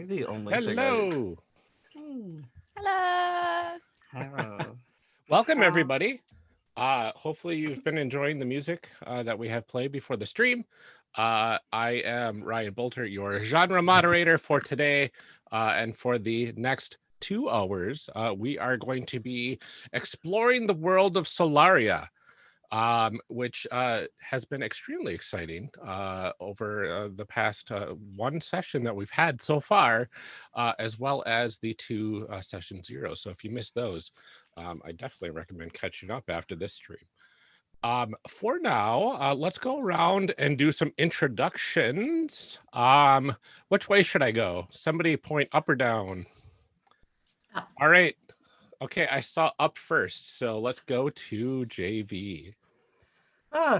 The only thing Hello. Hello. Hello. Welcome, everybody. Hopefully you've been enjoying the music that we have played before the stream. I am Ryan Boelter, your genre moderator for today. And for the next 2 hours, we are going to be exploring the world of Solaria. Which has been extremely exciting over the past one session that we've had so far, as well as the two session zero. So if you missed those, I definitely recommend catching up after this stream. For now, let's go around and do some introductions. Which way should I go? Somebody point up or down? Up. All right. Okay, I saw up first, so let's go to JV.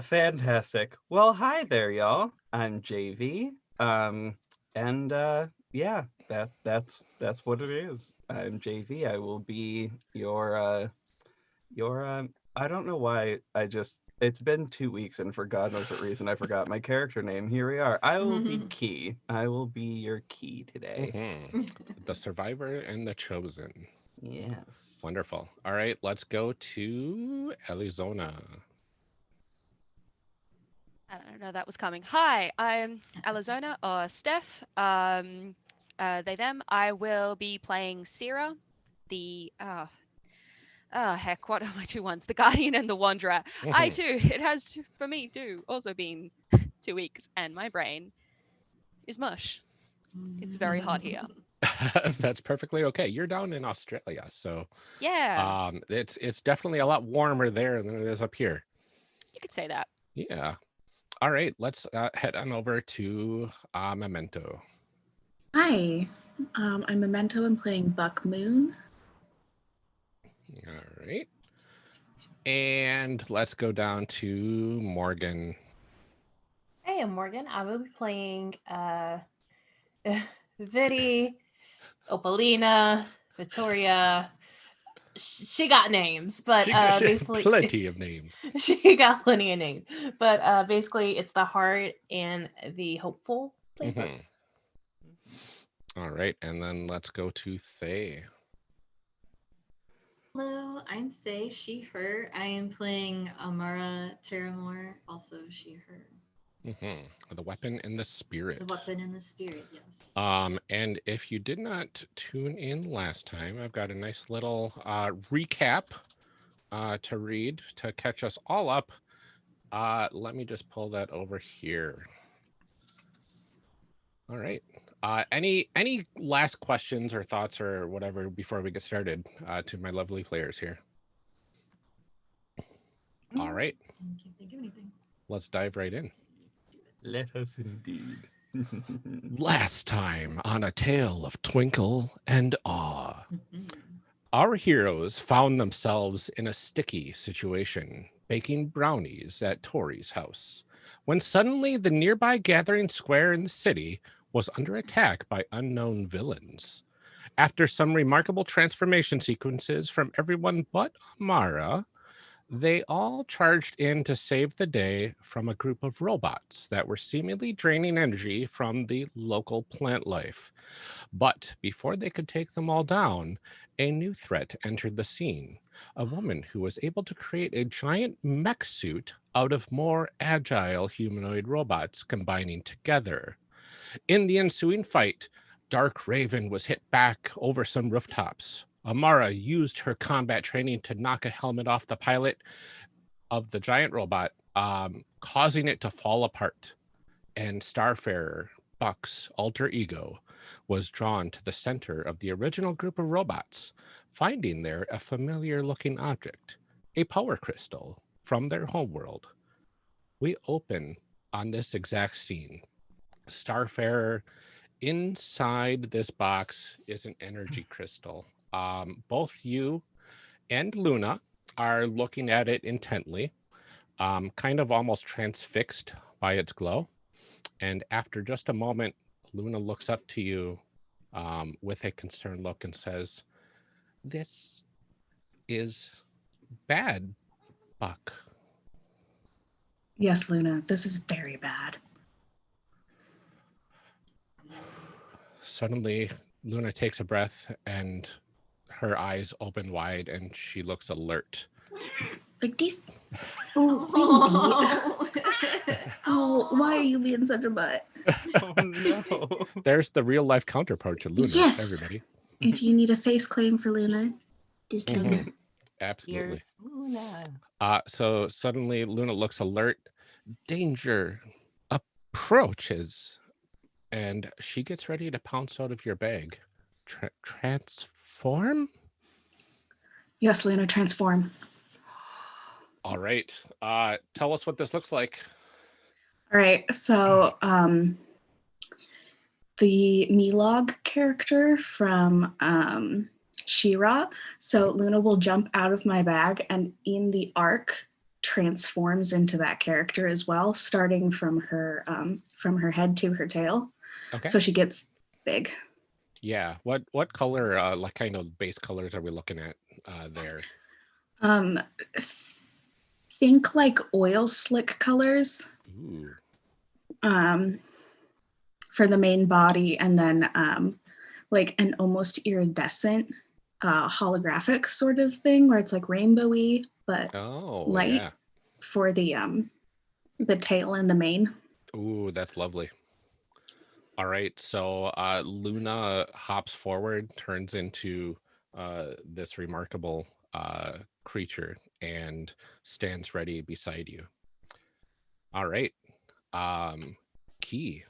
Fantastic. Well, hi there, y'all. I'm JV. Yeah, that's what it is. I'm JV. I will be your I don't know why it's been 2 weeks and for God knows what reason I forgot my character name. Here we are. I will be Key. I will be your Key today. The Survivor and the Chosen. Yes. Wonderful. All right, let's go to Alyzona. I don't know that was coming. Hi, I'm Alyzona or Steph. They them. I will be playing Sierra, the heck, what are my two ones? The Guardian and the Wanderer. I too. It has for me too. Also been 2 weeks, and my brain is mush. It's very hot here. That's perfectly okay. You're down in Australia, so Yeah, it's definitely a lot warmer there than it is up here. you could say that. Yeah. All right, let's head on over to Memento. Hi, I'm Memento and playing Buck Moon. All right. And let's go down to Morgan. Hey, I'm Morgan. I will be playing Vidi, Opalina, Victoria. She got names, but She got basically plenty of names. she got plenty of names. But basically, it's the heart and the hopeful playbook. All right, and then let's go to Thae. Hello, I'm Thae, she, her. I am playing Amara Terramore, also she, her. The weapon in the spirit. The weapon in the spirit, yes. And if you did not tune in last time, I've got a nice little recap to read to catch us all up. Let me just pull that over here. All right. Any last questions or thoughts or whatever before we get started to my lovely players here? All right. I can't think of anything. Let's dive right in. Let us indeed. Last time on A Tale of Twinkle and Awe, our heroes found themselves in a sticky situation, baking brownies at Tori's house, when suddenly the nearby gathering square in the city was under attack by unknown villains. After some remarkable transformation sequences from everyone but Amara, they all charged in to save the day from a group of robots that were seemingly draining energy from the local plant life. But before they could take them all down, a new threat entered the scene. A woman who was able to create a giant mech suit out of more agile humanoid robots combining together. In the ensuing fight, Dark Raven was hit back over some rooftops. Amara used her combat training to knock a helmet off the pilot of the giant robot, causing it to fall apart. And Starfarer, Buck's alter ego, was drawn to the center of the original group of robots, finding there a familiar-looking object, a power crystal from their homeworld. We open on this exact scene. Starfarer, inside this box is an energy crystal. Both you and Luna are looking at it intently, kind of almost transfixed by its glow. And after just a moment, Luna looks up to you with a concerned look and says, "This is bad, Buck." Yes, Luna, this is very bad. Suddenly, Luna takes a breath and her eyes open wide and she looks alert. Like this. Oh, baby. Oh. Oh, why are you being such a butt? Oh no. There's the real life counterpart to Luna, Yes. everybody. If you need a face claim for Luna, this Mhm. Luna. Absolutely. Here's Luna. So suddenly Luna looks alert. Danger approaches. And she gets ready to pounce out of your bag. Transform? Yes, Luna, transform. All right. Tell us what this looks like. All right, so the Milog character from She-Ra. So Luna will jump out of my bag and in the arc transforms into that character as well, starting from her head to her tail. Okay. So she gets big. Yeah. What color, like kind of base colors are we looking at there? Think like oil slick colors. Ooh. For the main body, and then like an almost iridescent holographic sort of thing where it's like rainbowy but light Yeah. for the tail and the mane. Ooh, that's lovely. All right, so Luna hops forward, turns into this remarkable creature, and stands ready beside you. All right, Key,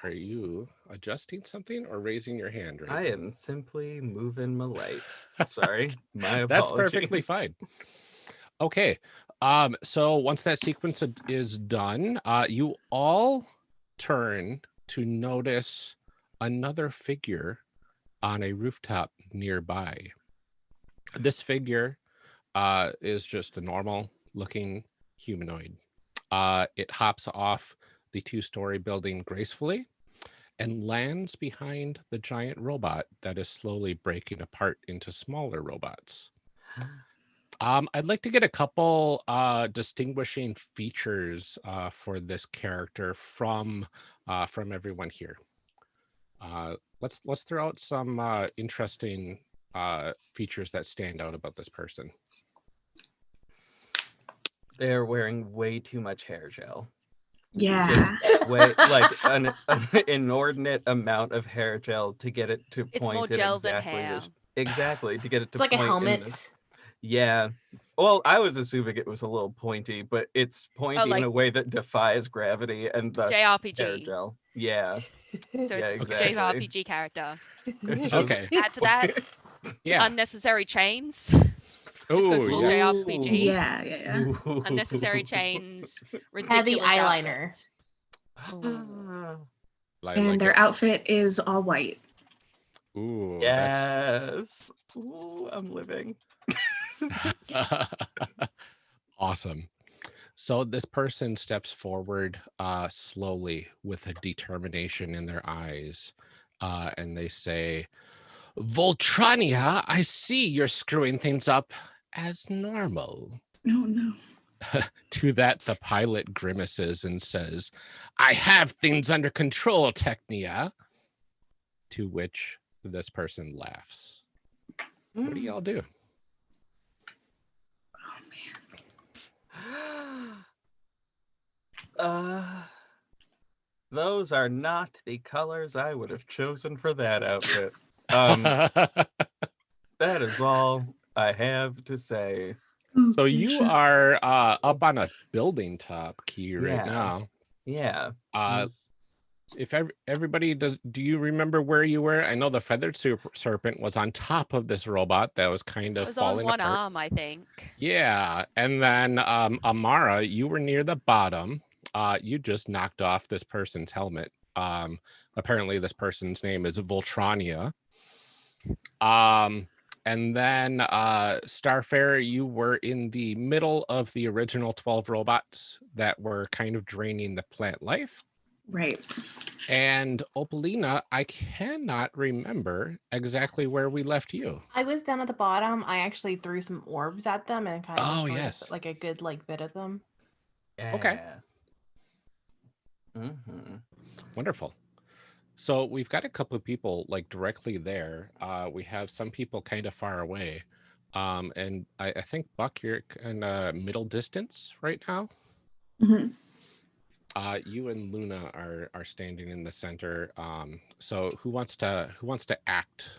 are you adjusting something or raising your hand right I now? am simply moving my light. Sorry, my apologies. That's perfectly fine. Okay, so once that sequence is done, you all turn to notice another figure on a rooftop nearby. This figure is just a normal looking humanoid. It hops off the 2-story building gracefully and lands behind the giant robot that is slowly breaking apart into smaller robots. I'd like to get a couple distinguishing features for this character from everyone here. Let's throw out some interesting features that stand out about this person. They're wearing way too much hair gel. Yeah. Way like an inordinate amount of hair gel to get it to It's point more at gel than exactly hair. exactly to get it to It's like a point in helmet. this. Yeah. Well, I was assuming it was a little pointy, but it's pointy like in a way that defies gravity and thus hair JRPG. gel. Yeah. So Yeah, it's exactly. JRPG character. It's just- Okay. Add to that Yeah. unnecessary chains. Just go Oh, full yes. JRPG. Yeah. Ooh. Unnecessary chains. Heavy Ridiculous eyeliner. outfit. I And like their it. outfit is all white. Ooh, that's Yes. Ooh, I'm living. awesome. So this person steps forward slowly with a determination in their eyes, and they say, Voltronia, I see you're screwing things up as normal. No. To that, the pilot grimaces and says, I have things under control, Technia. To which this person laughs. What do y'all do? Those are not the colors I would have chosen for that outfit. That is all I have to say. So you are up on a building top, Key, right Yeah. now. Yeah. If everybody do you remember where you were? I know the feathered serpent was on top of this robot that was kind It of was on falling one apart. arm, I think. Yeah, and then Amara, you were near the bottom. You just knocked off this person's helmet. Apparently, this person's name is Voltronia. And then Starfarer, you were in the middle of the original 12 robots that were kind of draining the plant life. Right. And Opalina, I cannot remember exactly where we left you. I was down at the bottom. I actually threw some orbs at them and kind of destroyed yes. like a good bit of them. Okay. Mm-hmm. Wonderful. So we've got a couple of people like directly there. We have some people kind of far away. And I think Buck, you're in middle distance right now. Mhm. You and Luna are standing in the center. So who wants to act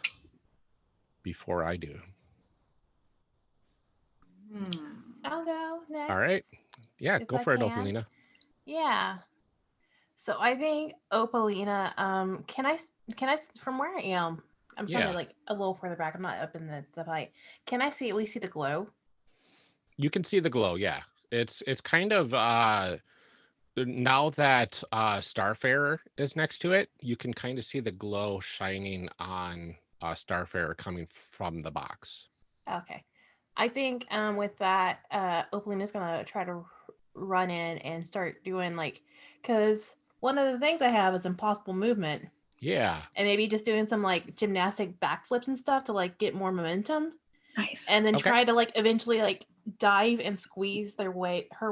before I do? I'll go All next right. Yeah, if go I for it, can. Opalina. Yeah. So I think Opalina, from where I am, I'm kind of Yeah, like a little further back. I'm not up in the height. Can I at least see the glow? you can see the glow. Yeah, it's kind of now that Starfarer is next to it, you can kind of see the glow shining on Starfarer coming from the box. Okay. I think with that, Opalina's gonna try to run in and start doing like, cause one of the things I have is impossible movement, Yeah. and maybe just doing some like gymnastic backflips and stuff to like get more momentum, Nice. and then Okay. try to like eventually like dive and squeeze her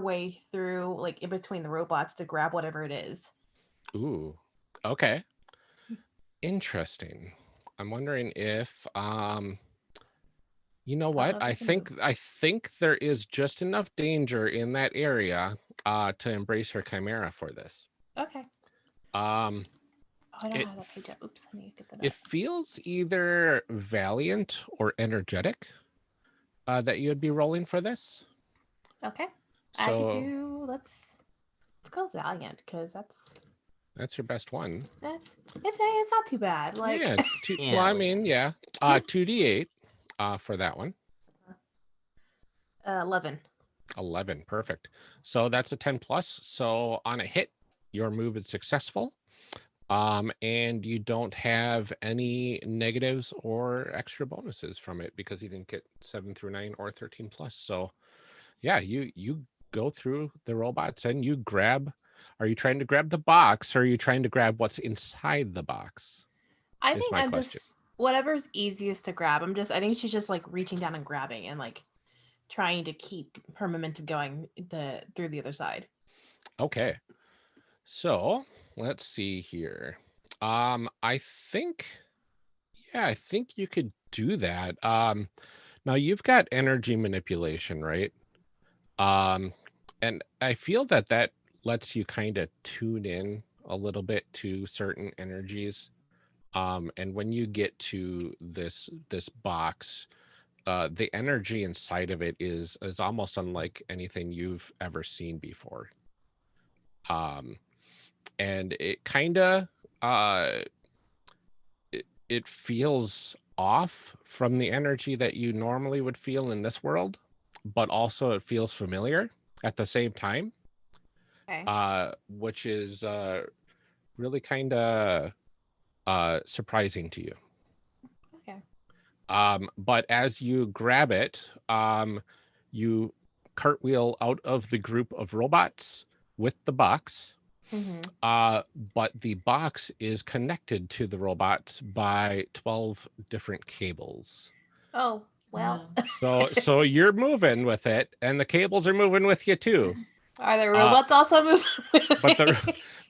way through like in between the robots to grab whatever it is. Ooh. Okay. Interesting. I'm wondering if you know I don't what? know if I I can move. think there is just enough danger in that area to embrace her chimera for this. Okay. Um Oh, I don't it have that page up. Oops, I need to get that it up. feels either valiant or energetic that you'd be rolling for this. Okay. I could So do. Let's go Valiant because that's your best one. it's not too bad. Like Yeah, two. Well, I Yeah. mean, yeah, 2d8 for that one. 11. 11, perfect. So that's a 10 plus. So on a hit, your move is successful. And you don't have any negatives or extra bonuses from it because you didn't get 7 through 9 or 13 plus. So yeah, you go through the robots and you grab. Are you trying to grab the box or are you trying to grab what's inside the box? I Is think my I'm question. just whatever's easiest to grab. I think she's just like reaching down and grabbing and like trying to keep her momentum going through the other side. Okay. So let's see here. I think, yeah, I think you could do that. Now you've got energy manipulation, right? Um, and I feel that that lets you kind of tune in a little bit to certain energies. And when you get to this box, the energy inside of it is almost unlike anything you've ever seen before. Um, and it kind of uh it feels off from the energy that you normally would feel in this world, but also it feels familiar at the same time, Okay. which is really kind of surprising to you. Okay. But as you grab it, you cartwheel out of the group of robots with the box. Mm-hmm. But the box is connected to the robots by 12 different cables. Oh well. No. So you're moving with it, and the cables are moving with you too. Are the Uh, robots also moving? but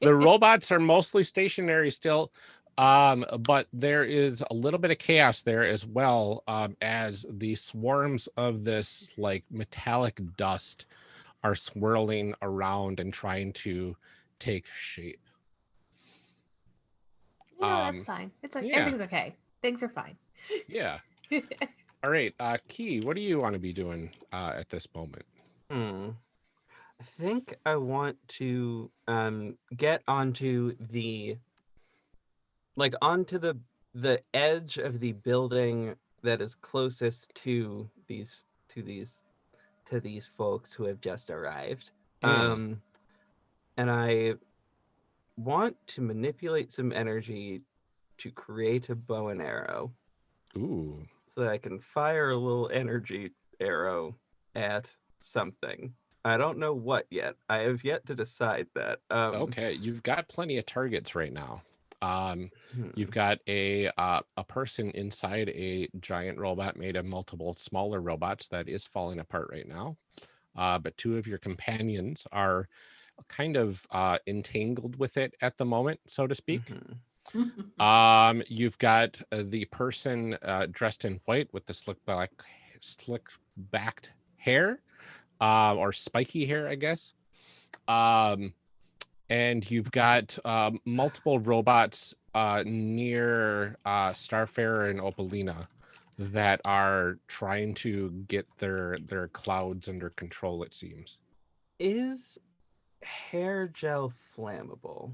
the robots are mostly stationary still. But there is a little bit of chaos there as well, as the swarms of this like metallic dust are swirling around and trying to take shape. No, that's Um, fine. It's like yeah, everything's okay. Things are fine. yeah. All right, Key, what do you want to be doing at this moment? Hmm. I think I want to get onto onto the edge of the building that is closest to these folks who have just arrived. Mm. Um, and I want to manipulate some energy to create a bow and arrow Ooh. so that I can fire a little energy arrow at something. I don't know what yet. I have yet to decide that. Okay, you've got plenty of targets right now. You've Hmm. got a person inside a giant robot made of multiple smaller robots that is falling apart right now. But two of your companions are kind of entangled with it at the moment, so to speak. Mhm. You've got the person dressed in white with the slick backed hair, or spiky hair, I guess. And you've got multiple robots near Starfarer and Opalina that are trying to get their clouds under control, it seems. Is hair gel flammable?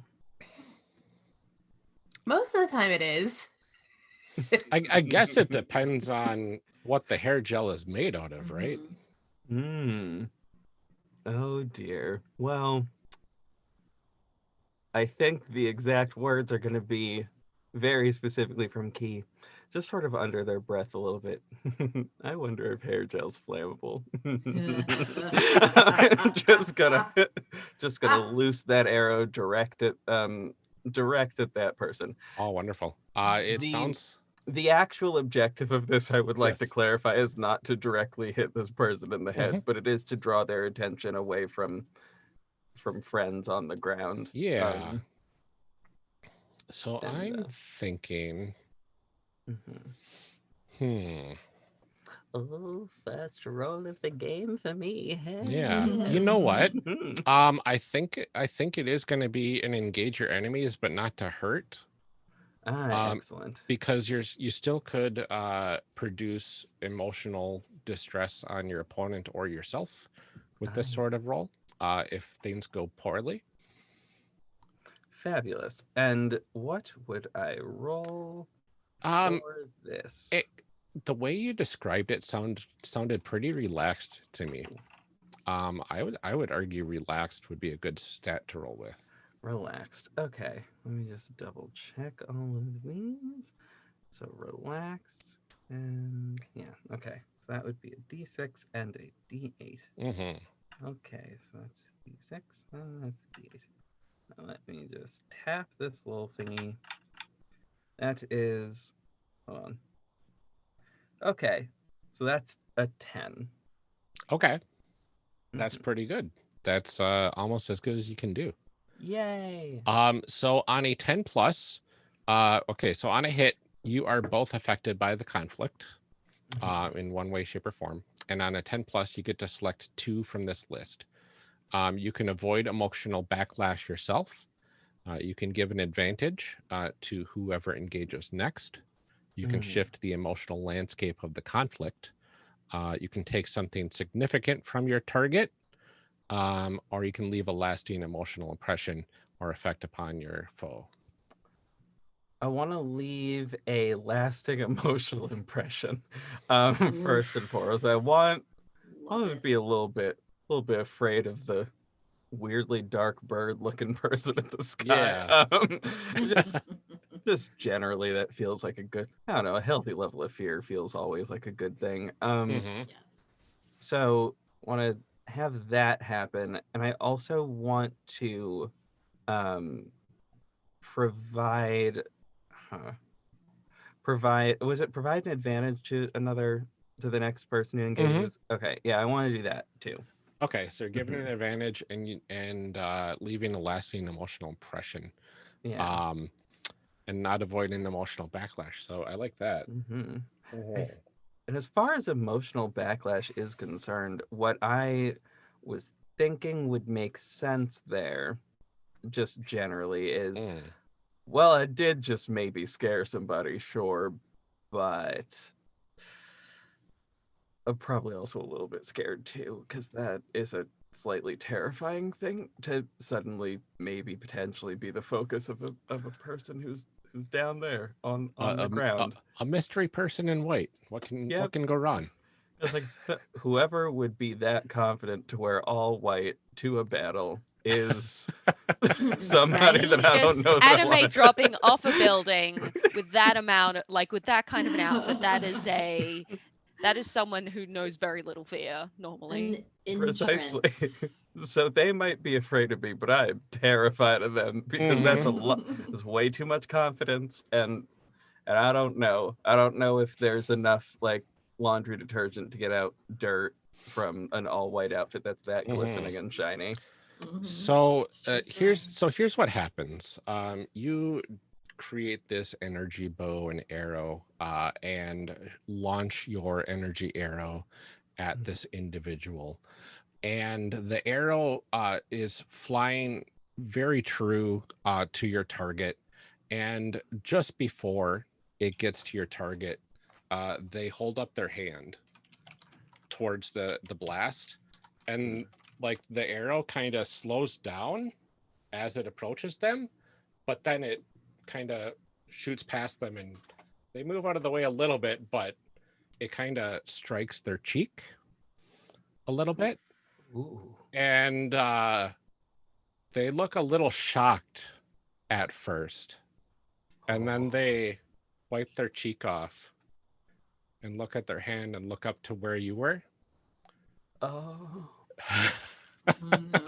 Most of the time it is. I guess it depends on what the hair gel is made out of, right? Oh dear. Well, I think the exact words are going to be very specifically from Key, just sort of under their breath a little bit. I wonder if hair gel's flammable. just gonna loose that arrow, direct at that person. Oh, wonderful. It sounds. The actual objective of this, I would like to Yes. clarify, is not to directly hit this person in the head, but it is to draw their attention away from friends on the ground. Yeah. So and, I'm thinking. Oh, first roll of the game for me. Hey. Yeah. You Yes. know what? I think it is going to be an engage your enemies, but not to hurt. Excellent. Because you still could produce emotional distress on your opponent or yourself with this sort of roll if things go poorly. Fabulous. And what would I roll for this? The way you described it sounded pretty relaxed to me. I would argue relaxed would be a good stat to roll with. Relaxed. Okay, let me just double check all of these. So relaxed, and yeah, okay. So that would be a D6 and a D8. Okay, so that's D6, that's D8. Now let me just tap this little thingy. That is, hold on. Okay, so that's a 10. Okay, that's pretty good. That's almost as good as you can do. Yay! So on a 10 plus, okay, so on a hit, you are both affected by the conflict in one way, shape, or form. And on a 10 plus, you get to select 2 from this list. You can avoid emotional backlash yourself. You can give an advantage to whoever engages next. You can shift the emotional landscape of the conflict. You can take something significant from your target, or you can leave a lasting emotional impression or effect upon your foe. I want to leave a lasting emotional impression. First and foremost, I want to be a little bit afraid of the weirdly dark bird-looking person in the sky. Yeah. Just generally, that feels like a good. I don't know. A healthy level of fear feels always like a good thing. Yes. So want to have that happen, and I also want to provide provide an advantage to the next person who engages. Okay, yeah, I want to do that too. Okay, so you're giving an advantage and leaving a lasting emotional impression. Yeah. And not avoiding emotional backlash. So I like that. And as far as emotional backlash is concerned, what I was thinking would make sense there, just generally, is well, I did just maybe scare somebody, sure, but I'm probably also a little bit scared too, because that is a slightly terrifying thing to suddenly maybe potentially be the focus of a person who's down there on the ground. A mystery person in white. What can go wrong? It's like whoever would be that confident to wear all white to a battle is somebody that I don't know. Anime dropping off a building with that amount, with that kind of an outfit, that is someone who knows very little fear normally. Precisely. So they might be afraid of me, but I am terrified of them because that's a lot. There's way too much confidence, and I don't know. I don't know if there's enough laundry detergent to get out dirt from an all-white outfit that's that glistening and shiny. So here's what happens. You create this energy bow and arrow and launch your energy arrow at this individual. And the arrow is flying very true to your target. And just before it gets to your target, they hold up their hand towards the blast, and like the arrow kind of slows down as it approaches them, but then it kind of shoots past them and they move out of the way a little bit, but it kind of strikes their cheek a little bit. Ooh. And they look a little shocked at first, and then they wipe their cheek off and look at their hand and look up to where you were. Oh. Oh, no.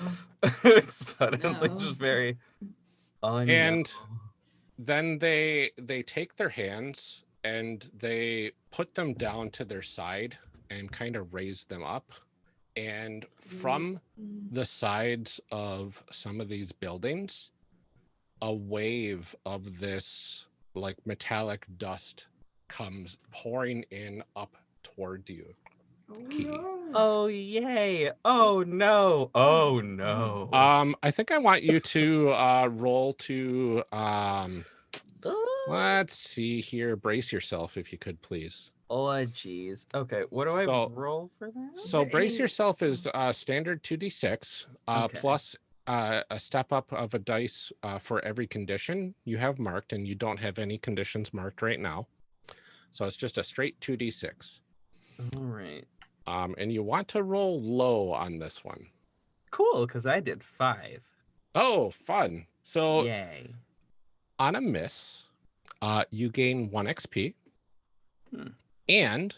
It's suddenly No. just very. Oh, And no. then they take their hands and they put them down to their side and kind of raise them up. And from the sides of some of these buildings, a wave of this like metallic dust comes pouring in up toward you. Key. Oh yay! Oh no! Oh no! I think I want you to roll to let's see here. Brace yourself if you could, please. Oh jeez. Okay, what do I So- roll for that? So there brace any- yourself is standard 2d6 Okay. plus a step up of a dice for every condition you have marked, and you don't have any conditions marked right now. So it's just a straight 2d6. All right. And you want to roll low on this one. Cool, because I did 5. Oh, fun. So Yay. on a miss, you gain 1 XP. And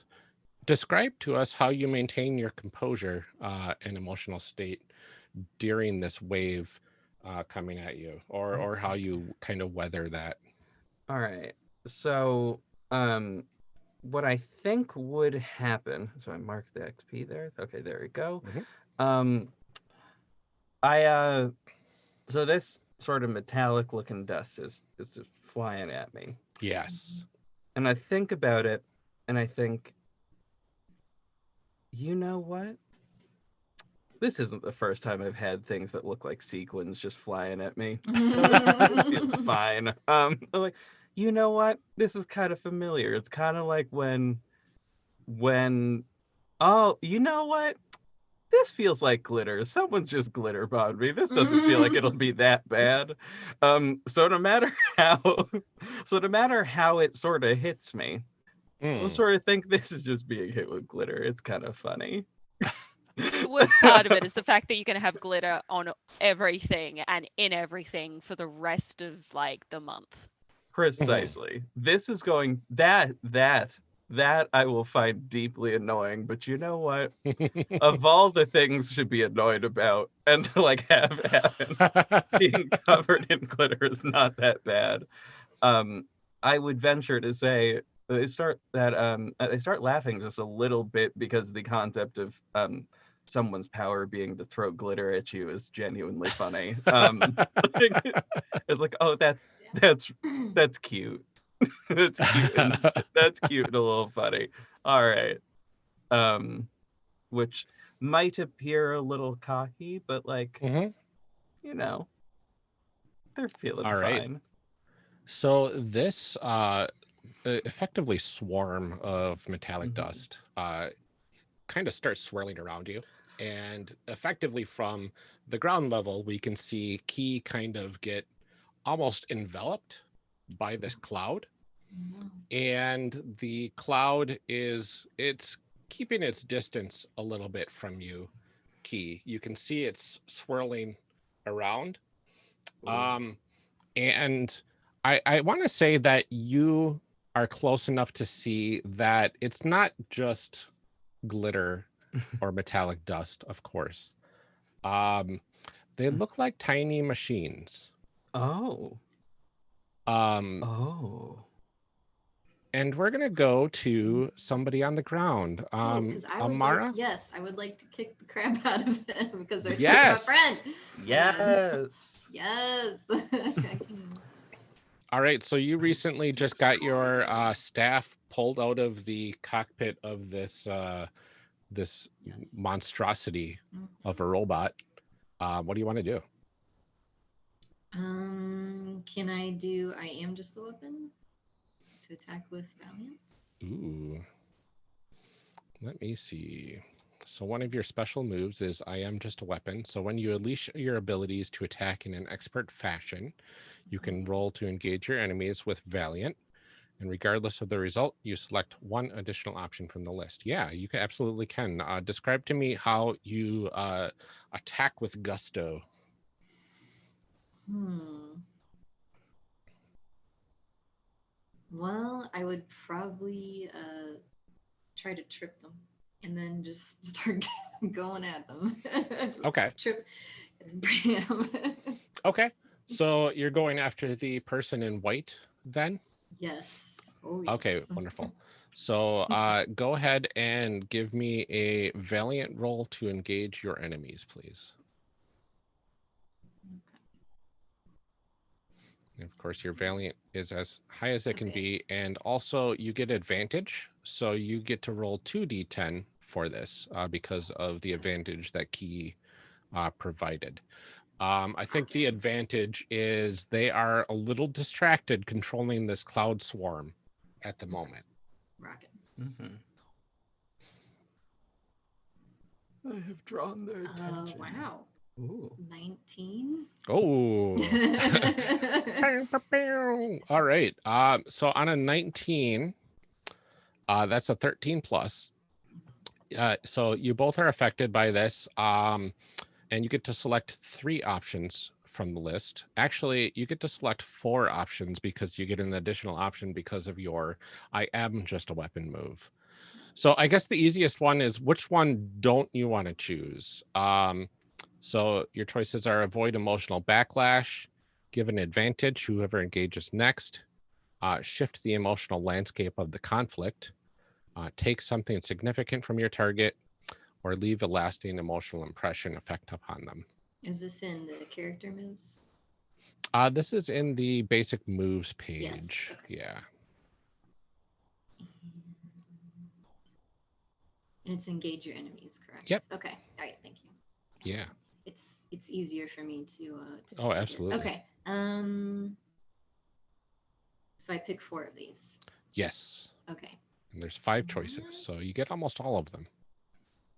describe to us how you maintain your composure and emotional state during this wave coming at you, or how you kind of weather that. All right. So, what I think would happen. So I marked the XP there. Okay, there we go. So this sort of metallic looking dust is just flying at me. Yes. And I think about it, and I think, you know what? This isn't the first time I've had things that look like sequins just flying at me. So this feels fine. I'm like, you know what? This is kind of familiar. It's kind of like when, oh, you know what? This feels like glitter. Someone just glitter bombed me. This doesn't feel like it'll be that bad. So no matter how it sort of hits me, I'll sort of think this is just being hit with glitter. It's kind of funny. The worst part of it is the fact that you're going to have glitter on everything and in everything for the rest of like the month. Precisely. This is going that I will find deeply annoying, but you know what? Of all the things to be annoyed about, and to like have being covered in glitter is not that bad. I would venture to say they start laughing just a little bit because the concept of someone's power being to throw glitter at you is genuinely funny. It's like, oh, that's cute. That's cute. That's cute and a little funny. All right. Which might appear a little cocky, but like, you know, they're feeling All right. fine. So this effectively swarm of metallic dust kind of starts swirling around you, and effectively from the ground level we can see Key kind of get almost enveloped by this cloud, and the cloud it's keeping its distance a little bit from you, Key. You can see it's swirling around. And I want to say that you are close enough to see that it's not just glitter or metallic dust, of course. They look like tiny machines. Oh. And we're gonna go to somebody on the ground. Amara? Yes, I would like to kick the crap out of them because they're Yes. my friend. Yes. Yes. All right, so you recently just got your staff pulled out of the cockpit of this this Yes. monstrosity Mhm. of a robot. What do you want to do? Can I do I am just a weapon to attack with Valiance? Ooh. Let me see. So one of your special moves is I am just a weapon. So when you unleash your abilities to attack in an expert fashion, you can roll to engage your enemies with Valiant. And regardless of the result, you select one additional option from the list. Yeah, you absolutely can. Describe to me how you attack with gusto. Well, I would probably try to trip them and then just start going at them. Okay. Trip and bring them. Okay. So you're going after the person in white then? Yes. Oh, yes. Okay, wonderful. So go ahead and give me a Valiant roll to engage your enemies, please. And of course, your Valiant is as high as it can be. And also, you get advantage. So you get to roll 2d10 for this because of the advantage that Key provided. I think the advantage is they are a little distracted controlling this cloud swarm at the moment. Rocket. Mm-hmm. I have drawn their attention. Wow. Ooh. 19. Oh. All right. So on a 19, that's a 13 plus. So you both are affected by this, and you get to select 3 options from the list. Actually, you get to select 4 options because you get an additional option because of your I am just a weapon move. So I guess the easiest one is which one don't you want to choose? So your choices are avoid emotional backlash, give an advantage whoever engages next, shift the emotional landscape of the conflict, take something significant from your target, or leave a lasting emotional impression effect upon them. Is this in the character moves? This is in the basic moves page. Yes, okay. Yeah. And it's engage your enemies, correct? Yep. Okay. All right. Thank you. Yeah. It's easier for me to Oh, absolutely. Okay. So I pick 4 of these. Yes. Okay. And there's 5 choices, so you get almost all of them.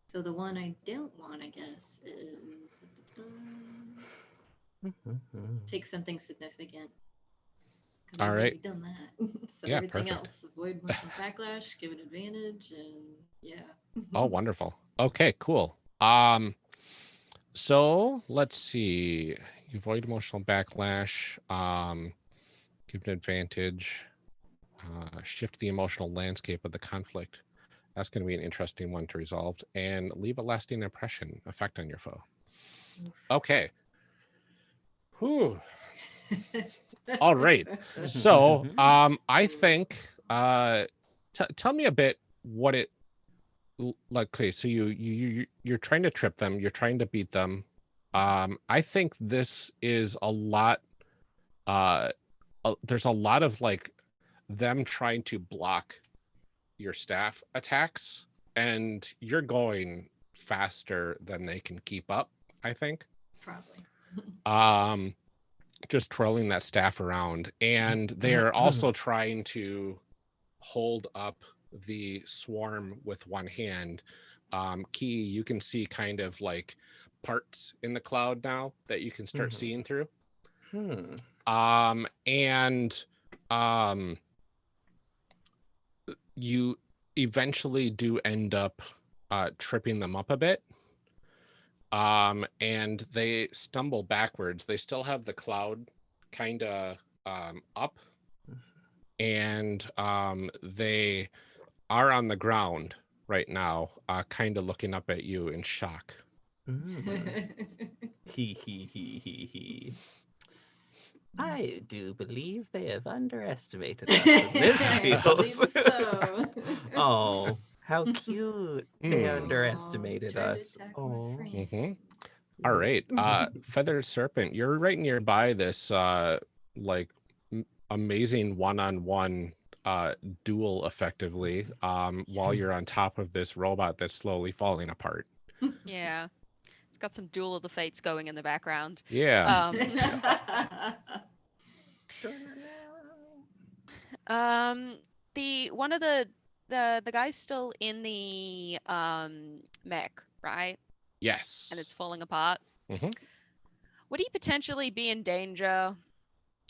So the one I don't want, I guess, is take something significant. Because I've already done that. So Yeah, everything perfect. else, avoid emotional backlash, give it advantage, and yeah. Oh, wonderful. Okay, cool. So let's see. You avoid emotional backlash, give an advantage, shift the emotional landscape of the conflict. That's going to be an interesting one to resolve, and leave a lasting impression effect on your foe. Okay. Whew. All right. So I think tell me a bit what it like. Okay, so you're trying to trip them, you're trying to beat them. I think this is a lot there's a lot of like them trying to block your staff attacks, and you're going faster than they can keep up, I think. Probably. Just twirling that staff around, and they're also trying to hold up the swarm with one hand. Key, you can see kind of like parts in the cloud now that you can start seeing through. And you eventually do end up tripping them up a bit. And they stumble backwards. They still have the cloud kind of up, and they are on the ground right now, kind of looking up at you in shock. He. I do believe they have underestimated us in this field. So. Oh, how cute. They underestimated us. Oh. All right. Feathered Serpent, you're right nearby this like amazing one-on-one duel effectively while you're on top of this robot that's slowly falling apart. Yeah. It's got some Duel of the Fates going in the background. Yeah. The one of the guy's still in the mech, right? Yes. And it's falling apart. Mhm. Would he potentially be in danger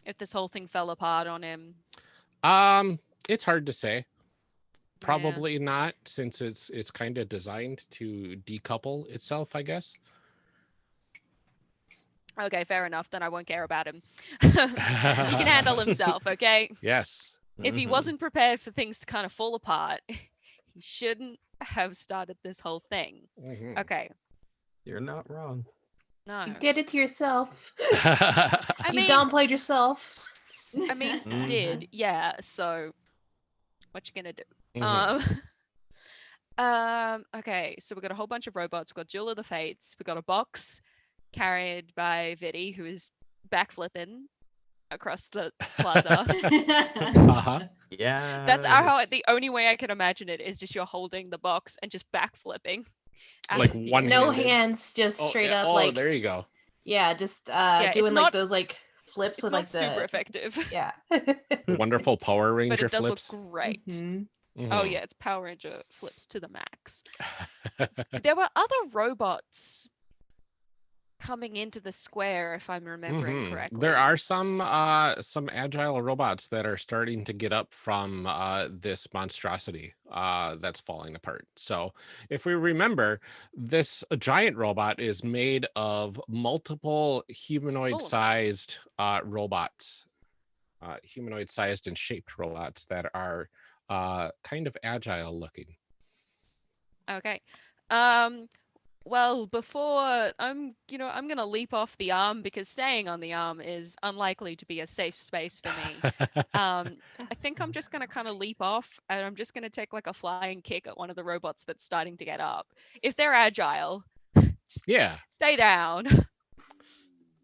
if this whole thing fell apart on him? It's hard to say. Yeah. Probably not, since it's kind of designed to decouple itself, I guess. Okay, fair enough. Then I won't care about him. He can handle himself, okay? Yes. If he wasn't prepared for things to kind of fall apart, he shouldn't have started this whole thing. Mhm. Okay. You're not wrong. No. You did it to yourself. I You mean, downplayed yourself. you did, yeah. So, what you gonna do? Mhm. Okay. So we got a whole bunch of robots. We've got Duel of the Fates. We got a box carried by Viddy, who is backflipping across the plaza. Uh-huh. Yeah. That's how the only way I can imagine it is just you're holding the box and just backflipping. Like at the- one No handed. hands, just straight up oh, like there you go. yeah, just it's doing not- like those like flips It's with not like the super effective, yeah. Wonderful Power but Ranger it does flips. look great. Mhm. Oh Mhm. yeah, it's Power Ranger flips to the max. There were other robots coming into the square, if I'm remembering Mhm. correctly. There are some agile robots that are starting to get up from this monstrosity that's falling apart. So if we remember, this giant robot is made of multiple humanoid-sized robots, humanoid-sized and shaped robots that are kind of agile looking. Okay. Well, before I'm gonna leap off the arm because staying on the arm is unlikely to be a safe space for me. I think I'm just gonna kind of leap off and I'm just gonna take like a flying kick at one of the robots that's starting to get up. If they're agile, just Yeah, stay down.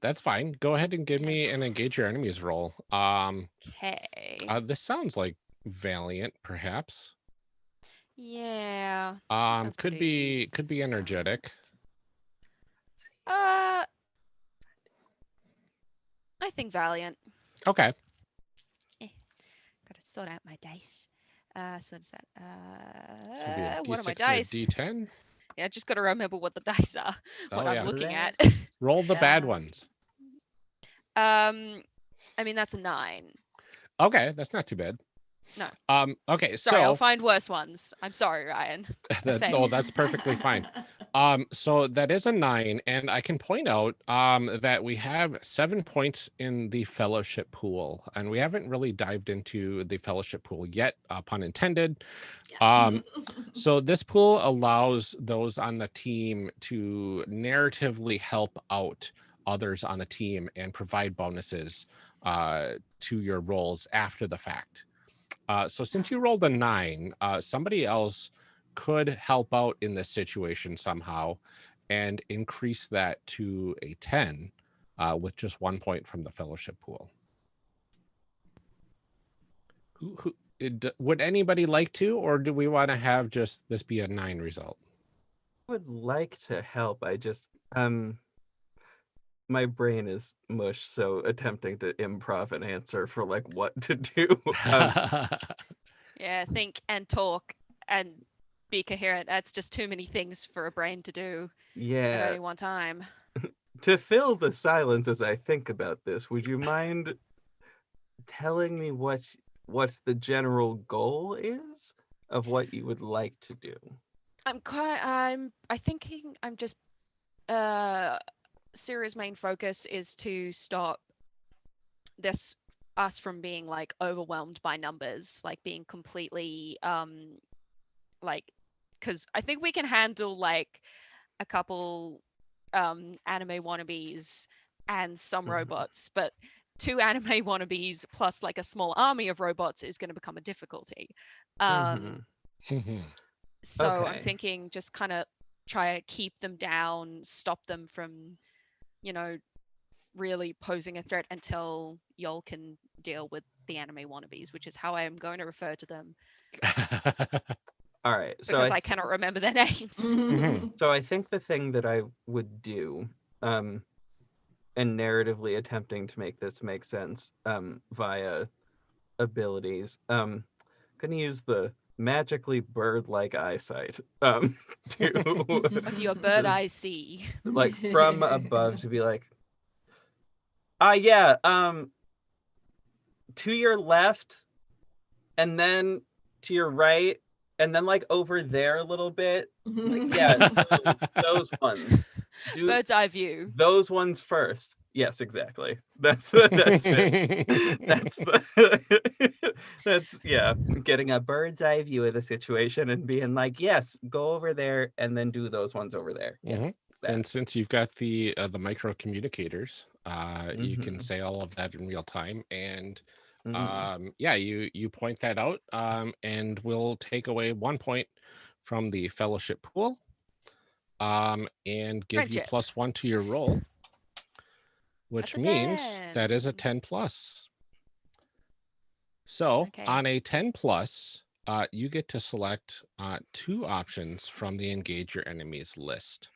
that's fine. Go ahead and give me an engage your enemies roll. Okay. This sounds like Valiant, perhaps. Yeah. Could sounds pretty- be energetic. I think Valiant. Okay. Gotta sort out my dice. So what is that? It's gonna be a What are my D6 and a dice? D10. Yeah, just gotta remember what the dice are. What Oh, I'm yeah. looking at. Roll the bad Yeah. ones. I mean that's a 9. Okay, that's not too bad. No. Okay, Sorry, I'll so find worse ones. I'm sorry, Ryan. that's perfectly fine. So that is a 9, and I can point out that we have 7 points in the fellowship pool, and we haven't really dived into the fellowship pool yet, pun intended. So this pool allows those on the team to narratively help out others on the team and provide bonuses to your rolls after the fact. So since you rolled a 9, somebody else could help out in this situation somehow and increase that to a 10 with just 1 point from the fellowship pool. Would anybody like to, or do we want to have just this be a 9 result? I would like to help. I just my brain is mush, so attempting to improv an answer for like what to do. Yeah, think and talk and be coherent. That's just too many things for a brain to do at Yeah. any one time. To fill the silence as I think about this, would you mind telling me what the general goal is of what you would like to do? I'm thinking I'm just Siria's main focus is to stop us from being like overwhelmed by numbers, like being completely like, because I think we can handle like a couple anime wannabes and some robots, but 2 anime wannabes plus like a small army of robots is going to become a difficulty. So I'm Okay. thinking just kind of try to keep them down, stop them from, really posing a threat until y'all can deal with the anime wannabes, which is how I am going to refer to them All right. So because I cannot remember their names. Mhm. So I think the thing that I would do, and narratively attempting to make this make sense, via abilities, gonna use the magically bird-like eyesight, to What do your bird eyes see? like from above to be like, yeah, to your left, and then to your right, and then like over there a little bit. Like, yeah, those ones. Do Bird's eye view. those ones first. Yes, exactly. That's it. That's the that's yeah. Getting a bird's eye view of the situation and being like, yes, go over there and then do those ones over there. Yes. And since you've got the micro communicators, you can Mhm. say all of that in real time, and Mhm. yeah, you point that out, and we'll take away 1 point from the fellowship pool, and give you Friendship. +1 to your roll, which That's a means 10. that is a 10 plus. So Okay. on a 10 plus, you get to select 2 options from the engage your enemies list.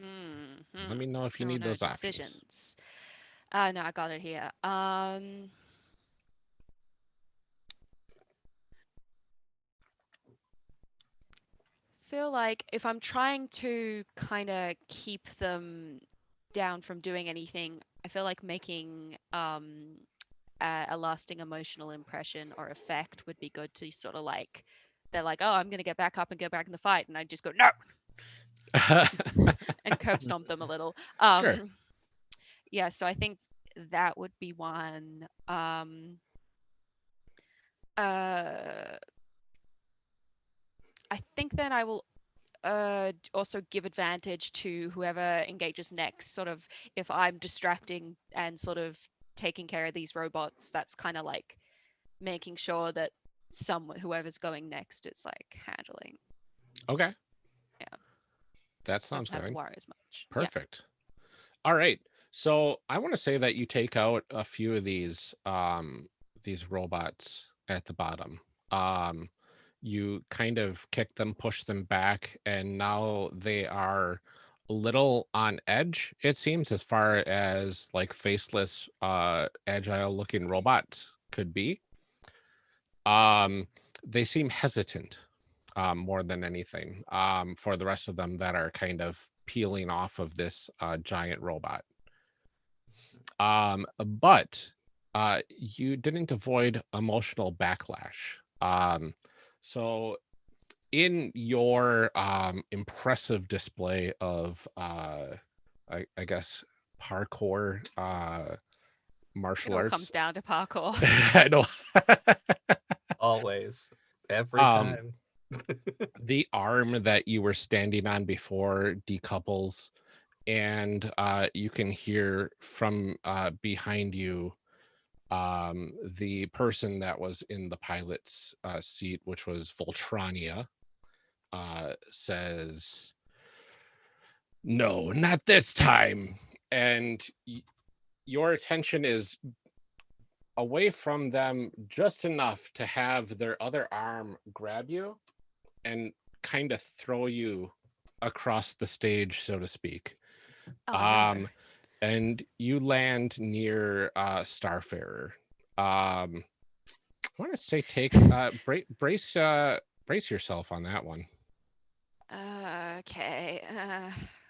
Let me know if you need those options. Decisions. No, I got it here. Feel like if I'm trying to kind of keep them down from doing anything, I feel like making a lasting emotional impression or effect would be good to sort of like, they're like, oh, I'm gonna get back up and go back in the fight, and I just go no and curb stomp them a little. Sure. Yeah, so I think that would be one. I think then I will also give advantage to whoever engages next. Sort of if I'm distracting and sort of taking care of these robots, that's kind of like making sure that whoever's going next is like handling. Okay. Yeah. That sounds Doesn't have to good. worry as much. Perfect. All right. So I want to say that you take out a few of these robots at the bottom. You kind of kick them, push them back, and now they are a little on edge, it seems, as far as like faceless, agile looking robots could be. They seem hesitant, more than anything, for the rest of them that are kind of peeling off of this giant robot. But you didn't avoid emotional backlash. So in your impressive display of, I guess, parkour, martial It all arts. comes down to parkour. I know. Always. Every time. The arm that you were standing on before decouples, and you can hear from behind you the person that was in the pilot's seat, which was Voltronia, says, "No, not this time." And your attention is away from them just enough to have their other arm grab you and kind of throw you across the stage, so to speak. Oh, no. And you land near Starfarer. I want to say take brace yourself on that one. Okay.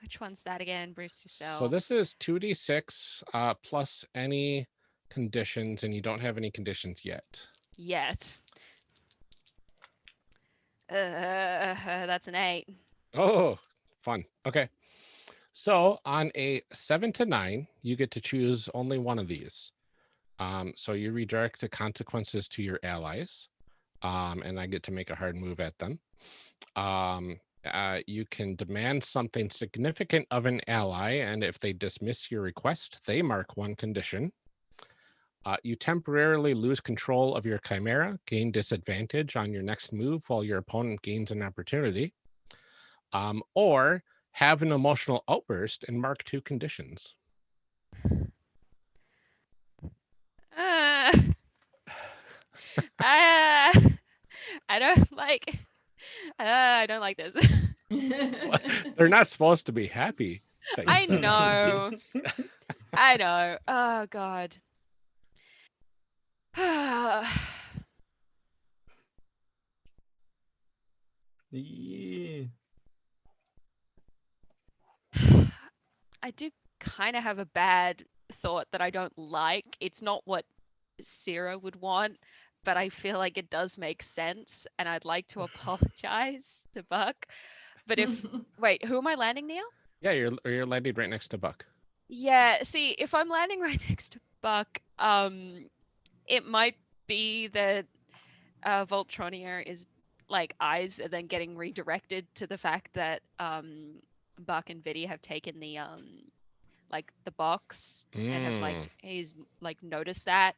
Which one's that again? Brace yourself. So this is 2d6 plus any conditions, and you don't have any conditions yet. That's an 8. Oh, fun. Okay. So on a 7 to 9, you get to choose only one of these. So you redirect the consequences to your allies, and I get to make a hard move at them. You can demand something significant of an ally, and if they dismiss your request, they mark one condition. You temporarily lose control of your chimera, gain disadvantage on your next move while your opponent gains an opportunity, or have an emotional outburst and mark 2 conditions. I don't like. I don't like this. They're not supposed to be happy I things that happen to know. I know. Oh God. Yeah. I do kind of have a bad thought that I don't like. It's not what Sarah would want, but I feel like it does make sense, and I'd like to apologize to Buck. But if wait, who am I landing near? Yeah, you're landing right next to Buck. Yeah, see, if I'm landing right next to Buck, it might be that Voltronia is like eyes and then getting redirected to the fact that Buck and Viddy have taken the like the box and have like he's like noticed that.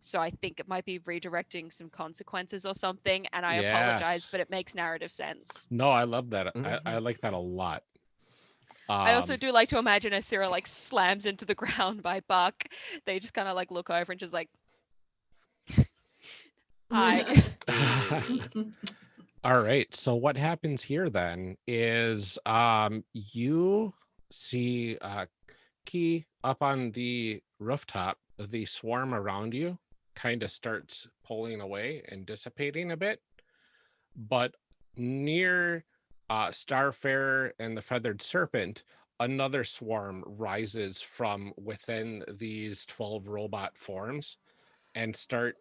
So I think it might be redirecting some consequences or something, and I apologize, Yes. but it makes narrative sense. No, I love that. I Mhm. like that a lot. I also do like to imagine as Sarah like slams into the ground by Buck, they just kind of like look over and just like, hi. All right. So what happens here then is you see Key up on the rooftop, the swarm around you kind of starts pulling away and dissipating a bit. But near Starfarer and the Feathered Serpent, another swarm rises from within these 12 robot forms and start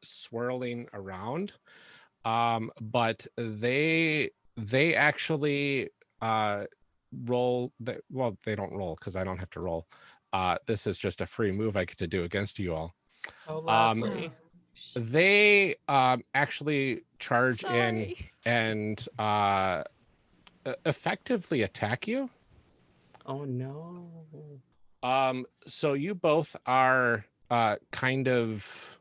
swirling around. But they actually roll. Well, they don't roll because I don't have to roll. This is just a free move I get to do against you all. Oh, Um, lovely. they actually charge in Sorry. and effectively attack you. Oh no. So you both are kind of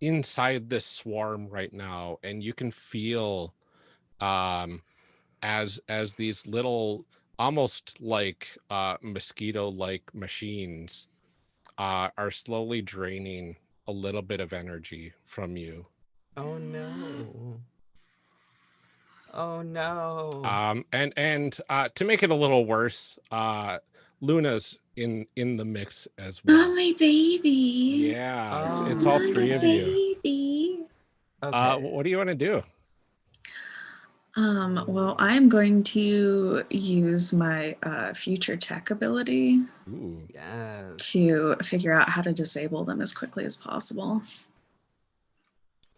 inside this swarm right now, and you can feel as these little almost like mosquito like machines are slowly draining a little bit of energy from you. Oh no. Oh no. And to make it a little worse, Luna's in the mix as well. Oh, my baby. Yeah, Oh, it's all Oh, three the of you. baby. Okay. What do you want to do? Well, I'm going to use my future tech ability Ooh. Yes. to figure out how to disable them as quickly as possible.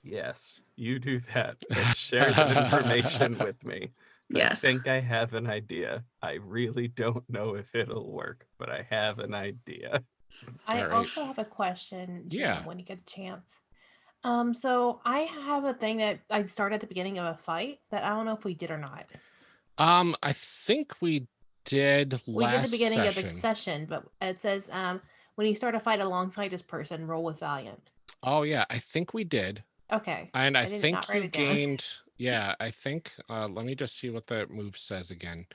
Yes. You do that and share that information with me. Yes. I think I have an idea. I really don't know if it'll work, but I have an idea. I All right. also have a question, GM, Yeah. when you get a chance. So I have a thing that I start at the beginning of a fight that I don't know if we did or not. I think we did We did the last beginning of session. the session, but it says when you start a fight alongside this person, roll with Valiant. Oh yeah, I think we did. Okay. And I did think not write you it down. gained. Yeah, I think. Let me just see what the move says again.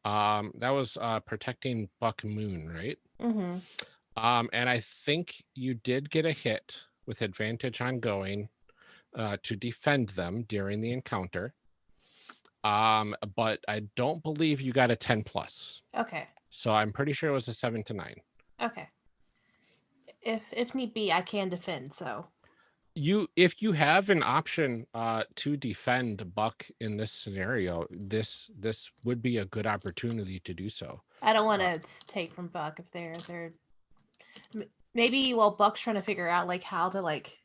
That was protecting Buck Moon, right? Mm-hmm. And I think you did get a hit with advantage on going to defend them during the encounter. But I don't believe you got a 10 plus. Okay. So I'm pretty sure it was a 7 to 9. Okay. If need be, I can defend. So If you have an option to defend Buck in this scenario, this would be a good opportunity to do so. I don't want to take from Buck if they're maybe while Buck's trying to figure out like how to like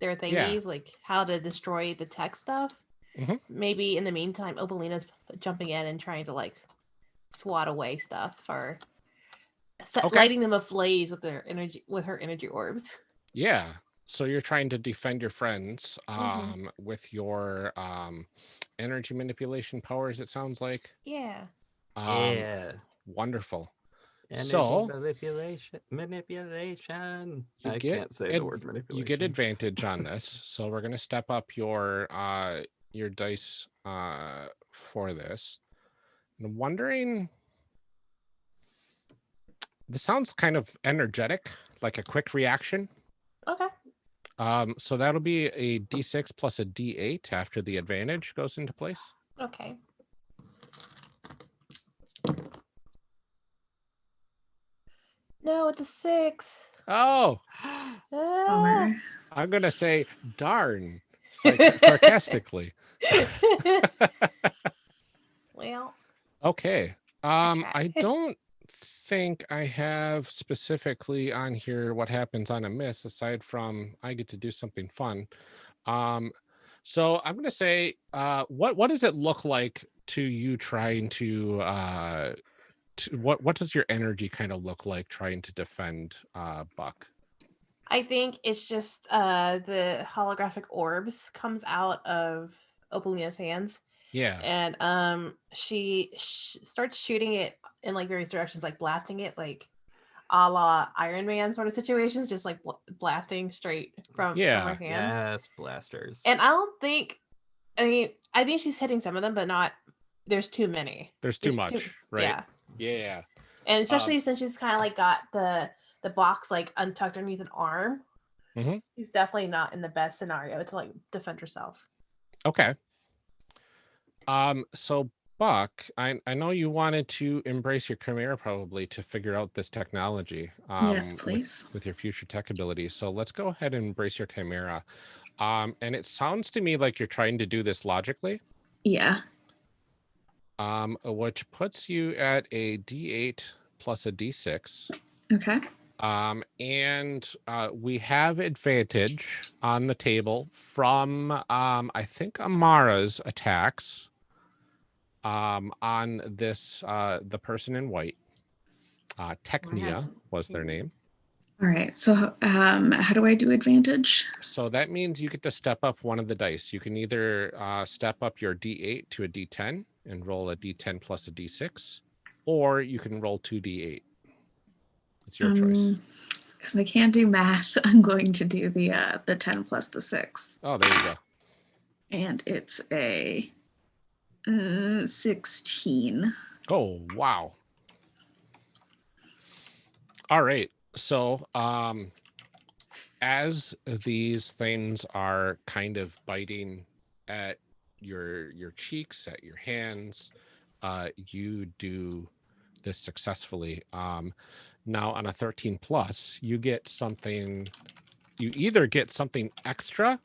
their thingies, like how to destroy the tech stuff. Mm-hmm. Maybe in the meantime, Opalina's jumping in and trying to like swat away stuff or lighting them ablaze with her energy orbs. Yeah. So you're trying to defend your friends Mm-hmm. with your energy manipulation powers, it sounds like. Yeah. Yeah. Wonderful. Energy So manipulation. You I get can't say the word manipulation. You get advantage on this. So we're going to step up your dice for this. And I'm wondering This sounds kind of energetic, like a quick reaction. Okay. So that'll be a D6 plus a D8 after the advantage goes into place. Okay. No, it's a 6. Oh, Ah. Bummer. I'm gonna say darn, sarcastically. Well. Okay. tried. I don't think I have specifically on here what happens on a miss, aside from I get to do something fun. So I'm gonna say, what does it look like to you trying to what does your energy kind of look like trying to defend Buck? I think it's just the holographic orbs comes out of Opalina's hands, Yeah. and she starts shooting it in like various directions, like blasting it, like a la Iron Man sort of situations, just like blasting straight from her hands. Yes, blasters. And I think she's hitting some of them, but not. There's too many. There's too much, right? Yeah. Yeah. And especially since she's kind of like got the box like untucked underneath an arm, she's definitely not in the best scenario to like defend herself. Okay. So Buck, I know you wanted to embrace your Chimera probably to figure out this technology. Yes, please. With your future tech abilities. So let's go ahead and embrace your Chimera. And it sounds to me like you're trying to do this logically. Yeah. Which puts you at a D8 plus a D6. Okay. And we have advantage on the table from I think Amara's attacks on this the person in white. Technia was their name. All right. So how do I do advantage? So that means you get to step up one of the dice. You can either step up your D8 to a D10 and roll a D10 plus a D6, or you can roll 2D8. It's your choice. Because I can't do math, I'm going to do the 10 plus the 6. Oh, there you go. And it's a 16. Oh, wow. All right. So as these things are kind of biting at your cheeks, at your hands, you do this successfully. Now on a 13 plus, you get something, you either get something extra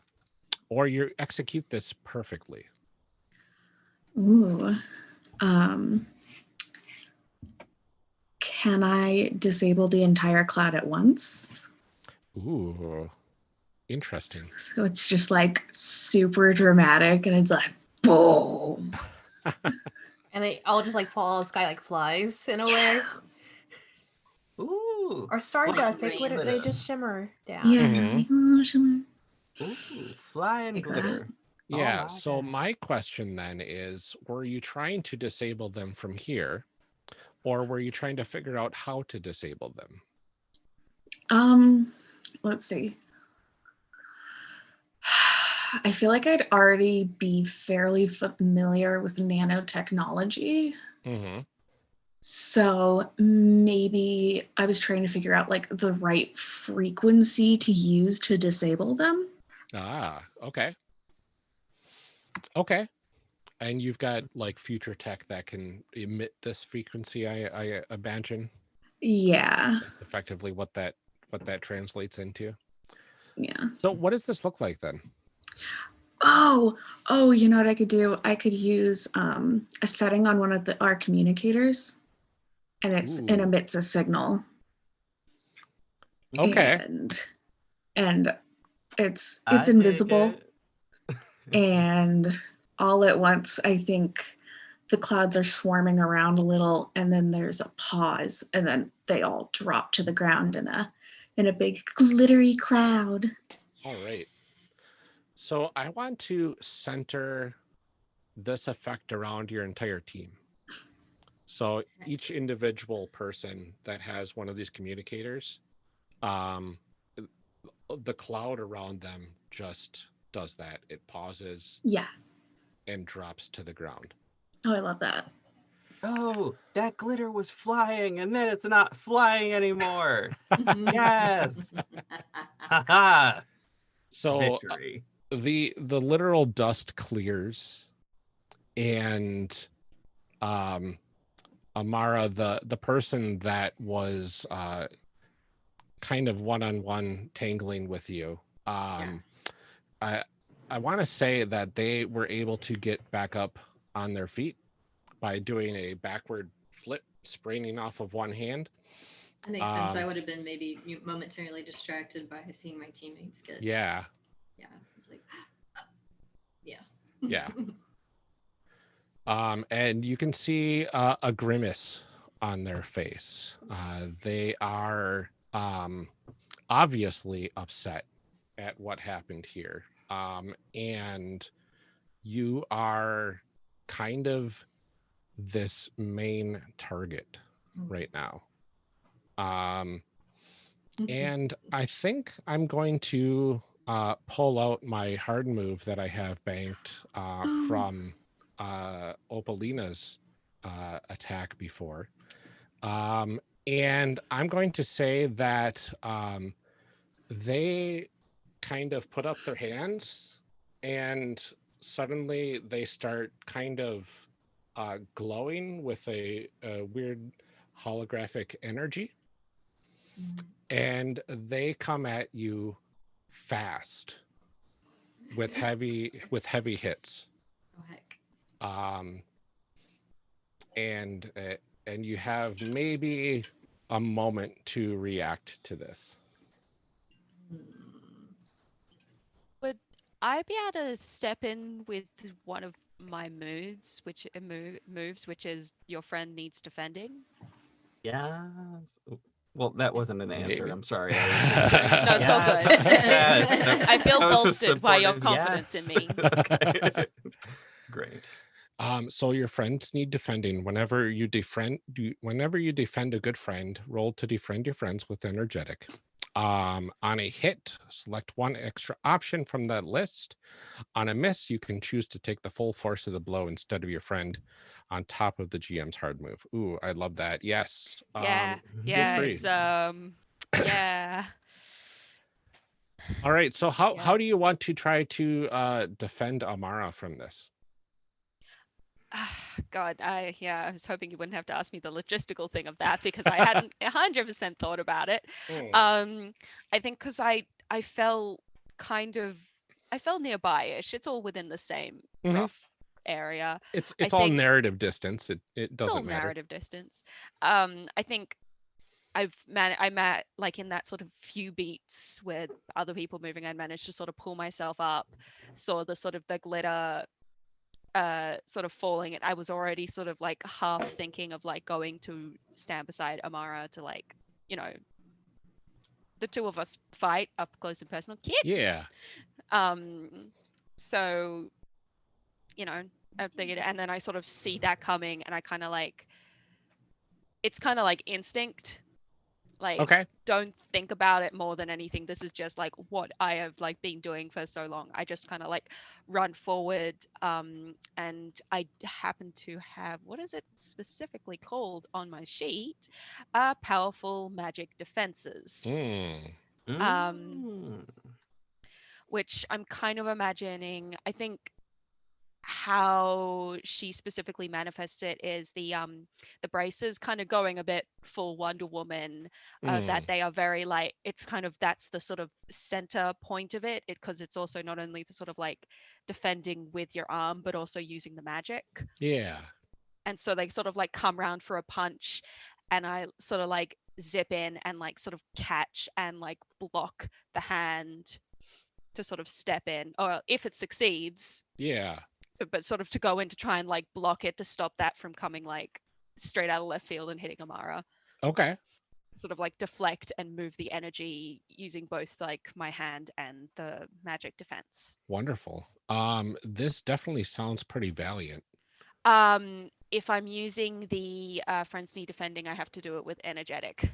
or you execute this perfectly. Ooh. Can I disable the entire cloud at once? Ooh, interesting. So it's just like super dramatic and it's like boom. And they all just like fall out of the sky like flies in a way. Ooh. Or stardust, Flying they glitter. just shimmer down. Yeah. Ooh, fly and Like glitter. Yeah, Oh, so my my question then is, were you trying to disable them from here, or were you trying to figure out how to disable them? Let's see. I feel like I'd already be fairly familiar with nanotechnology. Mm-hmm. So maybe I was trying to figure out like the right frequency to use to disable them. Ah, okay. Okay. And you've got like future tech that can emit this frequency, I imagine. Yeah. That's effectively what that translates into. Yeah. So what does this look like then? Oh, you know what I could do? I could use a setting on one of our communicators, and it emits a signal. Okay. And it's invisible. And all at once, I think the clouds are swarming around a little, and then there's a pause, and then they all drop to the ground in a big glittery cloud. All right. So I want to center this effect around your entire team. So each individual person that has one of these communicators, the cloud around them just does that. It pauses. Yeah. And drops to the ground. Oh, I love that. oh, that glitter was flying, and then it's not flying anymore. Yes. Haha. So Victory. the literal dust clears, and Amara, the person that was kind of one-on-one tangling with you, I want to say that they were able to get back up on their feet by doing a backward flip, spraining off of one hand. That makes sense. I would have been maybe momentarily distracted by seeing my teammates get. Yeah. Yeah. It's like, yeah. Yeah. And you can see a grimace on their face. They are obviously upset at what happened here. And you are kind of this main target right now. And I think I'm going to pull out my hard move that I have banked from Opalina's attack before. And I'm going to say that they kind of put up their hands, and suddenly they start kind of glowing with a weird holographic energy. And they come at you fast with heavy hits. Oh heck. And you have maybe a moment to react to this. Would I be able to step in with one of my moves, which is your friend needs defending? Yes. Well, that wasn't an answer. Maybe. I'm sorry. I was just saying, No, it's all yes, good. okay. I feel That was a bolstered by your supportive confidence in yes. me. Okay. Great. So your friends need defending. Whenever you defend a good friend, roll to defend your friends with energetic. On a hit, select one extra option from that list. On a miss, you can choose to take the full force of the blow instead of your friend on top of the GM's hard move. Ooh, I love that. Yes. Yeah, Feel free. it's yeah. All right. So how Yeah. do you want to try to defend Amara from this? God, I was hoping you wouldn't have to ask me the logistical thing of that because I hadn't 100% thought about it. I think because I fell nearby-ish. It's all within the same rough area. It's I all think narrative distance. It it's all doesn't matter. narrative distance. I think I'm at like in that sort of few beats where other people moving, I managed to sort of pull myself up, saw the sort of the glitter sort of falling, and I was already sort of like half thinking of like going to stand beside Amara to like, you know, the two of us fight up close and personal. Kid. Yeah. So, you know, I figured, and then I sort of see that coming, and I kind of like, it's kind of like instinct. Like, Okay. don't think about it more than anything. This is just like what I have like been doing for so long. I just kind of like run forward, and I happen to have, what is it specifically called on my sheet? Powerful magic defenses. Which I'm kind of imagining. I think how she specifically manifests it is the braces kind of going a bit full Wonder Woman, that they are very like, it's kind of, that's the sort of center point of it, because it's also not only the sort of like defending with your arm but also using the magic. Yeah. And so they sort of like come round for a punch, and I sort of like zip in and like sort of catch and like block the hand to sort of step in, or if it succeeds, Yeah. but sort of to go in to try and like block it to stop that from coming like straight out of left field and hitting Amara. Okay. Sort of like deflect and move the energy using both like my hand and the magic defense. Wonderful. This definitely sounds pretty valiant. If I'm using the friends need defending, I have to do it with energetic.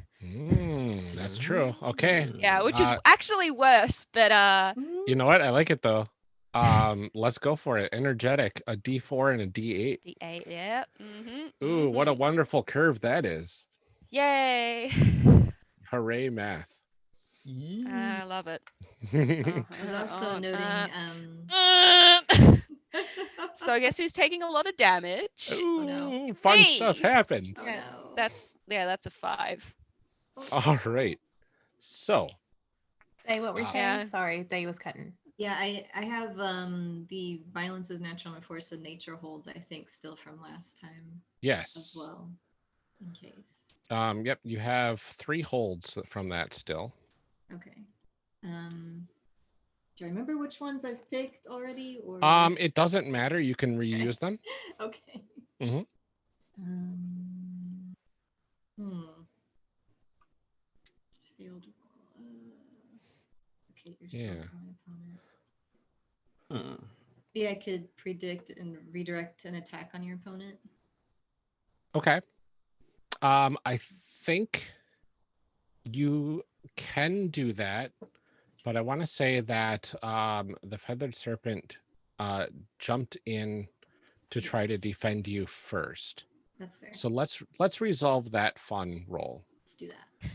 That's true. Okay. Yeah, which is actually worse, but you know what? I like it though. Let's go for it. Energetic, a D4 and a D8. D8, yeah. Ooh, what a wonderful curve that is. Yay. Hooray, math. I love it. I was also noting. So I guess he's taking a lot of damage. Ooh, no. fun Me. stuff happens. Oh, Yeah, no. that's a 5. All right. So, Hey, what were you saying? Yeah. Sorry, Thae was cutting. Yeah, I have the violence is natural and force of nature holds, I think, still from last time yes. as well, in case. Yep, you have 3 holds from that still. Okay. Do I remember which ones I've picked already, or? It doesn't matter. You can reuse them. Okay. Mhm. Failed. Okay, you're Yeah. still my opponent. Maybe I could predict and redirect an attack on your opponent. Okay. I think you can do that, but I want to say that the feathered serpent jumped in to try to Yes. defend you first. That's fair. So let's resolve that fun roll. Let's do that.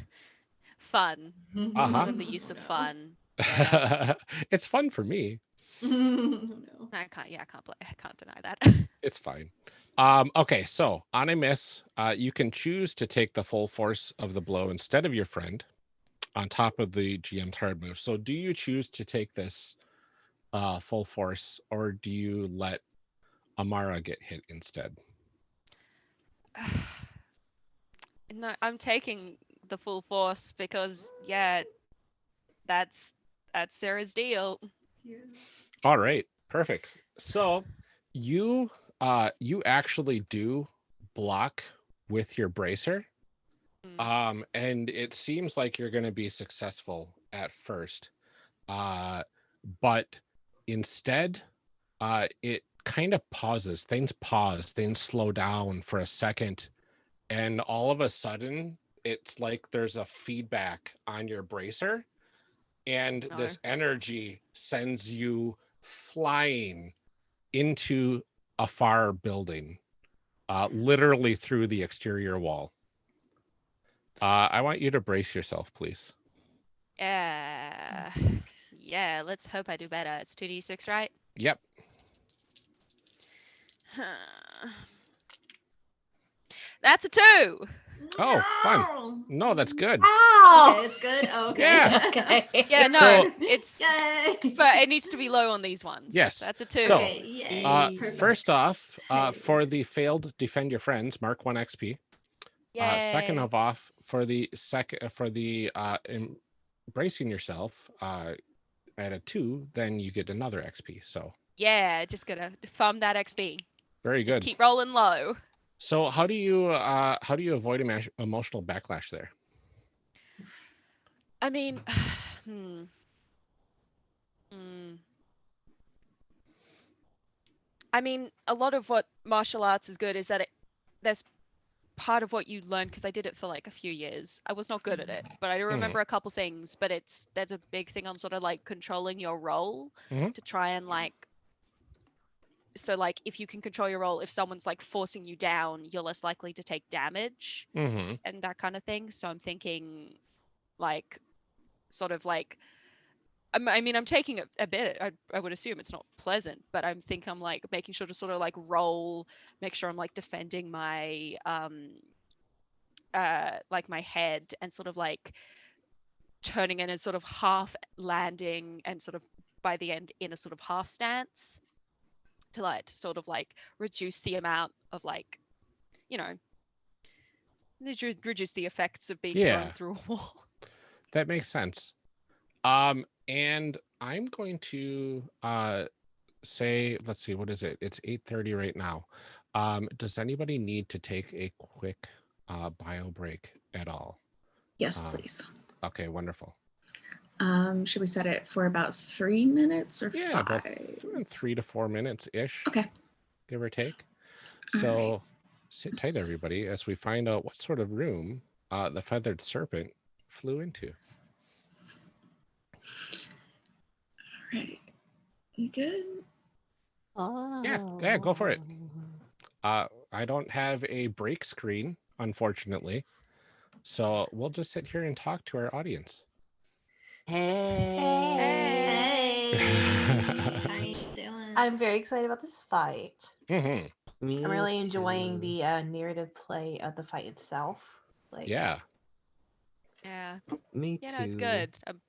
Fun. Uh-huh. Loving the use of No. fun. Yeah. It's fun for me. No. I can't deny that. It's fine. Okay, so on a miss, you can choose to take the full force of the blow instead of your friend on top of the GM's hard move. So do you choose to take this full force, or do you let Amara get hit instead? No, I'm taking the full force because yeah, that's Sarah's deal. All right, perfect. So you actually do block with your bracer. And it seems like you're going to be successful at first. But instead, it kind of pauses. Things pause, things slow down for a second. And all of a sudden, it's like there's a feedback on your bracer. And No. this energy sends you flying into a far building, literally through the exterior wall. I want you to brace yourself, please. Yeah. Yeah, let's hope I do better. It's 2d6, right? Yep. That's a 2. Oh, fun. No, that's good. Okay, it's good. Oh, okay. Yeah. Okay. Yeah, no, So- it's Yay. but it needs to be low on these ones. Yes. That's a 2. So, Okay. Yay. Perfect. First off, Hey. for the failed defend your friends, mark 1 XP. Second Yay. of off, for the embracing yourself at a 2, then you get another XP. So Yeah, just gonna farm that XP. very Just good. keep rolling low. So how do you avoid emotional backlash there? I mean, I mean, a lot of what martial arts is good is that there's part of what you learn, because I did it for like a few years. I was not good at it, but I do remember a couple things. But there's a big thing on sort of like controlling your role to try and like. So like if you can control your role, if someone's like forcing you down, you're less likely to take damage and that kind of thing. So I'm thinking like sort of like I mean I'm taking a bit. I would assume it's not pleasant, but I'm like making sure to sort of like roll, make sure I'm like defending my like my head and sort of like turning in a sort of half landing and sort of by the end in a sort of half stance to like to sort of like reduce the amount of like, you know, reduce the effects of being thrown through a wall. That makes sense. And I'm going to say, let's see, what is it? It's 8:30 right now. Does anybody need to take a quick bio break at all? Yes, please. Okay, wonderful. Should we set it for about 3 minutes or 5? About 3 to 4 minutes ish. Okay. Give or take. All So right. sit tight, everybody, as we find out what sort of room the feathered serpent flew into. Right. You good? Yeah, go for it. I don't have a break screen, unfortunately. So we'll just sit here and talk to our audience. Hey. How you doing? I'm very excited about this fight. Mm-hmm. I'm really enjoying the narrative play of the fight itself. Like, Yeah. Yeah. Me Yeah, too. no, it's good. I'm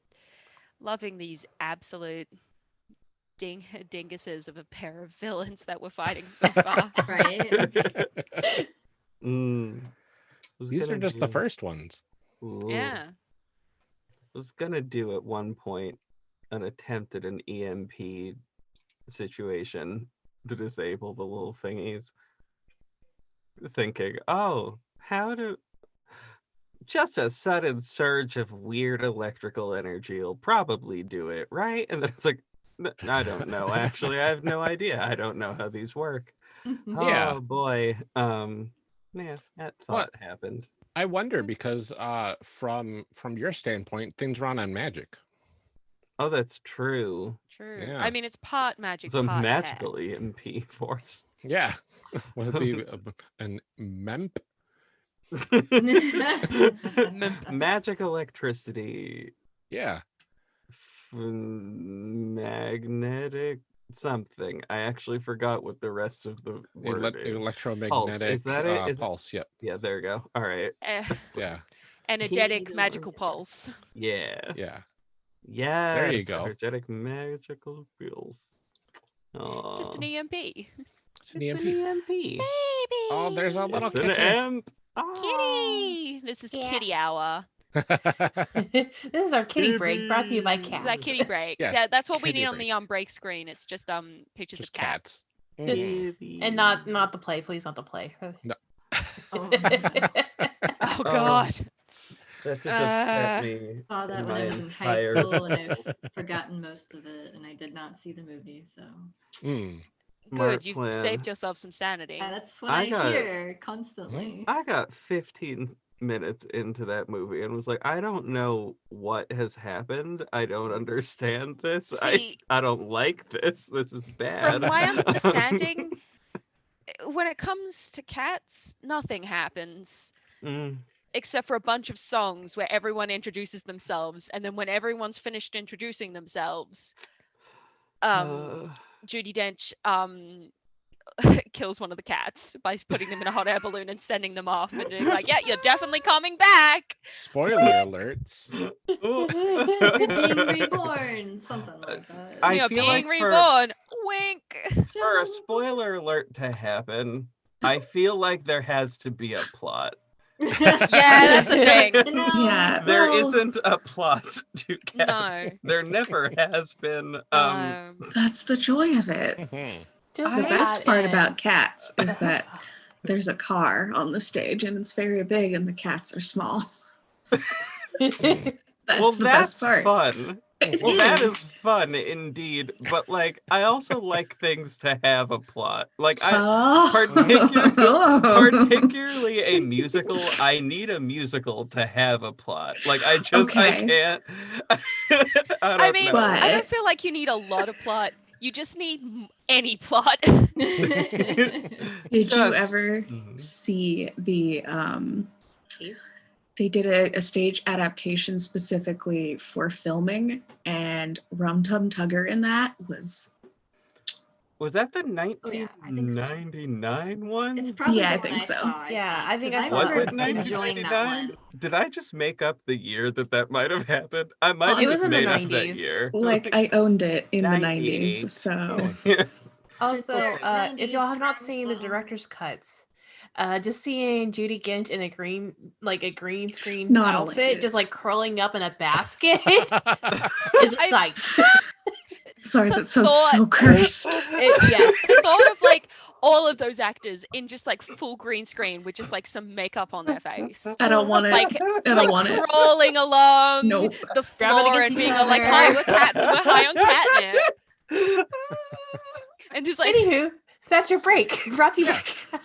loving these absolute dinguses of a pair of villains that we're fighting so far. Right? These are just the first ones. Yeah. Was gonna do at one point an attempt at an EMP situation to disable the little thingies. Thinking, oh, just a sudden surge of weird electrical energy will probably do it, right? And then it's like, I don't know, actually. I have no idea. I don't know how these work. Yeah. Oh boy. Yeah, that thought happened. I wonder because from your standpoint, things run on magic. Oh, that's true. True. Yeah. I mean, it's part magic, It's a part magical tech. EMP force. Yeah. Would it be an MEMP? Magic electricity. Yeah. Magnetic something. I actually forgot what the rest of the word is. Electromagnetic Pulse. Is that it? pulse, yep. Yeah, there we go. All right. Yeah. Energetic magical pulse. Yeah. Yeah. Yes. There you go. Energetic magical pulse. It's just an EMP. It's an EMP. Baby. Oh, there's a little It's an kitty. amp. Kitty. This is kitty hour. this is our kitty break brought to you by This is our cats. kitty break. Yes, Yeah, that's what we kitty need on break. the break screen. It's just pictures Just of cats. Mhm. And not the play, please, not the play. No. Oh, Oh God. That just upset me. saw that in when I my was in high entire school and soul. I've forgotten most of it and I did not see the movie, so Mm. Good. You've Plan. saved yourself some sanity. that's what I I, got- hear constantly. I got 15 minutes into that movie and was like, I don't know what has happened. I don't understand this. See- I don't like this. This is bad. From my understanding, when it comes to cats, nothing happens. Mm, Except for a bunch of songs where everyone introduces themselves, and then when everyone's finished introducing themselves, Judi Dench kills one of the cats by putting them in a hot air balloon and sending them off and being like, yeah, you're definitely coming back. Spoiler alerts. You're being reborn, something like that. You're feel being like reborn. Wink. for a spoiler alert to happen, I feel like there has to be a plot. Yeah, that's the thing. No, Yeah. There well, isn't a plot to cats. No. There never has been. That's the joy of it. Mhm. Just The best that part and- about cats is that there's a car on the stage and it's very big and the cats are small. That's Well, the that's best part. fun. It Well, that is. is fun indeed. But like, I also like things to have a plot. Like, I particularly a musical. I need a musical to have a plot. Like, I Okay. can't. I I mean, know. But- I don't feel like you need a lot of plot. You just need any plot. Did you Just- ever Mhm. see the they did a stage adaptation specifically for filming, and Rum Tum Tugger in that was Was that the Oh, yeah, I think so. 1999 one? It's probably Yeah, I the one think I so. saw. Yeah, I think I 'cause saw Was that. it remember enjoying that 1999? one. Did I just make up the year that might have happened? I might have it was just in the made up that 90s. year. like I owned it in the 98. 90s. So Also, Yeah, if y'all have not 90s seen the song. director's cuts, just seeing Judi Dench in a green screen Not a outfit, lady. just like curling up in a basket, is a sight. sorry, that sounds thought- so cursed. Yes. The thought of like all of those actors in just like full green screen with just like some makeup on their face, I don't want it. like I don't want it. crawling along Nope. the Grabbing floor against and each being all like, other. "Hi, we're cats and we're high on catnip," and just like, Anywho, that's your break. Brought to you by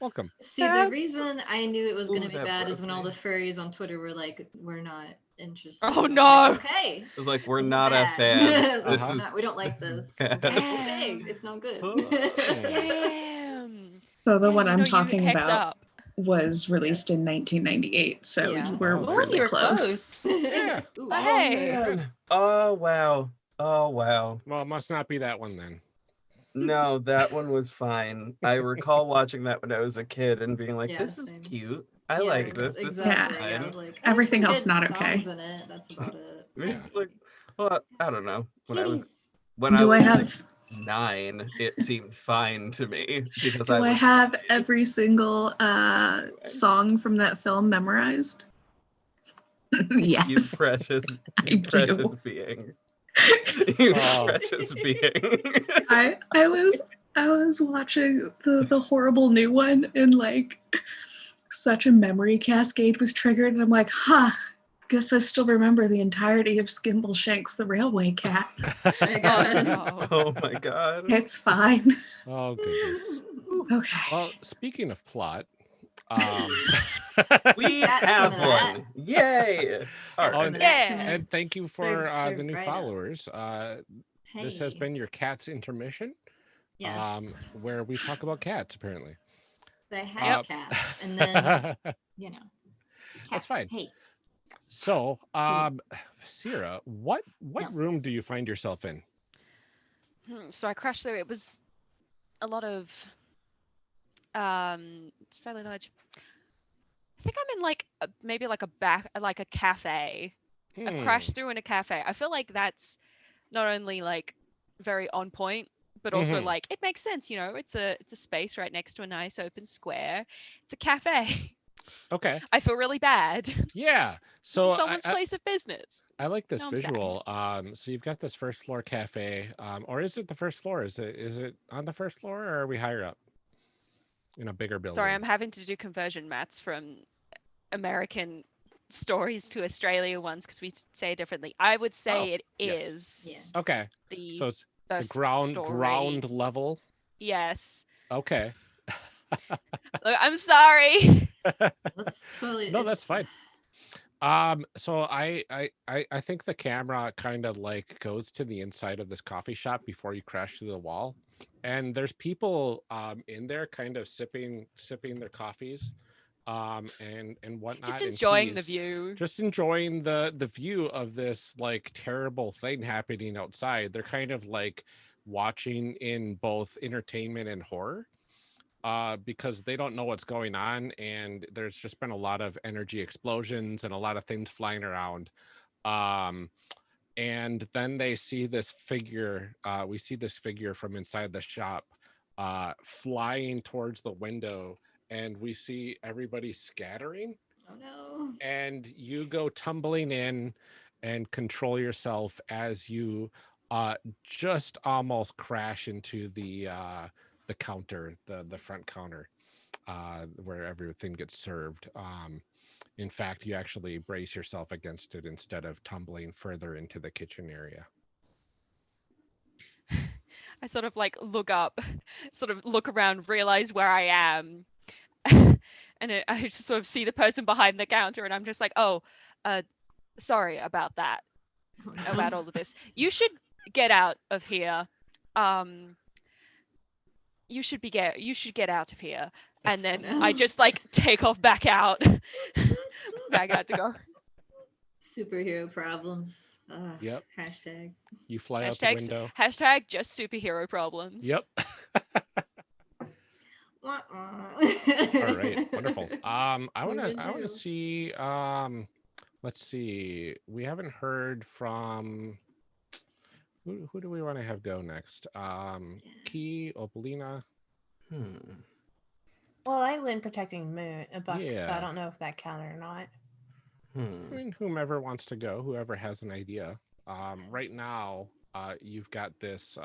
Welcome. See, the reason I knew it was going Ooh, to be that bad is broke when all me. the furries on Twitter were like, we're not interested. Oh, I was no. like, okay. It's like, we're this is not a bad. fan. This This is is not, we don't like this is this. I was like, bad. okay, Damn. it's not good. Damn. So the Damn, one you I'm know you talking hecked about up. was released in 1998, so Yeah. you were Oh, really you were close. Yeah. Ooh. Oh, hey. Man. Oh wow. Oh wow. Well, it must not be that one then. No, that one was fine. I recall watching that when I was a kid and being like, Yeah, this is same. cute. I like this. This Exactly. is Yeah, I fine. was like, Everything some else good not okay. songs in it. That's about it. Yeah. Like, well, I don't know. When I Kitties. Do I was have like 9, it seemed fine to me because do I I was have 9. every single song from that film memorized? You Yes, precious, I you precious do. being. You Oh. precious being. I was watching the horrible new one and like such a memory cascade was triggered and I'm like, guess I still remember the entirety of Skimbleshanks the Railway Cat. My Oh, God. no. Oh my god. It's fine. Oh goodness. Okay. Well, speaking of plot, We Got some have of that. one. Yay. All Got some right. of that Yeah. coming and thank you for served the new right up. followers. This has Hey. been your cat's intermission, Yes. where we talk about cats apparently. They have cats, and then you know. That's Cat. fine. Hey. So, Sierra, what Yeah. room do you find yourself in? So I crashed through. It was a lot of it's fairly large. I think I'm in like maybe like a cafe. I've Hmm. crashed through in a cafe. I feel like that's not only like very on point, but also Mhm. like it makes sense, you know. It's a space right next to a nice open square. It's a cafe. Okay. I feel really bad. Yeah. This So is someone's place of business. I like this Now I'm sad. visual. So you've got this first floor cafe, or is it the first floor? Is it on the first floor, or are we higher up in a bigger building? Sorry, I'm having to do conversion maths from American stories to Australia ones because we say it differently. I would say it yes. is Yeah. Okay. the So it's the first ground story. level. Yes. Okay. Look, I'm sorry. That's totally. No, that's fine. So I think the camera kind of like goes to the inside of this coffee shop before you crash through the wall, and there's people in there kind of sipping their coffees, and whatnot. Just and enjoying the teas. view. Just enjoying the view of this like terrible thing happening outside. They're kind of like watching in both entertainment and horror. Because they don't know what's going on, and there's just been a lot of energy explosions and a lot of things flying around. And then they see this figure. We see this figure from inside the shop, flying towards the window, and we see everybody scattering. Oh no. And you go tumbling in and control yourself as you just almost crash into the counter, the front counter, where everything gets served. In fact, you actually brace yourself against it instead of tumbling further into the kitchen area. I sort of like look up, sort of look around, realize where I am. And I just sort of see the person behind the counter, and I'm just like, oh, sorry about that, Oh, no. about all of this. You should get out of here. You should get out of here. And then No. I just like take off back out, back out to go. Superhero problems. Yep. Hashtag. You fly out the window. Hashtag just superhero problems. Yep. All All right. Wonderful. I want to do? see. Let's see. We haven't heard from. Who do we want to have go next? Key, Opalina. Well, I went protecting Moon, a buck, so Yeah. I don't know if that counted or not. I mean, whomever wants to go, whoever has an idea. Right now, you've got this.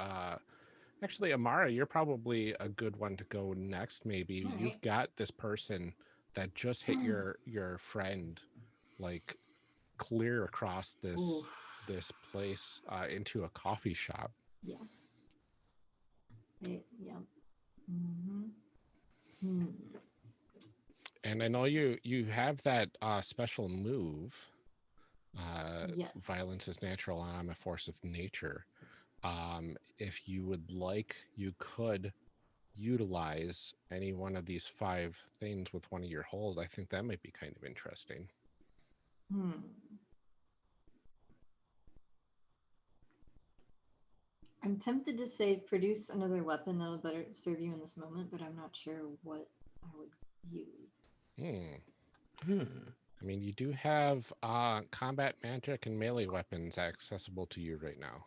Actually, Amara, you're probably a good one to go next. Maybe All right. you've got this person that just hit your friend, like clear across this Ooh. this place into a coffee shop. Yeah. Yeah. Mm-hmm. And I know you have that special move. Yes. Violence is natural and I'm a force of nature. If you would like, you could utilize any one of these 5 things with one of your hold. I think that might be kind of interesting. I'm tempted to say produce another weapon that'll better serve you in this moment, but I'm not sure what I would use. I mean, you do have combat magic and melee weapons accessible to you right now.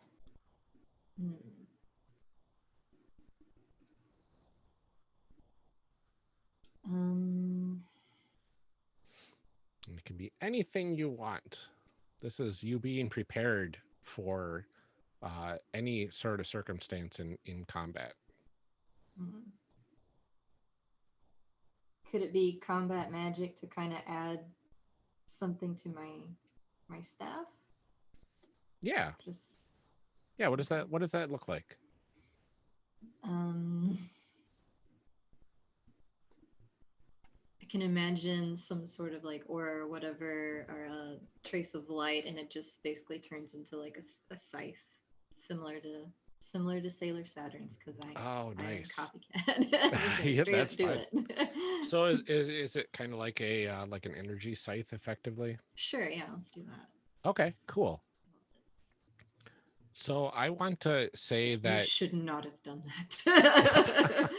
Um, And it can be anything you want. This is you being prepared for any sort of circumstance in combat. Could it be combat magic to kind of add something to my staff? Yeah. Just Yeah. What does that look like? I can imagine some sort of like aura or whatever, or a trace of light, and it just basically turns into like a scythe, similar to Sailor Saturn's, because Oh, nice. I'm a copycat. Yeah, Straight up that's do fine. it. So is it kind of like like an energy scythe, effectively? Sure, yeah, let's do that. Okay, cool. So I want to say that you should not have done that.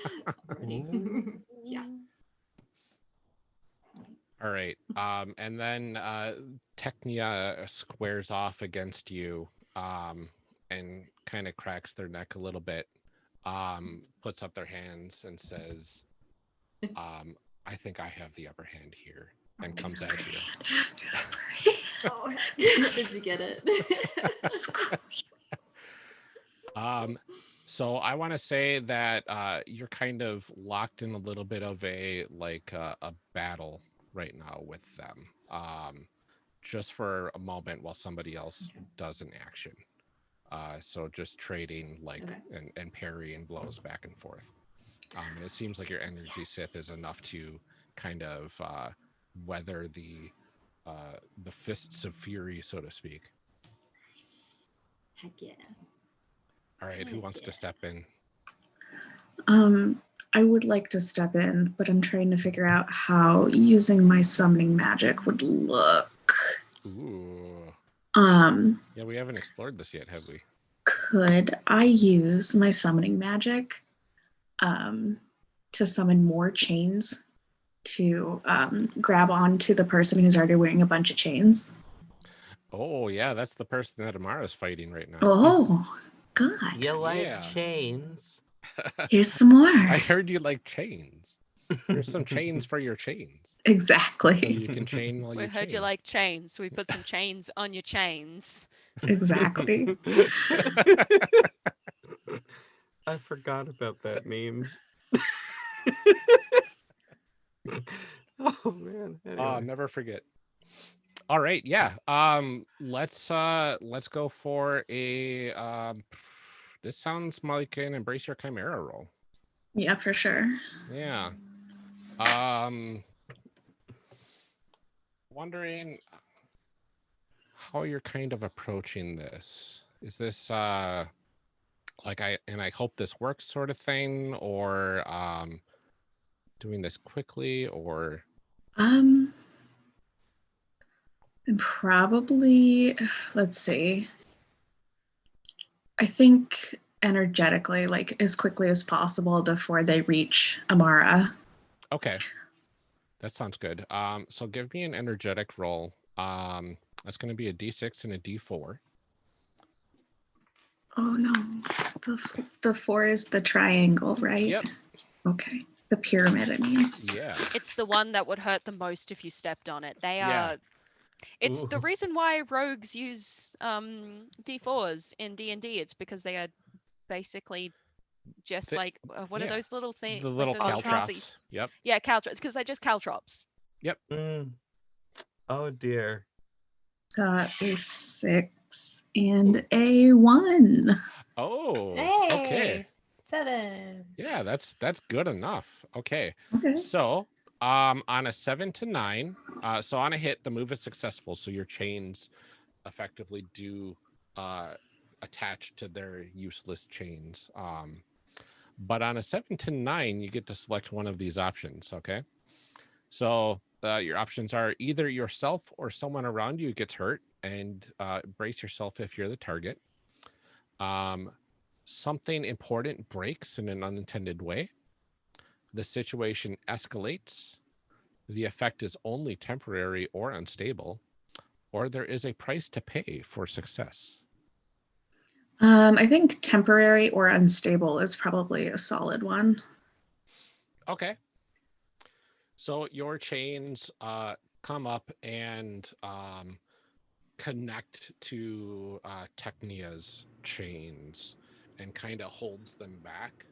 Already. Yeah. All right. And then Technia squares off against you and kind of cracks their neck a little bit, puts up their hands and says, I think I have the upper hand here, and comes at you. Oh, did you get it? So I want to say that you're kind of locked in a little bit of a battle right now with them, just for a moment while somebody else does an action. So just trading and parrying blows back and forth. And it seems like your energy sith is enough to kind of weather the fists of fury, so to speak. Heck yeah. All right, who wants to step in? I would like to step in, but I'm trying to figure out how using my summoning magic would look. Ooh. Yeah, we haven't explored this yet, have we? Could I use my summoning magic to summon more chains to grab onto the person who's already wearing a bunch of chains? Oh, yeah, that's the person that Amara's fighting right now. Oh, God. You like chains? Here's some more. I heard you like chains. Here's some chains for your chains. Exactly. So you can chain while We you heard chain. you like chains, so we put some chains on your chains. Exactly. I forgot about that meme. Oh man. Anyway. Oh, never forget. All right, yeah. Let's go for a this sounds like an embrace your chimera roll. Yeah, for sure. Yeah. Wondering how you're kind of approaching this. Is this like I hope this works sort of thing, or doing this quickly, or probably, let's see. I think energetically, like as quickly as possible before they reach Amara. Okay. That sounds good. So give me an energetic roll. That's going to be a D6 and a D4. Oh no, the 4 is the triangle, right? Yep. Okay, the pyramid. I mean. Yeah. It's the one that would hurt the most if you stepped on it. They are. Yeah. It's the reason why rogues use D4s in D&D. It's because they are basically just like what are those little things? The little caltrops. Yep. Yeah, caltrops, because they're just caltrops. Yep. Oh dear. Got a 6 and a 1. Oh. Hey, Okay. 7. Yeah, that's good enough. Okay. Okay. So on a 7 to 9, so on a hit, the move is successful. So your chains effectively do attach to their useless chains. But on a 7 to 9, you get to select one of these options, okay? So your options are either yourself or someone around you gets hurt, and brace yourself if you're the target. Something important breaks in an unintended way. The situation escalates. The effect is only temporary or unstable, or there is a price to pay for success. I think temporary or unstable is probably a solid one. Okay. So your chains come up and connect to Technia's chains and kind of holds them back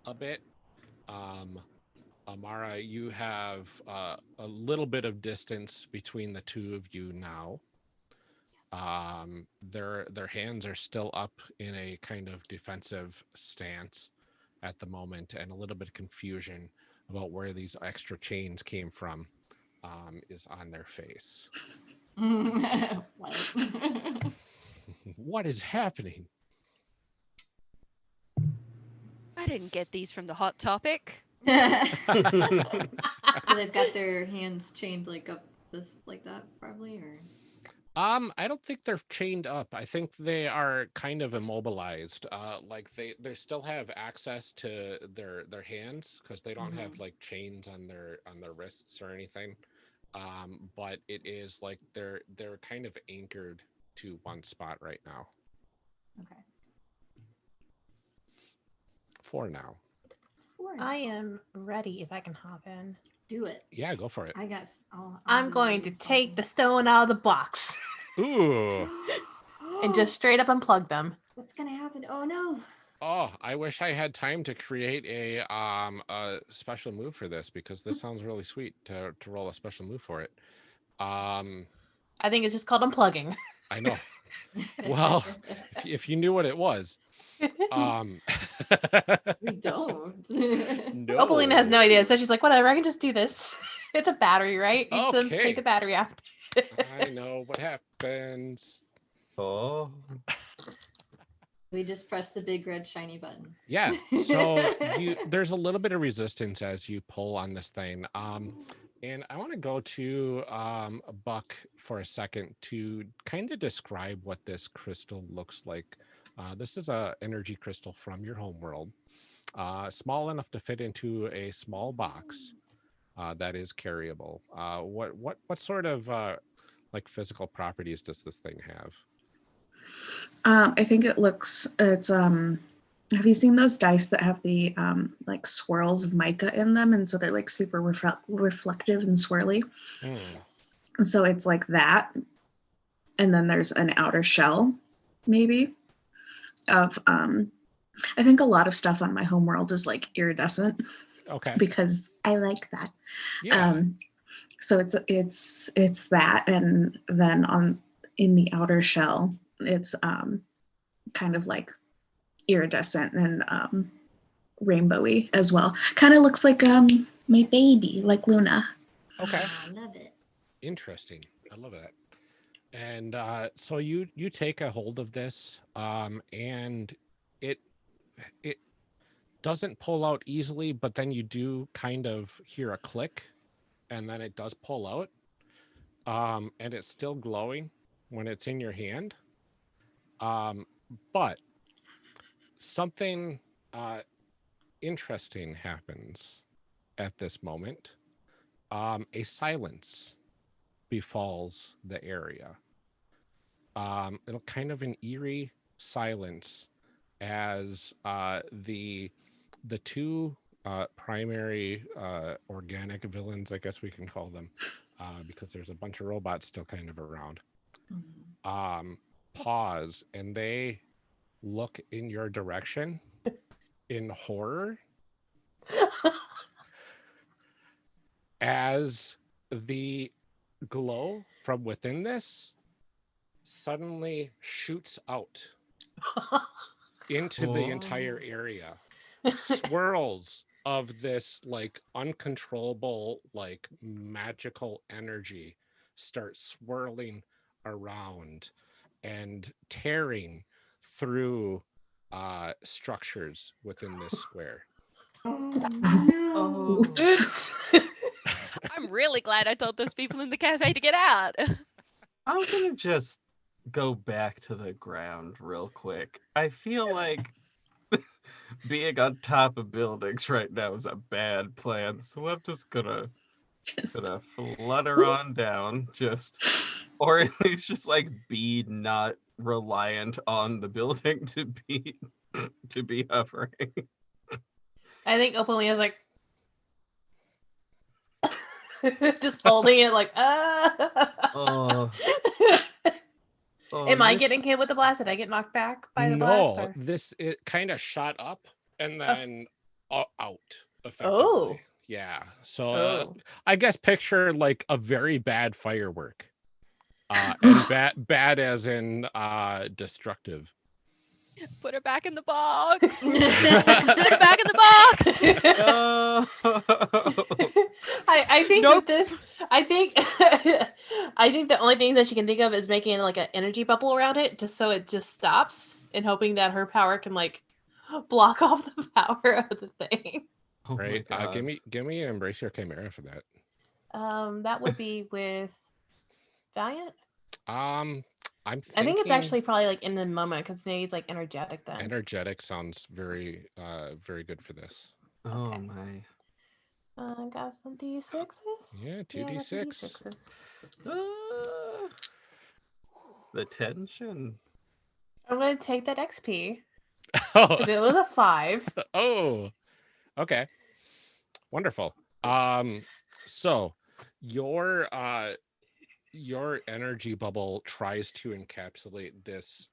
a bit. Amara, you have a little bit of distance between the two of you now. Their hands are still up in a kind of defensive stance at the moment, and a little bit of confusion about where these extra chains came from is on their face. What? What is happening? I didn't get these from the Hot Topic. So they've got their hands chained like up this like that probably, or I don't think they're chained up. I think they are kind of immobilized. Like they still have access to their hands because they don't have like chains on their wrists or anything. But it is like they're kind of anchored to one spot right now. okay. For now. I am ready if I can hop in. Do it. Yeah, go for it. I guess I'm going to take the stone out of the box Ooh. and just straight up unplug them. What's gonna happen? Oh no. Oh, I wish I had time to create a special move for this because this sounds really sweet to roll a special move for it. I think it's just called unplugging. I know. Well, if you knew what it was. We don't. No. Opalina has no idea, so she's like, whatever, I can just do this. It's a battery, right? You just Okay. take the battery out. I know what happens. Oh. We just press the big red shiny button. Yeah. So there's a little bit of resistance as you pull on this thing. And I want to go to Buck for a second to kind of describe what this crystal looks like. This is a energy crystal from your homeworld, small enough to fit into a small box that is carryable. What sort of like physical properties does this thing have? I think it's have you seen those dice that have the like swirls of mica in them, and so they're like super reflective and swirly? Yes. So it's like that, and then there's an outer shell maybe of I think a lot of stuff on my homeworld is like iridescent. Okay. Because I like that. Yeah. So it's that, and then in the outer shell, it's kind of like iridescent and rainbowy as well. Kind of looks like my baby, like Luna. Okay. I love it. Interesting. I love that. And so you take a hold of this, and it doesn't pull out easily, but then you do kind of hear a click, and then it does pull out. And it's still glowing when it's in your hand. But something interesting happens at this moment. A silence befalls the area. It'll kind of an eerie silence as the two primary organic villains, I guess we can call them, because there's a bunch of robots still kind of around, pause, and they look in your direction in horror as the glow from within this suddenly shoots out into the entire area. Swirls of this like uncontrollable, like magical energy start swirling around and tearing through structures within this square. Oh. Oops. I'm really glad I told those people in the cafe to get out. I'm gonna just go back to the ground real quick. I feel like being on top of buildings right now is a bad plan, so I'm just gonna Just flutter on down, or at least just like be not reliant on the building to be hovering. I think openly is like just holding it like Oh, Am I this- getting hit with the blast? Did I get knocked back by the blast? No, Or? it kind of shot up and then out effectively. Oh. Yeah. So Oh. I guess picture like a very bad firework. And bad as in destructive. Put her back in the box. Put her back in the box. Oh. I think Nope. that this I think I think the only thing that she can think of is making like an energy bubble around it just so it just stops and hoping that her power can like block off the power of the thing. Oh my Right. God. Give me an Embrace Your Chimera for that. That would be with Valiant. I'm I think it's thinking actually probably like in the moment because it's like energetic then. energetic sounds very very good for this. Oh Okay. my. Got some D6s. Yeah, Yeah, I got some 2d6. D6s. Ah, the tension. I'm gonna take that XP Oh, because it was a 5. oh, okay, wonderful. So your energy bubble tries to encapsulate this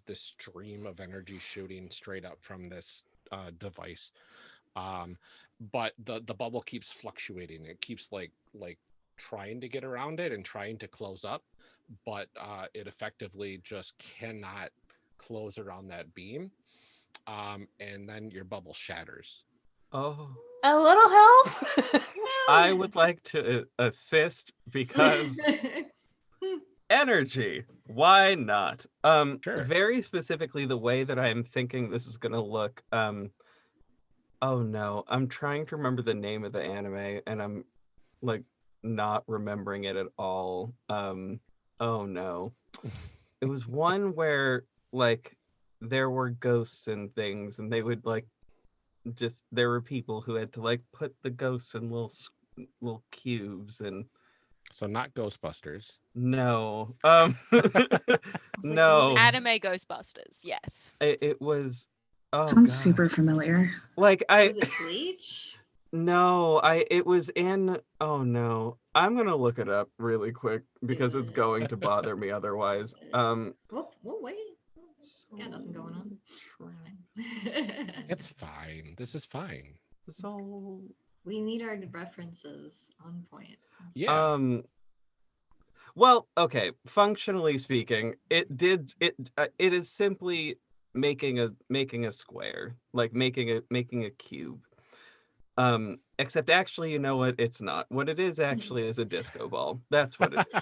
this stream of energy shooting straight up from this device. But the bubble keeps fluctuating. It keeps like trying to get around it and trying to close up, but it effectively just cannot close around that beam. And then your bubble shatters. Oh, A little help. I would like to assist because energy. Why not? Sure. Very specifically, the way that I'm thinking this is gonna look. Oh no, I'm trying to remember the name of the anime, and I'm like not remembering it at all. Oh no, it was one where like there were ghosts and things, and they would like just there were people who had to like put the ghosts in little cubes and So not Ghostbusters. no like, no Anime Ghostbusters. Yes. it was oh sounds God. super familiar. Like Was it Bleach? no it was in oh no I'm gonna look it up really quick because it's going to bother me otherwise We'll wait. Got nothing going on. It's fine. This is fine. so We need our references on point. Yeah. well, okay. Functionally speaking, it is simply making a square, like making a cube. Except actually, you know what? It's not. What it is actually is a disco ball. That's what it is.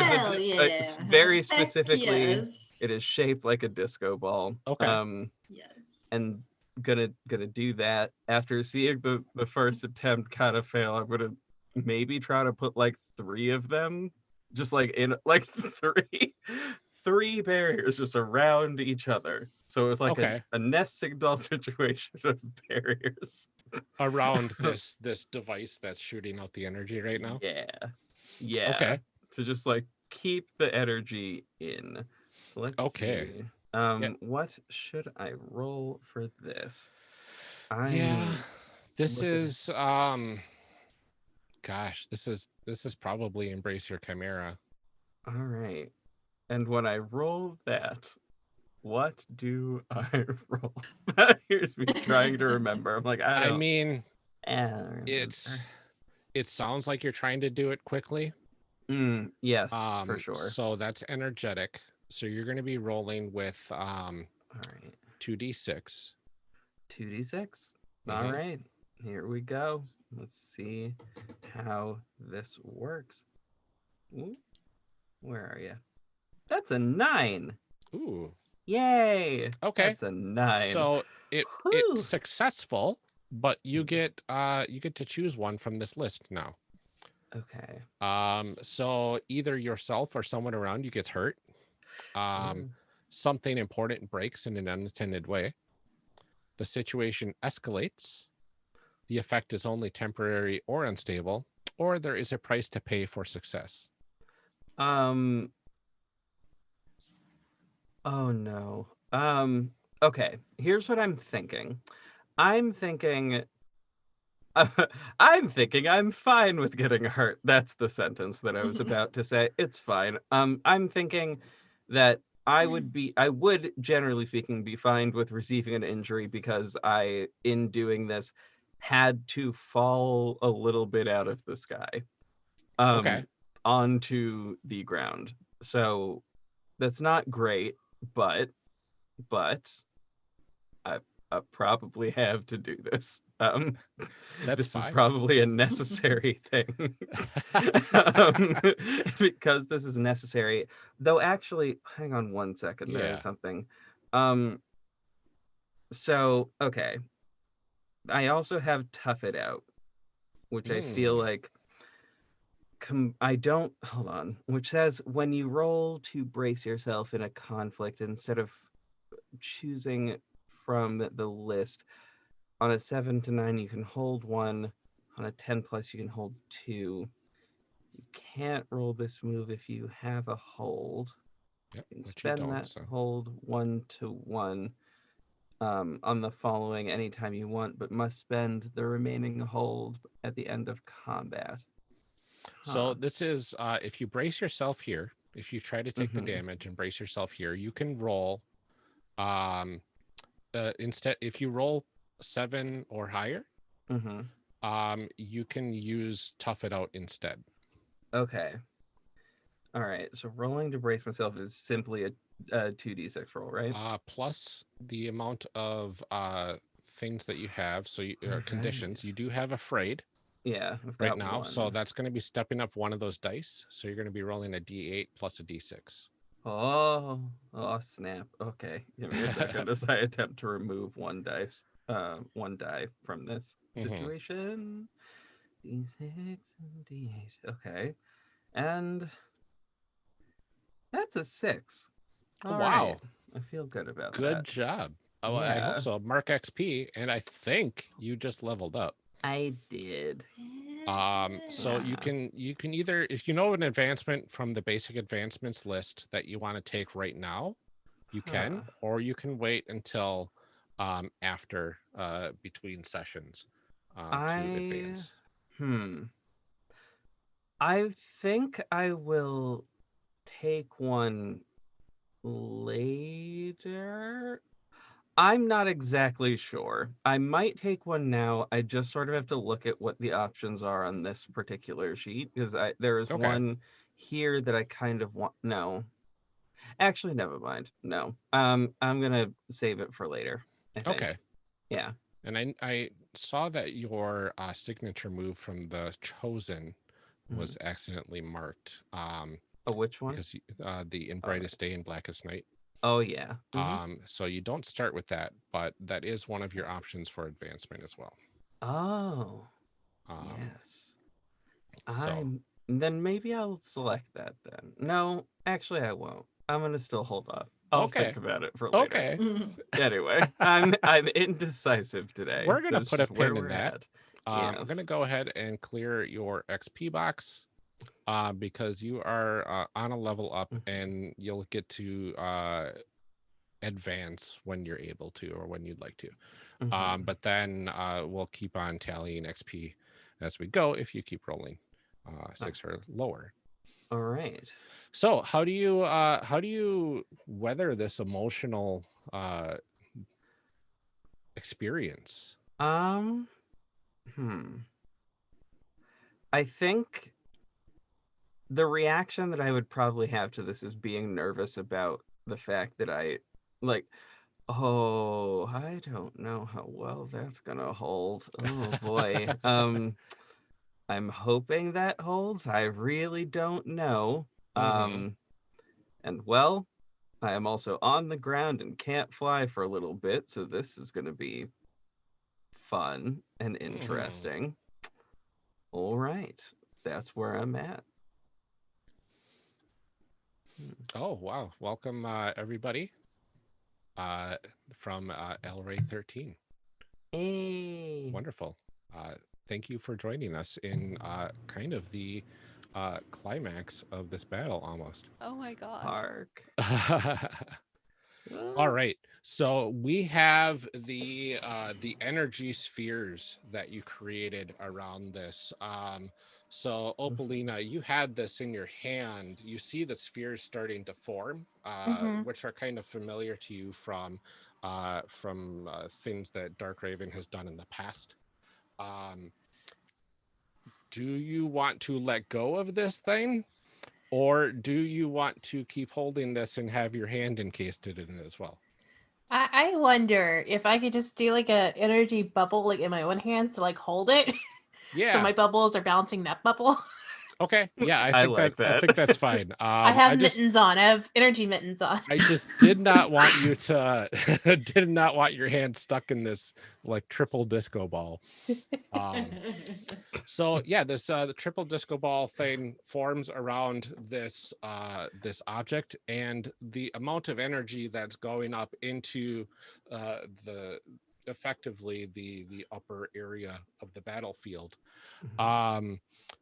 Hell It's yeah. very Heck specifically, yes. it is shaped like a disco ball. Okay. Yes. And gonna do that after seeing the first attempt kind of fail. I'm gonna maybe try to put like 3 of them just like in like three barriers just around each other, so it's like Okay. a nesting doll situation of barriers Around this device that's shooting out the energy right now. yeah Okay. to just like keep the energy in. So let's Okay. see. Yeah. What should I roll for this? Yeah. This looking- is gosh, this is probably Embrace Your Chimera. All right. And when I roll that, what do I roll? Here's me trying to remember. I'm like, I I don't. mean, I don't remember. it sounds like you're trying to do it quickly. Yes, for sure. So that's energetic. So you're going to be rolling with All right. 2d6. 2d6. Mhm. All right. Here we go. Let's see how this works. Ooh, where are you? That's a 9. Ooh. Yay! Okay. That's a 9. So it's Whew. successful, but you get to choose one from this list now. Okay. So either yourself or someone around you gets hurt. Something important breaks in an unintended way. The situation escalates. The effect is only temporary or unstable, or there is a price to pay for success. Oh no. Okay, here's what I'm thinking. I'm thinking I'm fine with getting hurt. That's the sentence that I was about to say. It's fine. I'm thinking that I would generally speaking be fine with receiving an injury because I, in doing this, had to fall a little bit out of the sky, Okay. onto the ground. So that's not great, but I probably have to do this. That's this fine. is probably a necessary thing. Because this is necessary. Though actually, hang on one second, Yeah. there's something. So, okay. I also have Tough It Out, which I feel like I don't, hold on, which says when you roll to brace yourself in a conflict, instead of choosing from the list, on a 7 to 9 you can hold 1, on a 10 plus you can hold 2. You can't roll this move if you have a hold. Yep, You can which you spend don't, that so. hold 1 to 1 on the following anytime you want, but must spend the remaining hold at the end of combat. So this is if you brace yourself here, if you try to take the damage and brace yourself here, you can roll instead, if you roll 7 or higher, you can use Tough It Out instead. Okay. All right. So rolling to brace myself is simply a 2d6 roll, right? Plus the amount of things that you have. So conditions. You do have Afraid. Yeah, I've got right now. 1. So that's going to be stepping up one of those dice. So you're going to be rolling a d8 plus a d6. Oh, snap. Okay, give me a second as I attempt to remove one die from this situation. D6 and D8. Okay, and that's a 6. Oh, All wow. right. I feel good about that. Good job. Oh, yeah. I hope so. Mark XP, and I think you just leveled up. I did. So you can either, if you know an advancement from the basic advancements list that you want to take right now, you can, or you can wait until after between sessions to advance. I think I will take one later. I'm not exactly sure. I might take one now. I just sort of have to look at what the options are on this particular sheet, because there is one here that I kind of want. No, actually, never mind. No, I'm gonna save it for later, I think. Okay. Yeah. And I saw that your signature move from the Chosen was accidentally marked. Which one? Because the In Brightest Day and Blackest Night. Oh, yeah. So you don't start with that, but that is one of your options for advancement as well. Oh, yes. Then maybe I'll select that then. No, actually I won't. I'm gonna still hold off. I'll think about it for later. Okay. Anyway, I'm indecisive today. We're gonna That's put a just where pin in we're that. at. I'm gonna go ahead and clear your XP box because you are on a level up, and you'll get to advance when you're able to or when you'd like to. But then we'll keep on tallying XP as we go if you keep rolling 6 or lower. All right. So how do you weather this emotional experience? I think the reaction that I would probably have to this is being nervous about the fact that I don't know how well that's gonna hold. Oh boy. I'm hoping that holds. I really don't know. And And well, I am also on the ground and can't fly for a little bit, so this is going to be fun and interesting. All right, that's where I'm at. Oh, wow. Welcome, everybody, from El Rey 13. Hey. Wonderful. Thank you for joining us in kind of the climax of this battle almost. Oh my god. Park. All right. So we have the energy spheres that you created around this. So Opalina, you had this in your hand. You see the spheres starting to form, which are kind of familiar to you from things that Dark Raven has done in the past. Do you want to let go of this thing? Or do you want to keep holding this and have your hand encased in it as well? I wonder if I could just do like a energy bubble like in my own hands to like hold it. Yeah. So my bubbles are balancing that bubble. Okay. Yeah, I like that. I think that's fine. I have mittens on. I have energy mittens on. I just did not want you to did not want your hand stuck in this like triple disco ball. So yeah, this the triple disco ball thing forms around this this object, and the amount of energy that's going up into the effectively the upper area of the battlefield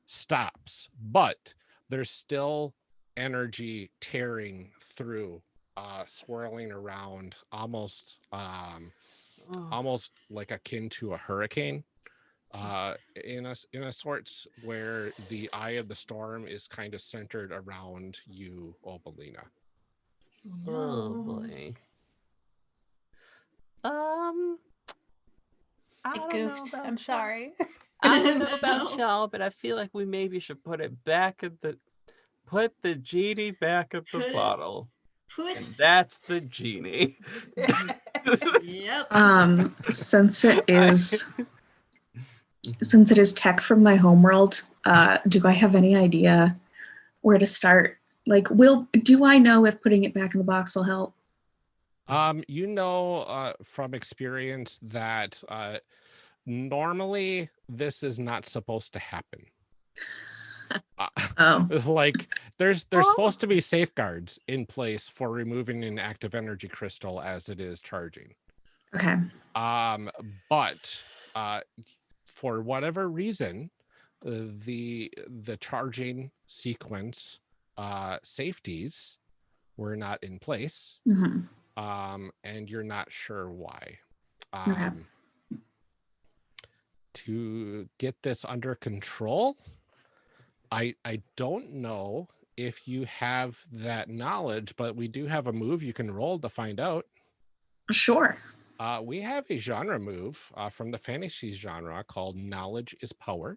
stops, but there's still energy tearing through, swirling around, almost like akin to a hurricane, in a sorts, where the eye of the storm is kind of centered around you, Opalina. Oh boy. I I don't know goofed. about I'm y'all. sorry. I don't know about No. y'all, but I feel like we maybe should put the genie back at the Put it- bottle. Put. And that's the genie. Yep. Since it is tech from my homeworld, do I have any idea where to start? Like, do I know if putting it back in the box will help? You know, from experience that normally this is not supposed to happen. Oh, Like there's supposed to be safeguards in place for removing an active energy crystal as it is charging. okay. But for whatever reason, the charging sequence safeties were not in place. Mm-hmm. And you're not sure why. Okay. To get this under control, I don't know if you have that knowledge, but we do have a move you can roll to find out. Sure. We have a genre move from the fantasy genre called Knowledge is Power.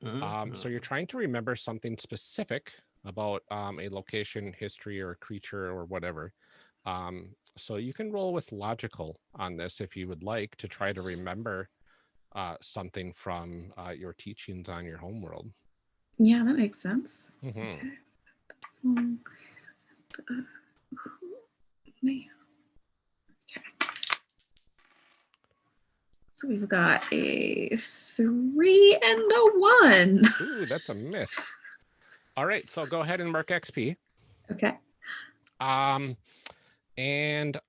So you're trying to remember something specific about a location, history, or a creature, or whatever. So you can roll with logical on this if you would like to try to remember something from your teachings on your homeworld. Yeah, that makes sense. Mm-hmm. Okay. So we've got a 3 and a 1. Ooh, that's a miss. All right, so go ahead and mark XP. Okay. And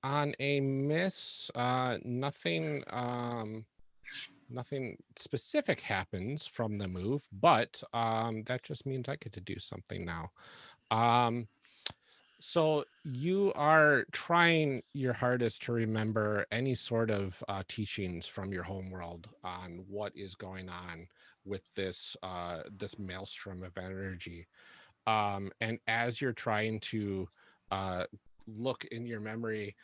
on a miss, nothing specific happens from the move, but that just means I get to do something now. So you are trying your hardest to remember any sort of teachings from your homeworld on what is going on with this this maelstrom of energy. And as you're trying to look in your memory,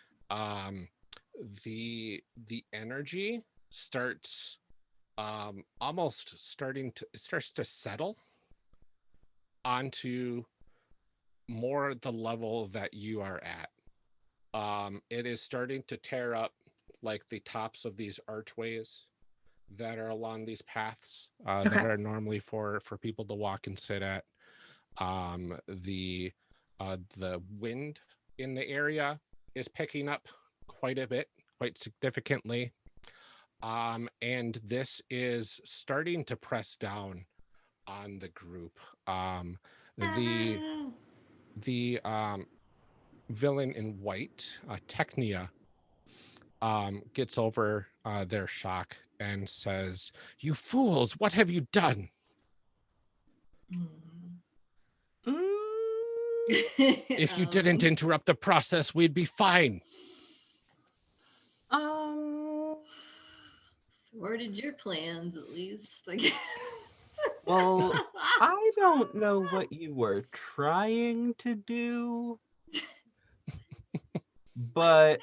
the energy starts it starts to settle onto more the level that you are at. It is starting to tear up like the tops of these archways that are along these paths that are normally for people to walk and sit at. The the wind in the area is picking up quite a bit, quite significantly. And this is starting to press down on the group. The villain in white, Technia, gets over their shock and says, "You fools, what have you done?" If you didn't interrupt the process, we'd be fine. Thwarted your plans, at least, I guess. Well, I don't know what you were trying to do, but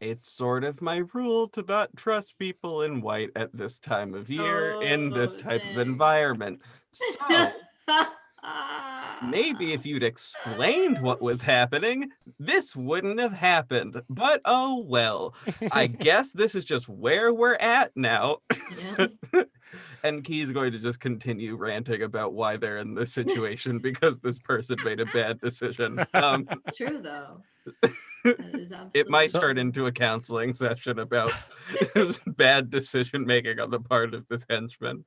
it's sort of my rule to not trust people in white at this time of year in this type of environment. So maybe if you'd explained what was happening, this wouldn't have happened. But oh well. I guess this is just where we're at now. And Key's going to just continue ranting about why they're in this situation because this person made a bad decision. It's true, though. That is It might absolutely turn true. into a counseling session about his bad decision making on the part of this henchman.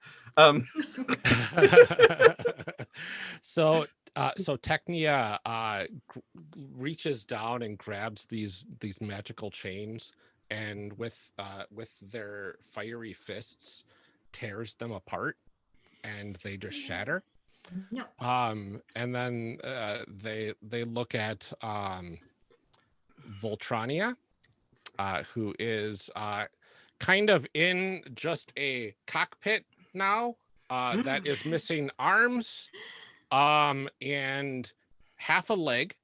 So Technia reaches down and grabs these magical chains, and with their fiery fists tears them apart, and they just shatter. No. And then they look at Voltronia, who is kind of in just a cockpit now that is missing arms and half a leg,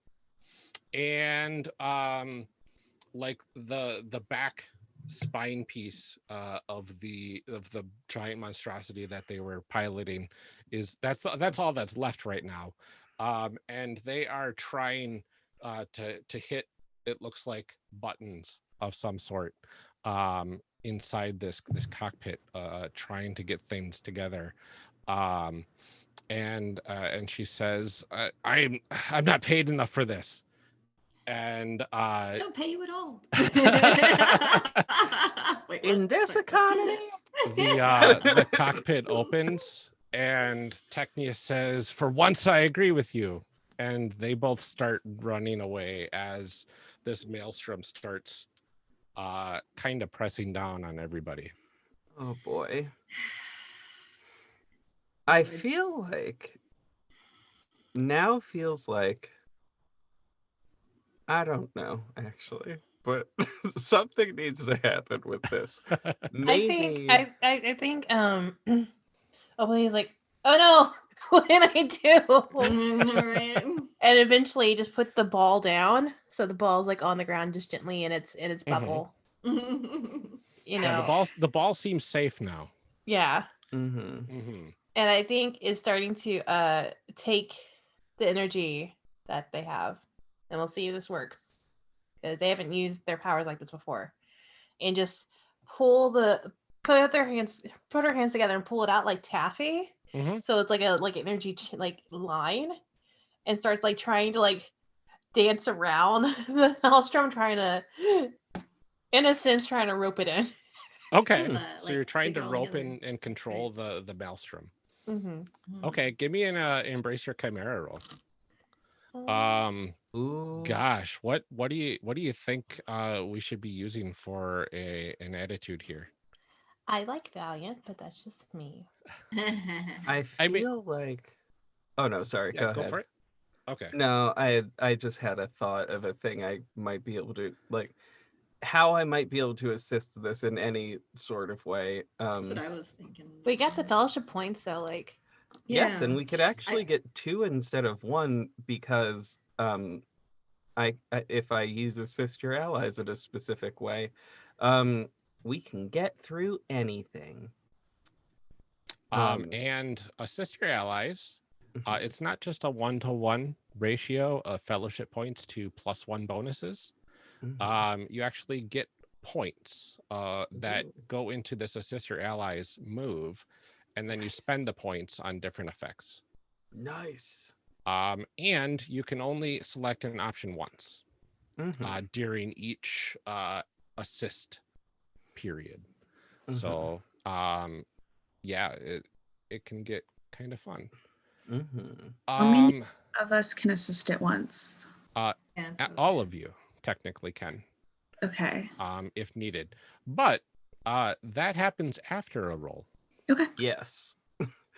and like the back spine piece of the giant monstrosity that they were piloting is that's all that's left right now. And they are trying to hit, it looks like, buttons of some sort inside this cockpit, trying to get things together. And she says, I'm not paid enough for this. And Don't pay you at all. Wait, In what? this Sorry. economy? the cockpit opens, and Technia says, "For once, I agree with you." And they both start running away as this maelstrom starts kind of pressing down on everybody. Oh boy. I feel like now feels like I don't know actually, but something needs to happen with this. Maybe I think oh, he's like, "Oh no, what did I do?" Right. And eventually just put the ball down, so the ball's like on the ground just gently in its bubble. You Yeah, know. the ball seems safe now. Yeah. Mm-hmm. And I think is starting to take the energy that they have, and we'll see if this works, because they haven't used their powers like this before, and just put her hands together and pull it out like taffy. Mm-hmm. So it's like a energy like line, and starts like trying to like dance around the maelstrom, trying to, in a sense, trying to rope it in. Okay, so Like, you're trying stick to it all rope together. and control the maelstrom. Mm-hmm. Okay, give me an embrace your chimera roll. Ooh. Gosh, what do you think we should be using for an attitude here? I like Valiant, but that's just me. I feel like oh no, sorry, Yeah, go go ahead. for it. Okay. No, I just had a thought of a thing I might be able to like how I might be able to assist this in any sort of way. That's what I was thinking. We got the fellowship points, so like. Yes, Yeah. and we could actually get 2 instead of 1 because I if I use assist your allies in a specific way, we can get through anything. And assist your allies. Mhm. It's not just a 1-to-1 ratio of fellowship points to +1 bonuses. Mhm. You actually get points that Ooh. go into this assist your allies move, and then you spend the points on different effects. Nice. And you can only select an option once during each assist period. So yeah, it can get kind of fun. How many of us can assist at once? All of you technically can. Okay. If needed. But that happens after a roll. Okay. Yes.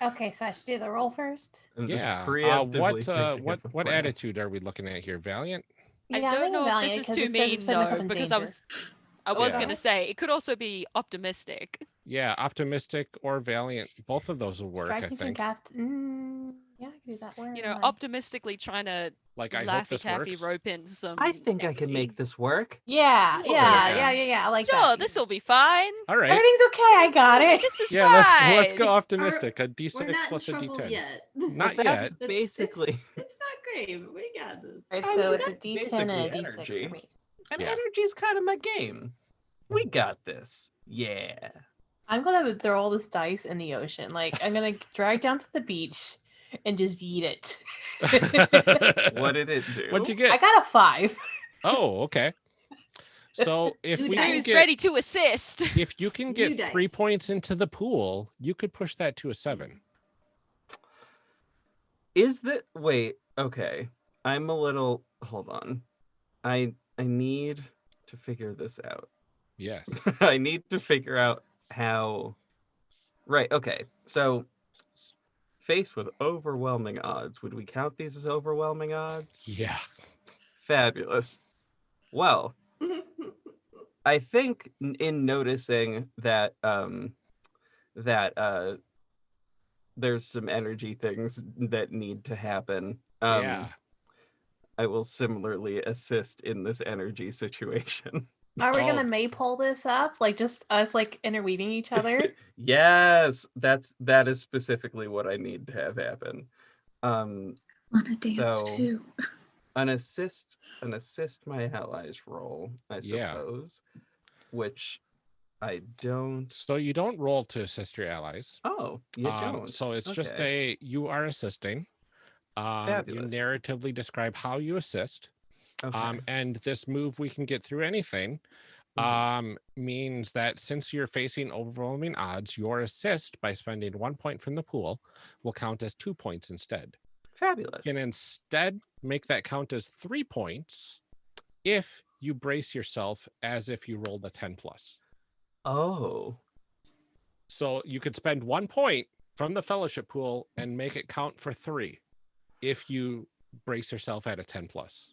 Okay, so I should do the roll first. I'm just Yeah. preemptively thinking of a What plan. attitude are we looking at here? Valiant? I Yeah, I'm don't thinking know if valiant this is 'cause too it says it's mean putting myself though, in because danger. I was Yeah. gonna say it could also be optimistic. Yeah, optimistic or valiant. Both of those will work, I Striking think. yeah, I can do that. Where You am know, I? optimistically trying to Like, I hope Laffy this Taffy works. rope in some. I think I can make energy. this work. Yeah, Sure. I like Sure, that. this will be fine. All right. Everything's okay. I got it. This is Yeah, fine. let's go optimistic. A We're D6 not in plus a trouble D10. yet. Not But that's yet. basically. It's not great, but we got this. Right, I so mean, it's a that's D10 and a basically D6 energy. for me. And Yeah. energy's kind of my game. We got this. Yeah. I'm gonna throw all this dice in the ocean. Like I'm gonna drag down to the beach and just eat it. What did it do? What'd you I get? got a 5. Oh, okay. So if New we dice. can Who's get, ready to assist? if you can get New 3 dice. points into the pool, you could push that to a 7. Is that wait, okay. I'm a little hold on. I need to figure this out. Yes. I need to figure out how right, okay. So faced with overwhelming odds, would we count these as overwhelming odds? Yeah. Fabulous. Well, I think in noticing that there's some energy things that need to happen. Yeah. I will similarly assist in this energy situation. Are we Oh. gonna maypole this up? Like just us like interweaving each other? Yes, that is specifically what I need to have happen. I want to dance So- too. An assist my allies roll, I Yeah. suppose, which I don't. So you don't roll to assist your allies. Oh, you don't. So it's just Okay. you are assisting. You Fabulous. narratively describe how you assist. Okay. And this move, we can get through anything. Means that since you're facing overwhelming odds, your assist by spending 1 point from the pool will count as 2 points instead. Fabulous. You can instead make that count as 3 points if you brace yourself as if you rolled a 10 plus. Oh. So you could spend 1 point from the fellowship pool and make it count for 3 if you brace yourself at a 10 plus.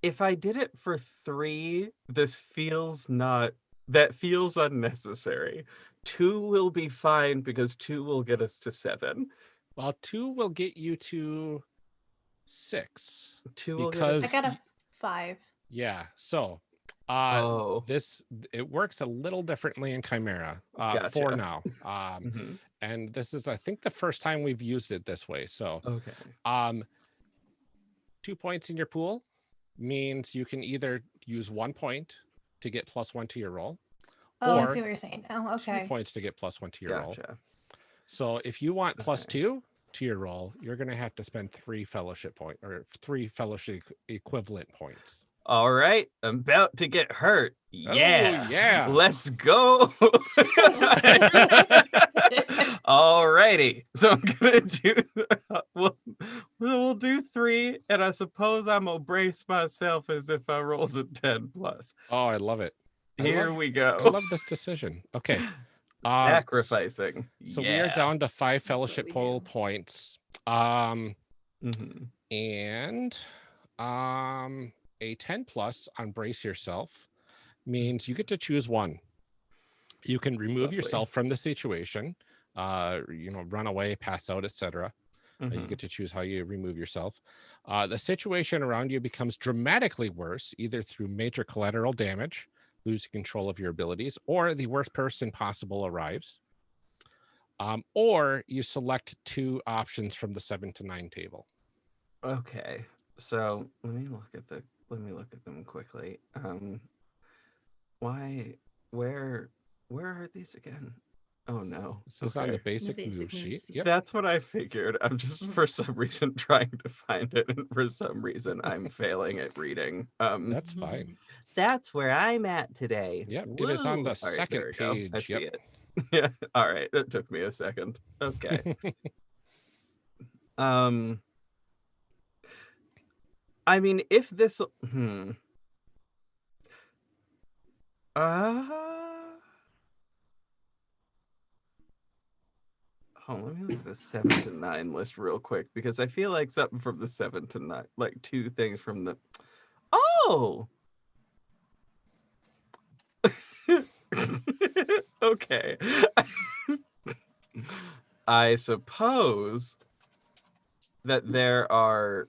If I did it for 3, this feels that feels unnecessary. 2 will be fine because 2 will get us to 7. Well, 2 will get you to 6. 2 will Because- I get us. got a 5. Yeah. So Oh. it works a little differently in Chimera Gotcha. for now. Mhm. And this is, I think, the first time we've used it this way. So Okay. 2 points in your pool means you can either use 1 point to get +1 to your roll, Oh, I or see what you're saying. Oh, 2 okay. points to get +1 to your roll. Gotcha. So if you want Okay. +2 to your roll, you're going to have to spend 3 fellowship point or 3 fellowship equivalent points. All right, I'm about to get hurt. Yeah. Oh, yeah. Let's go. Alrighty. So I'm gonna do. We'll do 3, and I suppose I'm gonna brace myself as if I rolls a 10 plus. Oh, I love it. Here we go. I love this decision. Okay. Sacrificing. So yeah. we are down to 5 what fellowship we pool do. points. Mhm. And a 10 plus on brace yourself means you get to choose one. You can remove Lovely. yourself from the situation, run away, pass out, etc. You Mhm. get to choose how you remove yourself. The situation around you becomes dramatically worse, either through major collateral damage, losing control of your abilities, or the worst person possible arrives. Or you select 2 options from the 7 to 9 table. Okay. So let me look at them quickly. Where are these again? Oh no. This is on the Okay. basic basic move moves, sheet. yeah. Yep. That's what I figured. I'm just for some reason trying to find it, and for some reason I'm failing at reading. That's fine. That's where I'm at today. Yep. It is on Woo! the All right, second there we go. I page. see Yep. it. Yeah. All right. It took me a second. Okay. I mean, if this, hold on, let me look at the 7 to 9 list real quick because I feel like something from the 7 to 9, like two things from the. Oh. Okay. I suppose that there are.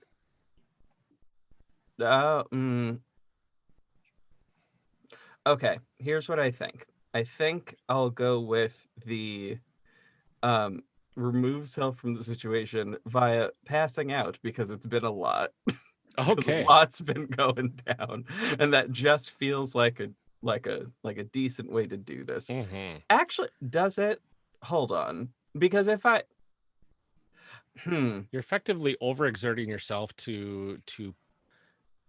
Okay, here's what I think. I think I'll go with the remove self from the situation via passing out because it's been a lot. Because a Okay. lot's been going down, and that just feels like a decent way to do this. Mm-hmm. Actually, does it? Hold on, because if I You're effectively overexerting yourself to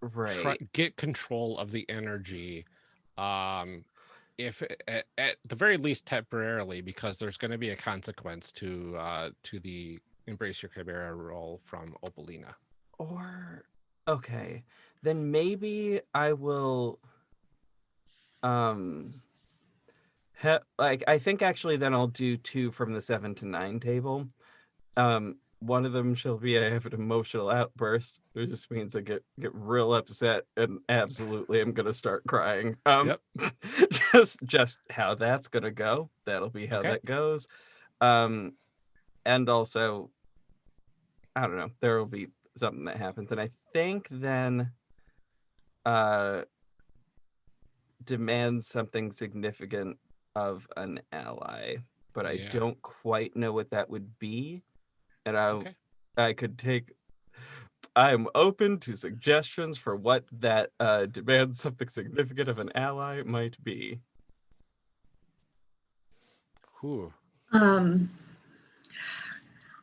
right. get control of the energy. If at the very least temporarily, because there's going to be a consequence to the embrace your chimera roll from Opalina. Or okay, then maybe I will like I think actually then I'll do 2 from the 7 to 9 table. One of them shall be I have an emotional outburst. It just means I get real upset and absolutely I'm gonna start crying. Yep. just how that's gonna go. That'll be how Okay. that goes. And also I don't know, there will be something that happens. And I think then demands something significant of an ally, but I Yeah. don't quite know what that would be. And Okay. I could take. I'm open to suggestions for what that demands something significant of an ally might be. Whew. I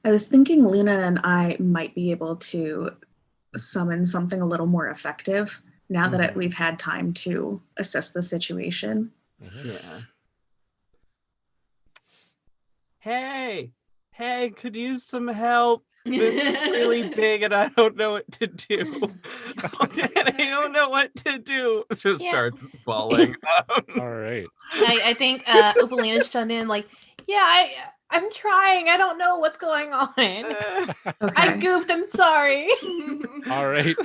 was thinking Luna and I might be able to summon something a little more effective now that Mhm. we've had time to assess the situation. Mm-hmm. Yeah. Hey, could use some help. This is really big and I don't know what to do. I don't know what to do. It just Yeah. starts bawling. All right. I think Opalina's chimed in like, yeah, I'm trying. I don't know what's going on. I Okay. goofed. I'm sorry. All right.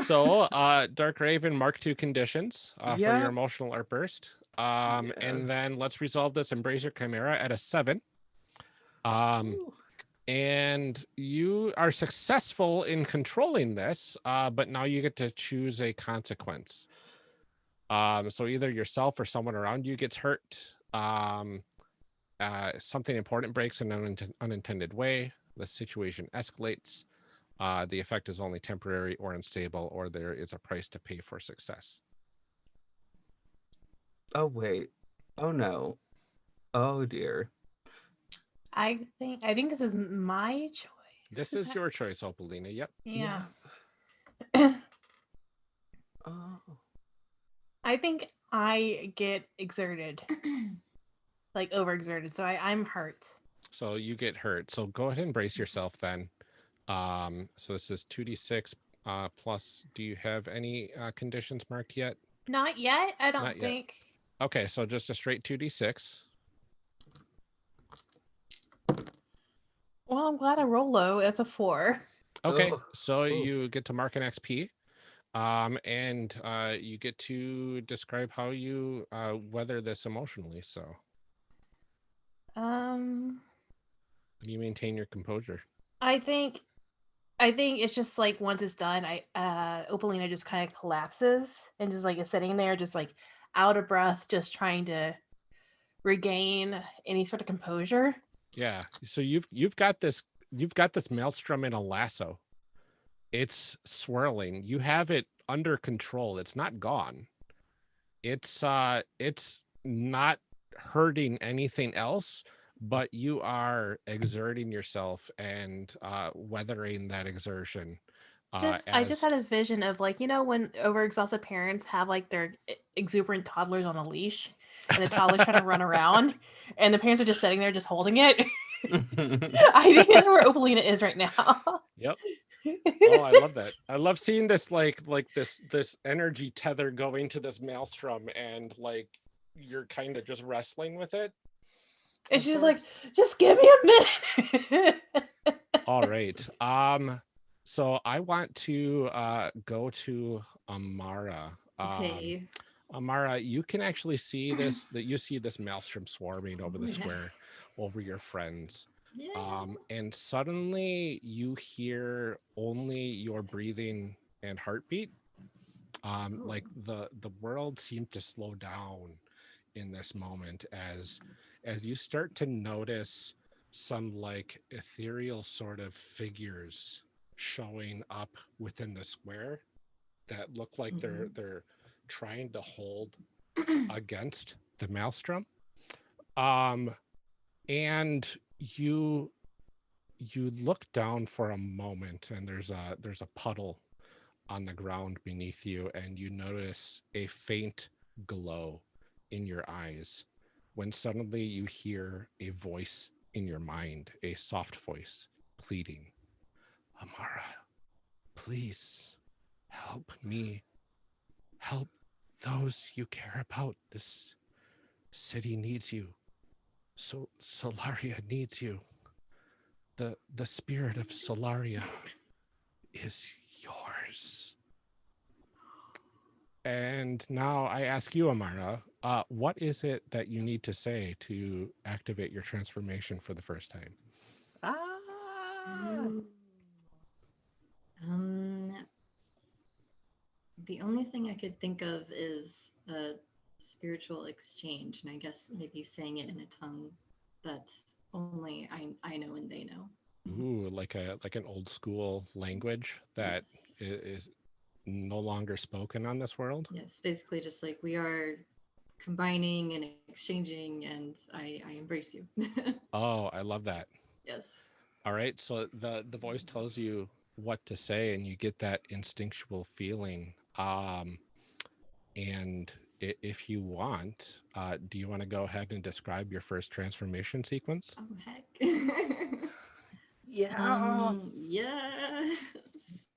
So Dark Raven Mark II conditions for Yeah. your emotional outburst. Yeah. And then let's resolve this embrace your chimera at a 7. And you are successful in controlling this, but now you get to choose a consequence. So either yourself or someone around you gets hurt. Something important breaks in an unintended way. The situation escalates. The effect is only temporary or unstable, or there is a price to pay for success. Oh wait. Oh no. Oh dear. I think this is my choice. This is your choice, Opalina. Yep. Yeah. Oh. I think I get exerted, like overexerted. So I'm hurt. So you get hurt. So go ahead and brace yourself then. So this is 2d6 plus. Do you have any conditions marked yet? Not yet. I don't Not yet. think. Okay, so just a straight 2d6. Well, I'm glad I roll low. That's a 4. Okay, Ugh. so Ugh. you get to mark an XP. And you get to describe how you weather this emotionally. So you maintain your composure. I think it's just like once it's done, Opalina just kind of collapses and just like is sitting there, just like out of breath, just trying to regain any sort of composure. Yeah. So you've got this maelstrom in a lasso. It's swirling. You have it under control. It's not gone. It's not hurting anything else, but you are exerting yourself and weathering that exertion. I just had a vision of like, when overexhausted parents have like their exuberant toddlers on a leash and the toddler's trying to run around and the parents are just sitting there just holding it. I think that's where Opalina is right now. Yep. Oh, I love that. I love seeing this like this energy tether going to this maelstrom, and like you're kind of just wrestling with it. And she's like, just give me a minute. All right. So I want to go to Amara. Okay. Amara, you can actually see this, that you see this maelstrom swarming over the square, over your friends. Yeah. And suddenly you hear only your breathing and heartbeat. Like the world seemed to slow down in this moment as you start to notice some like ethereal sort of figures showing up within the square that look like they're trying to hold against the maelstrom. And you look down for a moment, and there's a puddle on the ground beneath you, and you notice a faint glow in your eyes when suddenly you hear a voice in your mind, a soft voice pleading, Amara, please help me, help those you care about. This city needs you. So Solaria needs you. The spirit of Solaria is yours. And now I ask you, Amara, what is it that you need to say to activate your transformation for the first time? Ooh. The only thing I could think of is a spiritual exchange, and I guess maybe saying it in a tongue that's only I know and they know. Ooh, like an old school language that is no longer spoken on this world? Yes, basically just like we are combining and exchanging, and I embrace you. Oh, I love that. Yes. All right, so the voice tells you what to say, and you get that instinctual feeling. And if you want, do you want to go ahead and describe your first transformation sequence? Oh heck. Yeah. Yes.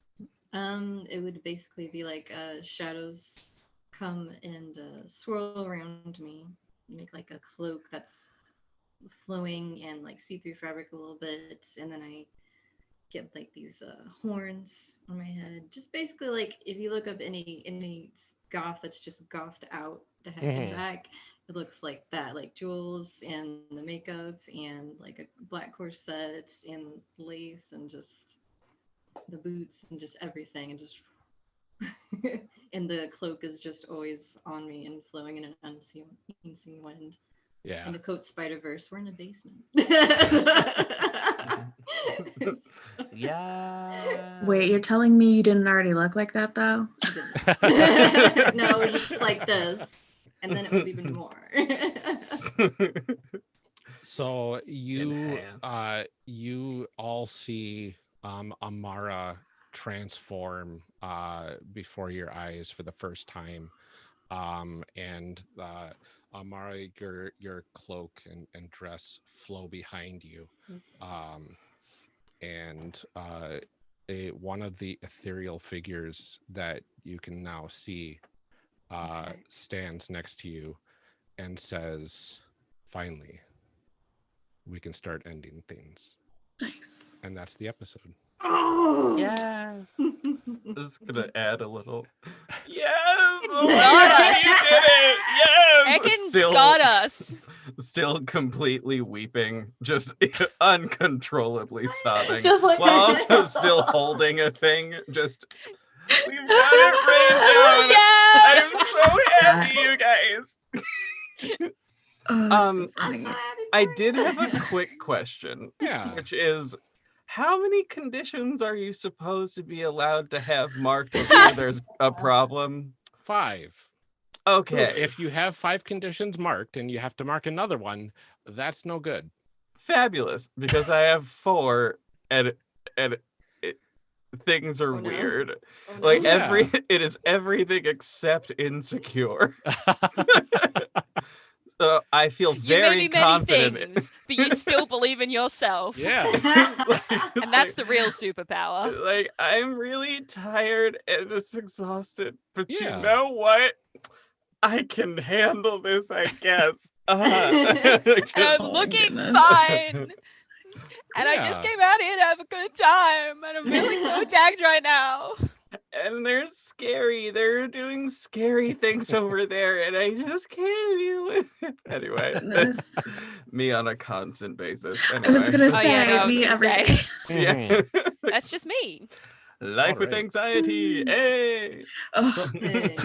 It would basically be like shadows come and swirl around me, make like a cloak that's flowing and like see-through fabric a little bit, and then I get like these horns on my head. Just basically like if you look up any goth that's just gothed out the heck and back, it looks like that, like jewels and the makeup and like a black corset and lace and just the boots and just everything, and just and the cloak is just always on me and flowing in an unseen wind. Yeah. And a coat Spider-Verse. We're in a basement. Yeah. Wait, you're telling me you didn't already look like that though? No, it was just like this, and then it was even more. So you Enhance. you all see Amara transform before your eyes for the first time, and Amara, your cloak and dress flow behind you, and one of the ethereal figures that you can now see stands next to you and says, "Finally, we can start ending things." Nice. And that's the episode. Oh Yes. This is gonna add a little. Yes. Got Oh, us. you did it. Yes. Ekans got us. Still completely weeping, just uncontrollably sobbing, Just like- while also still holding a thing. Just, we've got it written down. Yeah. I'm so happy, you guys. Oh, that's so funny. I did have a quick question, Yeah. which is, how many conditions are you supposed to be allowed to have marked before there's a problem? 5. Okay. If you have 5 conditions marked and you have to mark another one, that's no good. Fabulous, because I have 4 and it, things are Oh, no. weird. Oh, no. Like Yeah. it is everything except insecure. So I feel You may very be many confident. things, but you still believe in yourself. Yeah. And that's the real superpower. Like I'm really tired and just exhausted, but you Yeah. know what? I can handle this, I guess. And I'm Oh my looking goodness. fine. And I just Yeah. came out here to have a good time. And I'm feeling so attacked right now. And they're scary. They're doing scary things over there, and I just can't deal with it. Anyway, Goodness. me on a constant basis. I was Anyway. gonna say, Oh, yeah, no, I was me gonna every say. day. Yeah. That's just me. Life with Alright. anxiety. Hey. Oh, Hey.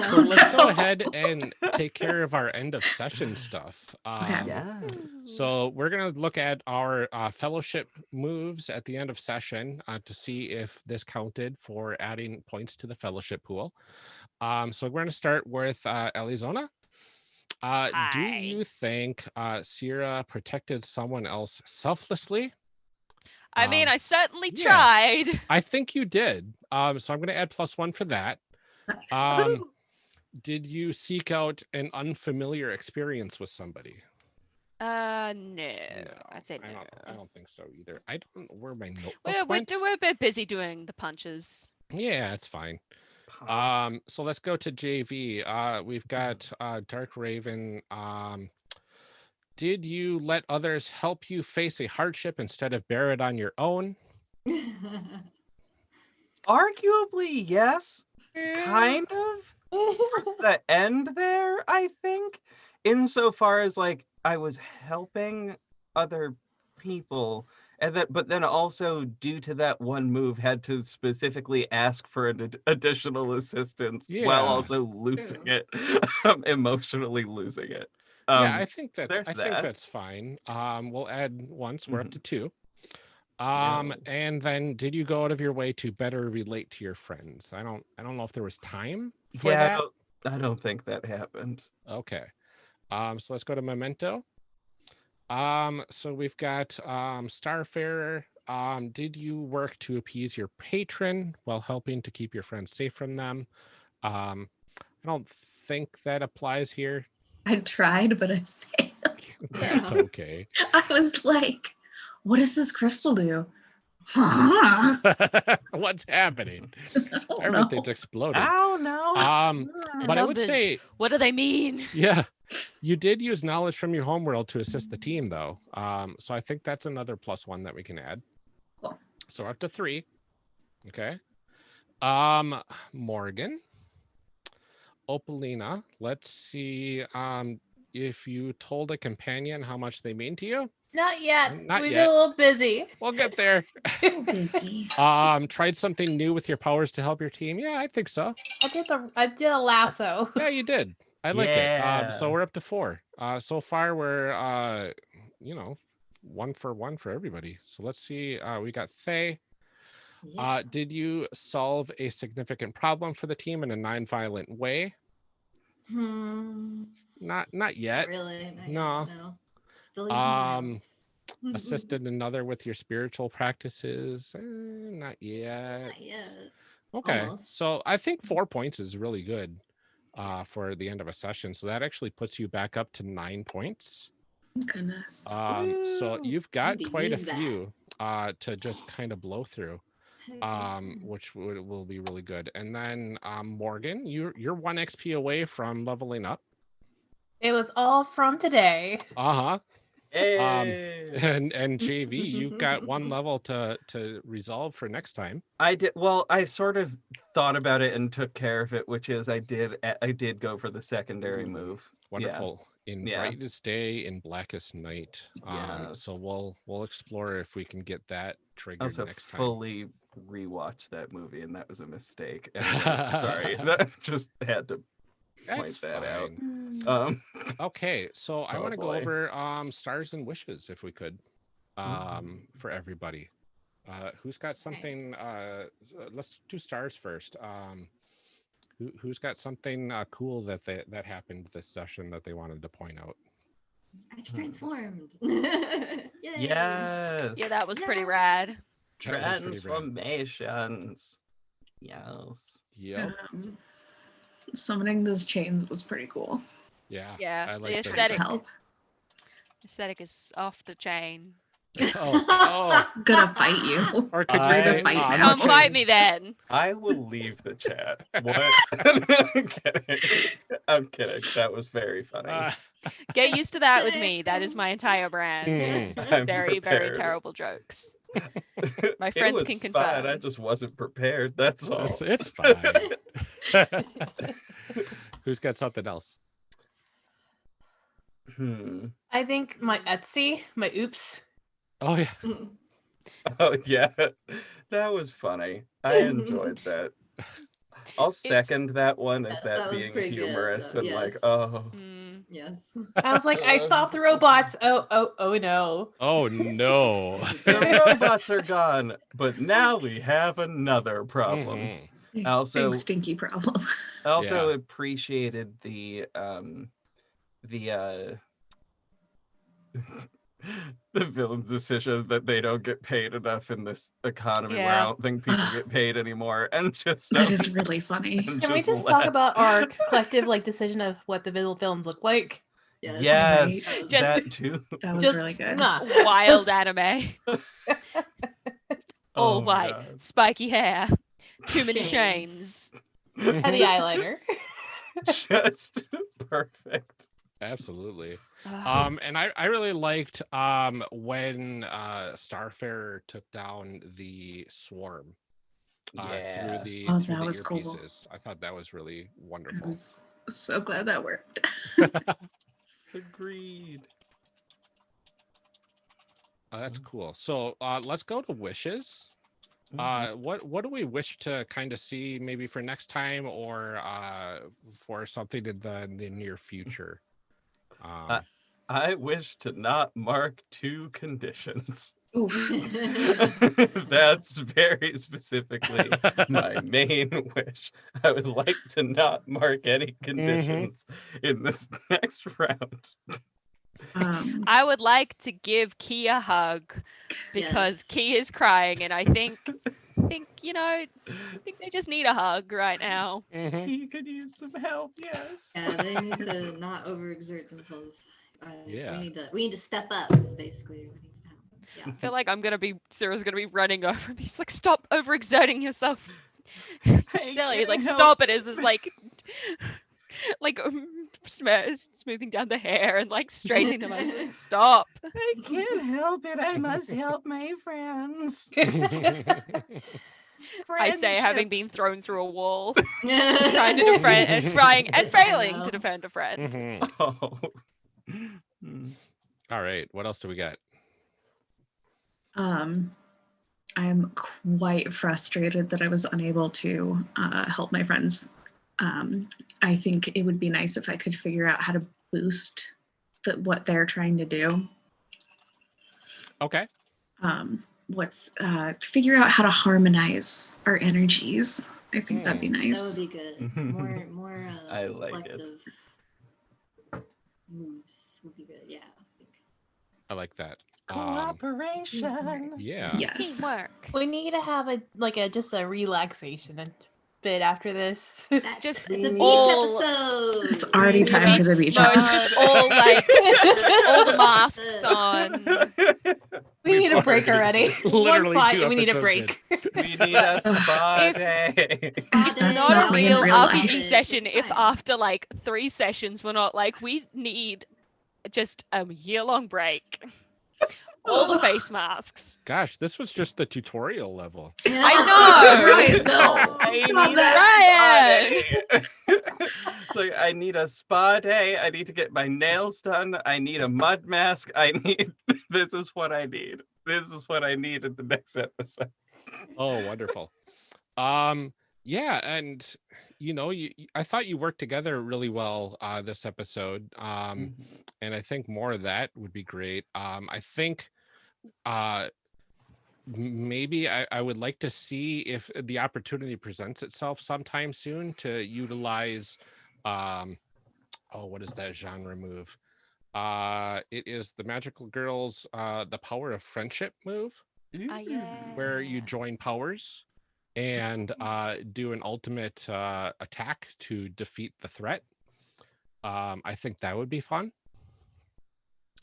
So let's go ahead and take care of our end of session stuff. Okay. Yes. So we're going to look at our fellowship moves at the end of session to see if this counted for adding points to the fellowship pool. So we're going to start with Alyzona. Do Hi. you think Sierra protected someone else selflessly? I mean, I certainly yeah. tried. I think you did. So I'm going to add +1 for that. nice. Did you seek out an unfamiliar experience with somebody? No. No, I'd say no. I don't think so either. I don't know where my notebook We're went. a bit busy doing the punches. Yeah, it's fine. So let's go to JV. We've got Dark Raven. Did you let others help you face a hardship instead of bear it on your own? Arguably, yes. Kind Eh, of. Towards the end there, I think. Insofar as like I was helping other people. But then also due to that one move, had to specifically ask for an additional assistance while Yeah. also losing True. it, emotionally losing it. Yeah, I think that's there's think that. that's fine. We'll add once. We're up to 2. Yes. And then did you go out of your way to better relate to your friends? I don't know if there was time for Yeah, that. I don't think that happened. Okay. So let's go to Memento. So we've got Starfarer. Did you work to appease your patron while helping to keep your friends safe from them? I don't think that applies here. I tried, but I failed. That's okay. I was like, what does this crystal do? What's happening? Oh, Everything's no. exploding. Oh no. But I would Numbers. say, What do they mean? yeah, you did use knowledge from your homeworld to assist the team, though. So I think that's another +1 that we can add. Cool. So we're up to 3. Okay. Morgan. Opalina. Let's see if you told a companion how much they mean to you. Not yet. Not We've yet. been a little busy. We'll get there. So busy. Tried something new with your powers to help your team. Yeah, I think so. I did a lasso. Yeah, you did. I like it. Yeah. So we're up to 4. So far we're 1 for 1 for everybody. So let's see. We got Thae. Yeah. Did you solve a significant problem for the team in a non-violent way? Not yet. Not really. Not No. Yet, no. Still using morals. Assisted another with your spiritual practices? Not yet. Not yet. Okay. Almost. So I think 4 points is really good for the end of a session. So that actually puts you back up to 9 points. Goodness. So you've got Need to quite a use that. few to just kind of blow through, Heck yeah. which will be really good. And then Morgan, you're 1 XP away from leveling up. It was all from today. Uh-huh. Hey. And JV, you've got 1 level to resolve for next time. I did. Well, I sort of thought about it and took care of it, which is I did go for the secondary move. Wonderful. In Yeah. brightest day, in blackest night. So Yes. we'll explore if we can get that I triggered also next time. fully rewatched that movie, and that was a mistake. Anyway, sorry, that just had to point That's that out. fine. Okay, so I Oh, want to go boy. over stars and wishes if we could, for everybody. Who's got something? Let's do stars first. Who's got something cool that happened this session that they wanted to point out? I transformed. Yay. Yes. Yeah, that was pretty Yeah. rad. That was pretty rad. Transformations. Yes. Yep. Summoning those chains was pretty cool. Yeah. Yeah, I the like aesthetic. Help. Aesthetic is off the chain. Oh. Gonna fight you. Or could you I- say Fight on now. the Come fight chain? me then. I will leave the chat. What? I'm kidding. I'm kidding. That was very funny. Get used to that with me. That is my entire brand. It's I'm very, very prepared. terrible jokes. My It friends was can fine. I confirm. just wasn't prepared. That's all. It's fine. Who's got something else? I think my Etsy, my oops. Oh yeah. Oh yeah, that was funny. I enjoyed that. I'll second that one as Yes, that that was being pretty good, humorous though. and like, Yes. oh. Yes. I was like, I stopped the robots. Oh no. Oh no. The robots are gone, but now we have another problem. Mhm. Also, Big stinky problem. I also Yeah. appreciated the the villain's decision that they don't get paid enough in this economy where I Yeah. don't think people get paid anymore, and just That is really funny. and Can we just left. talk about our collective decision of what the villains look like? Yes. Yes, Right. Just- that too. That was Just really good. not. Wild anime. All Oh, white, God. spiky hair, too many Chains. chains. Heavy eyeliner. Just perfect. Absolutely. Ugh. And I really liked when Starfarer took down the swarm through Yeah. the Oh, through that the was cool. earpieces. I thought that was really I wonderful. was so glad that worked. Agreed. That's cool. So let's go to wishes. What do we wish to kind of see maybe for next time or for something in the near future? I wish to not mark 2 conditions. Oof. That's very specifically my main wish. I would like to not mark any conditions in this next round. I would like to give Key a hug because Yes. Key is crying, and I think they just need a hug right now. Mhm. He could use some help, yes. Yeah, they need to not overexert themselves. Yeah. We need to step up. Is basically what needs to happen. Yeah. I feel like Sarah's gonna be running over me. He's like, stop overexerting yourself. Silly, can't help stop it. Is this like smoothing down the hair and straightening them? I was like, stop. I can't help it. I must help my friends. I say, having been thrown through a wall, Trying trying to defend and trying and failing to defend a friend. Mhm. Oh. All right. What else do we got? I'm quite frustrated that I was unable to help my friends. I think it would be nice if I could figure out how to boost what they're trying to do. Okay. Figure out how to harmonize our energies. I think that'd be That nice. would be good. More I like it. collective moves would be good. Yeah. I like that. Cooperation. Yeah. Yes. Teamwork. We need to have just a relaxation bit after this. Just It's a beach all- episode. It's already We time for the need beach no, episode. just all all the masks on. We need a break already. Literally One 2 fight, we need a episodes break. We need a spa If- day. It's That's not not a me in real real life. RPG session if after 3 sessions we're not we need just a year-long break. All the face masks. Gosh, this was just the tutorial level. I know. Ryan, no. I Come need Ryan! a spa day. I need a spa day. I need to get my nails done. I need a mud mask. This is what I need. This is what I need in the next episode. Oh, wonderful. Yeah, and I thought you worked together really well this episode. And I think more of that would be great. I think maybe I would like to see if the opportunity presents itself sometime soon to utilize, what is that genre move? It is the Magical Girls, the Power of Friendship move, where you Yeah. join powers and do an ultimate attack to defeat the threat. I think that would be fun.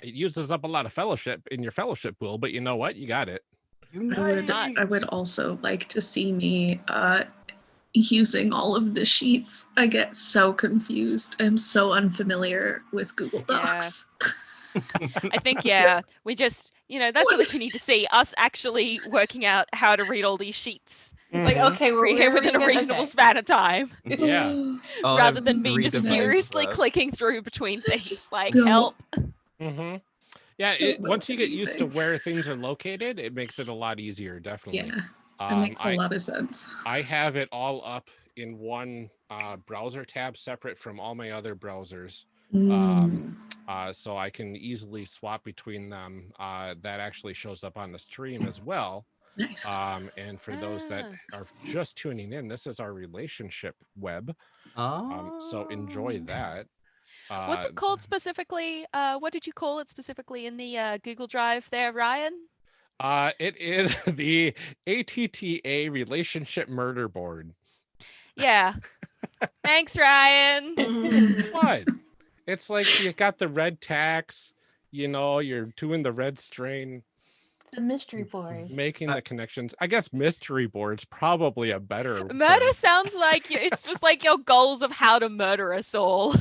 It uses up a lot of fellowship in your fellowship pool, but you know what? You got it. I would also like to see me using all of the sheets. I get so confused. I'm so unfamiliar with Google Docs. I think, we just, that's what we need to see. Us actually working out how to read all these sheets. Like, okay, we're within a reasonable span of time. Yeah. Rather than me just three-dimensional furiously stuff. clicking through between things. Just Like, don't- help. Yeah, Don't know once you get used to anything. where things are located, it makes it a lot easier, definitely. Yeah, that makes a lot of sense. I have it all up in one browser tab separate from all my other browsers. So I can easily swap between them. That actually shows up on the stream as well. Nice. And for those that are just tuning in, this is our relationship web. So enjoy that. What's it called specifically? What did you call it specifically in the Google Drive there, Ryan? It is the ATTA Relationship Murder Board. Yeah. Thanks, Ryan. What? It's like you got the red tax, you're doing the red strain. The mystery board. Making the connections. I guess mystery board's probably a better Murder term. sounds like it's just like your goals of how to murder us all.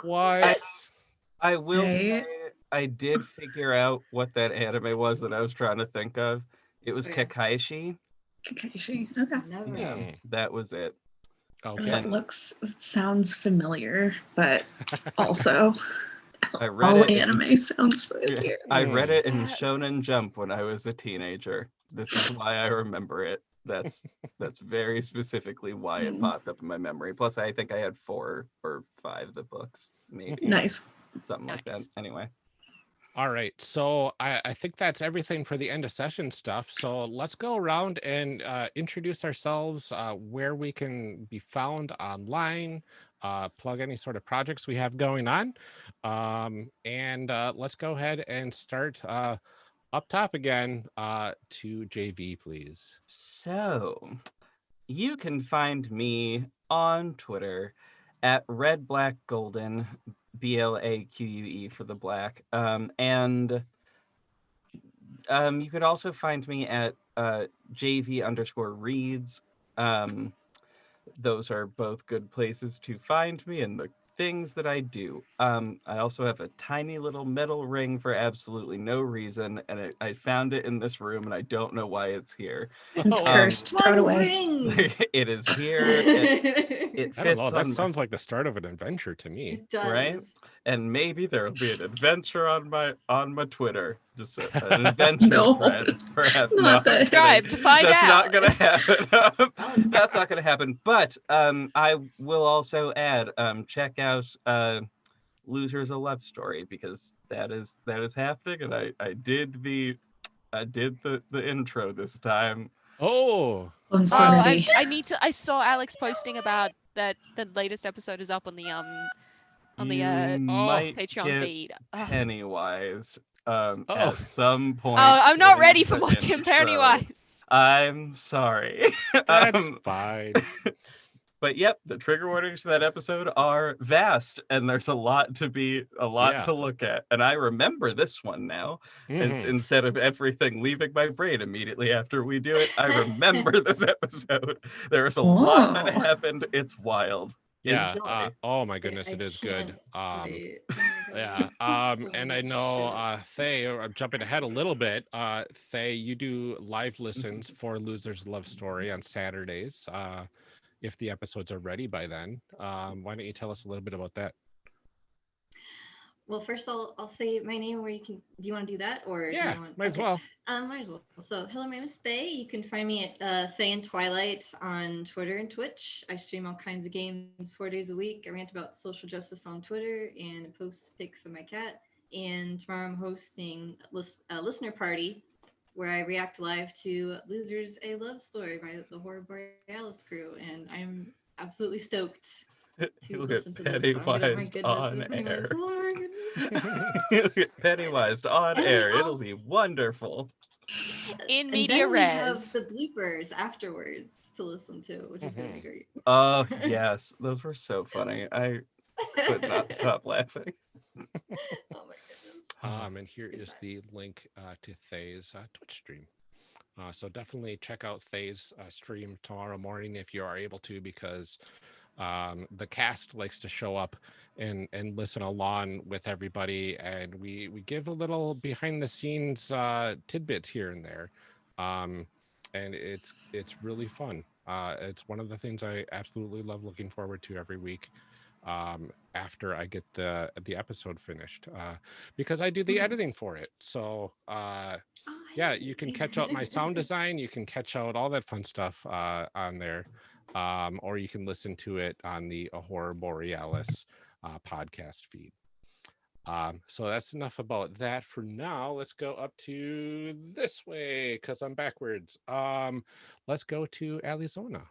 What? I will say I did figure out what that anime was that I was trying to think of. It was Kakaishi. Kakaishi. Okay. Never. Yeah, that was it. Okay. It sounds familiar, but also I read all it in- anime sounds familiar. I read it in Shonen Jump when I was a teenager. This is why I remember it. That's very specifically why it popped up in my memory. Plus, I think I had 4 or 5 of the books, maybe. Nice. Something like that. Anyway. All right. So I think that's everything for the end of session stuff. So let's go around and introduce ourselves, where we can be found online, plug any sort of projects we have going on. And let's go ahead and start up top again to JV, please. So, you can find me on Twitter at redblackgolden, BLAQUE for the black. And you could also find me at JV_reads. Those are both good places to find me and the things that I do. I also have a tiny little metal ring for absolutely no reason, and I found it in this room, and I don't know why it's here. It's cursed. Throw it away. It is here. It I don't know. fits That on sounds like the start of an adventure to me. It does. right? And maybe there'll be an adventure on my Twitter. Just an adventure No. thread. Perhaps Not that. Subscribe to find That's out. not gonna happen. That's not gonna happen. But I will also add, check out Losers a Love Story, because that is happening, and I did the intro this time. Oh, I'm Oh, sorry. I saw Alex posting about that the latest episode is up on the You might Patreon get feed. Ugh. Pennywise Oh. at some point. Oh, I'm not in ready for the watching intro. Pennywise. I'm sorry. that's fine. But yep, the trigger warnings for that episode are vast, and there's a lot to look at. And I remember this one now. And Mhm. instead of everything leaving my brain immediately after we do it, I remember this episode. There's a lot that Whoa. happened. It's wild. Yeah. Enjoy. Oh my goodness, it is good. Yeah. And I know, Thae, I'm jumping ahead a little bit. Thae, you do live listens for Losers Love Story on Saturdays. If the episodes are ready by then, why don't you tell us a little bit about that? Well, first I'll say my name where you can. Do you want to do that, or do Yeah, you want, might as well. Might as well. So, hello, my name is Thae. You can find me at Thae and Twilight on Twitter and Twitch. I stream all kinds of games 4 days a week. I rant about social justice on Twitter and post pics of my cat. And tomorrow I'm hosting a listener party where I react live to Losers A Love Story by the Horror Borealis crew, and I'm absolutely stoked to Look listen at to this. I'm gonna, my Pennywise goodness, on Pennywise, air. oh my goodness. Look at Pennywise on And we air. It'll also- be wonderful. In and media then we have res. the bloopers afterwards to listen to, which is gonna be great. Oh, yes. Those were so funny. I could not stop laughing. Oh my goodness. And here Good is the times. link to Thae's Twitch stream. So definitely check out Thae's stream tomorrow morning if you are able to, because the cast likes to show up and listen along with everybody, and we give a little behind the scenes tidbits here and there, and it's really fun. It's one of the things I absolutely love looking forward to every week, after I get the episode finished, because I do the editing for it. So yeah, you can catch out my sound design, you can catch out all that fun stuff on there, or you can listen to it on the Horror Borealis podcast feed. So that's enough about that for now. Let's go up to this way because I'm backwards. Let's go to Alyzona.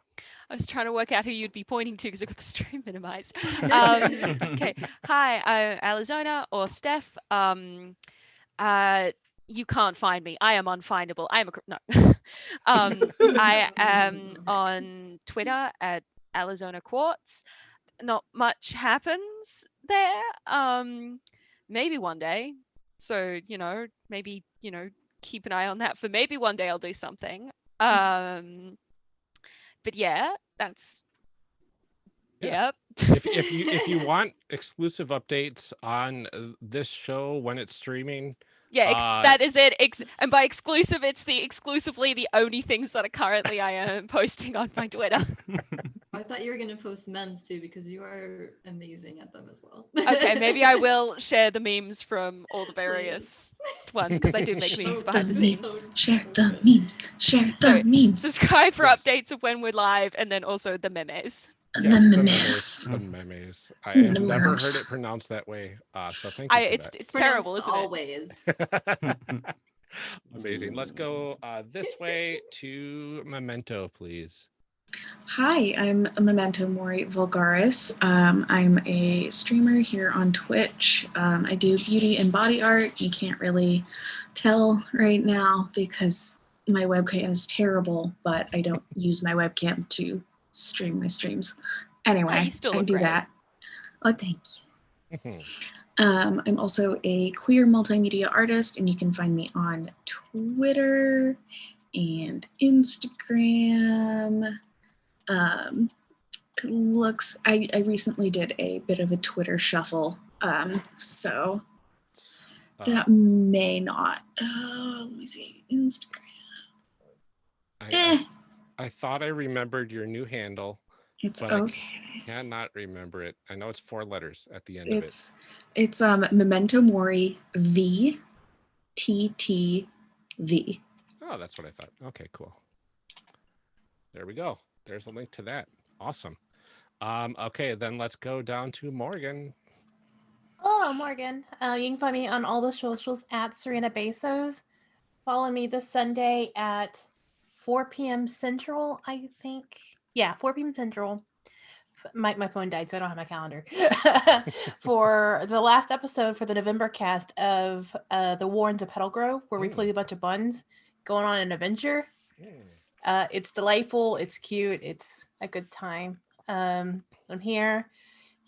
I was trying to work out who you'd be pointing to because I got the stream minimized. Okay. Hi, I'm Alyzona or Steph. You can't find me. I am unfindable. I am no. I am on Twitter at Alyzona Quartz. Not much happens there. Maybe one day. So, maybe, keep an eye on that for maybe one day I'll do something. But yeah, that's Yeah. yep. if you want exclusive updates on this show when it's streaming, Yeah, that is it. And by exclusive, it's exclusively the only things that are currently I am posting on my Twitter. I thought you were gonna post memes too because you are amazing at them as well. Okay, maybe I will share the memes from all the various ones because I do make memes behind the scenes. Share the memes. Share the memes. Subscribe for Yes. updates of when we're live, and then also the memes. The yes, memes. the memes. I have never Numerous. heard it pronounced that way. So thank you for It's that. terrible, isn't it? Always. Amazing. Let's go this way to Memento, please. Hi, I'm Memento Mori Vulgaris. I'm a streamer here on Twitch. I do beauty and body art. You can't really tell right now because my webcam is terrible, but I don't use my webcam to stream my streams. Anyway, you still I look do great. that. Oh, thank you. Mhm. I'm also a queer multimedia artist, and you can find me on Twitter and Instagram. I recently did a bit of a Twitter shuffle, so that may not. Let me see, Instagram. I thought I remembered your new handle, It's but okay. I cannot remember it. I know it's 4 letters at the end of it. It's Memento Mori VTTV. Oh, that's what I thought. Okay, cool. There we go. There's a link to that. Awesome. Okay, then let's go down to Morgan. Hello, Morgan. You can find me on all the socials at Serena Bezos. Follow me this Sunday at 4 p.m. Central, I think. Yeah, 4 p.m. Central. My phone died, so I don't have my calendar. For the last episode for the November cast of The Warrens of Petal Grove, where we play a bunch of buns going on an adventure. It's delightful. It's cute. It's a good time. I'm here.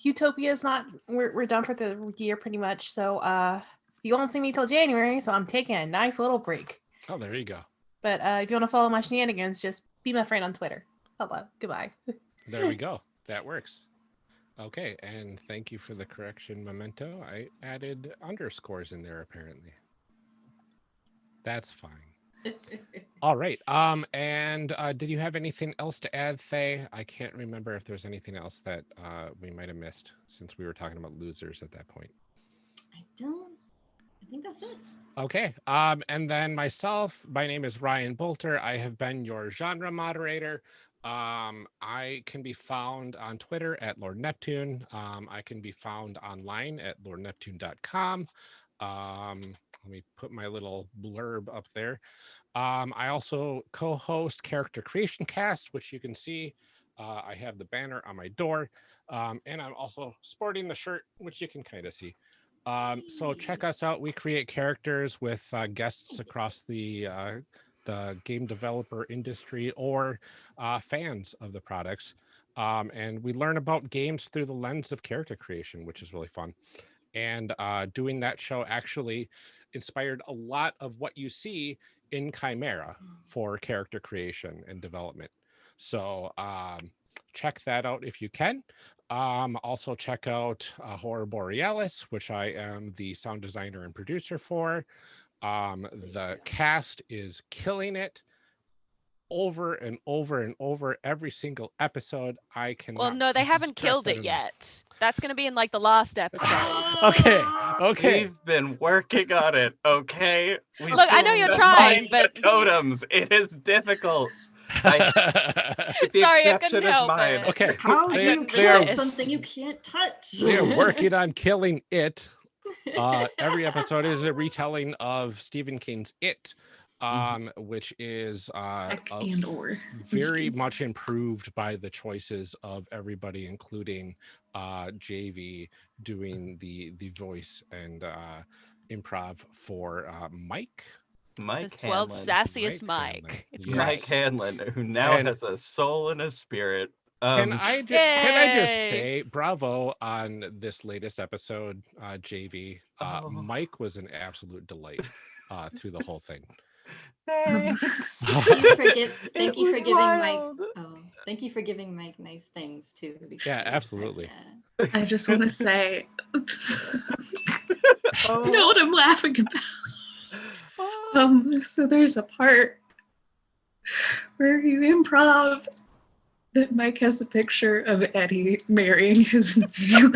Huetopia is not. We're done for the year pretty much. So you won't see me till January. So I'm taking a nice little break. Oh, there you go. But if you want to follow my shenanigans, just be my friend on Twitter. Hello. Goodbye. There we go. That works. Okay, and thank you for the correction, Memento. I added underscores in there apparently. That's fine. All right. And did you have anything else to add, Thae? I can't remember if there's anything else that we might have missed since we were talking about losers at that point. I think that's it. Okay. And then myself, my name is Ryan Boelter. I have been your genre moderator. I can be found on Twitter at Lord Neptune. I can be found online at lordneptune.com. Let me put my little blurb up there. I also co-host Character Creation Cast, which you can see. I have the banner on my door, and I'm also sporting the shirt, which you can kind of see. So check us out. We create characters with guests across the game developer industry or fans of the products. And we learn about games through the lens of character creation, which is really fun. And doing that show actually inspired a lot of what you see in Chimera for character creation and development. So check that out if you can. Also check out Horror Borealis, which I am the sound designer and producer for. The cast is killing it over and over and over every single episode. I cannot. Well, no, they haven't stress killed that it enough. yet. That's going to be in like the last episode. Okay. We've been working on it, okay? We Look, I still know you're have to trying, find the but totems. It is difficult. With the sorry, I exception couldn't of help mine. it. Okay. How I do you couldn't kill resist. something you can't touch? They are working on killing it. Every episode is a retelling of Stephen King's It, which is And or very Jeez. much improved by the choices of everybody, including JV doing the voice and improv for Mike. Mike This world's Hanlon. sassiest Mike Mike. It's Hanlon, great. Mike Hanlon, who now And- has a soul and a spirit. Can I just Yay! say bravo on this latest episode, JV. Oh. Mike was an absolute delight through the whole thing. Thanks. Thank you for, It thank you for was giving Mike. wild. Oh, thank you for giving Mike nice things too. because, Yeah, absolutely. yeah. I just want to say, Oh. you know what I'm laughing about. So there's a part where you improv that Mike has a picture of Eddie marrying his nephew.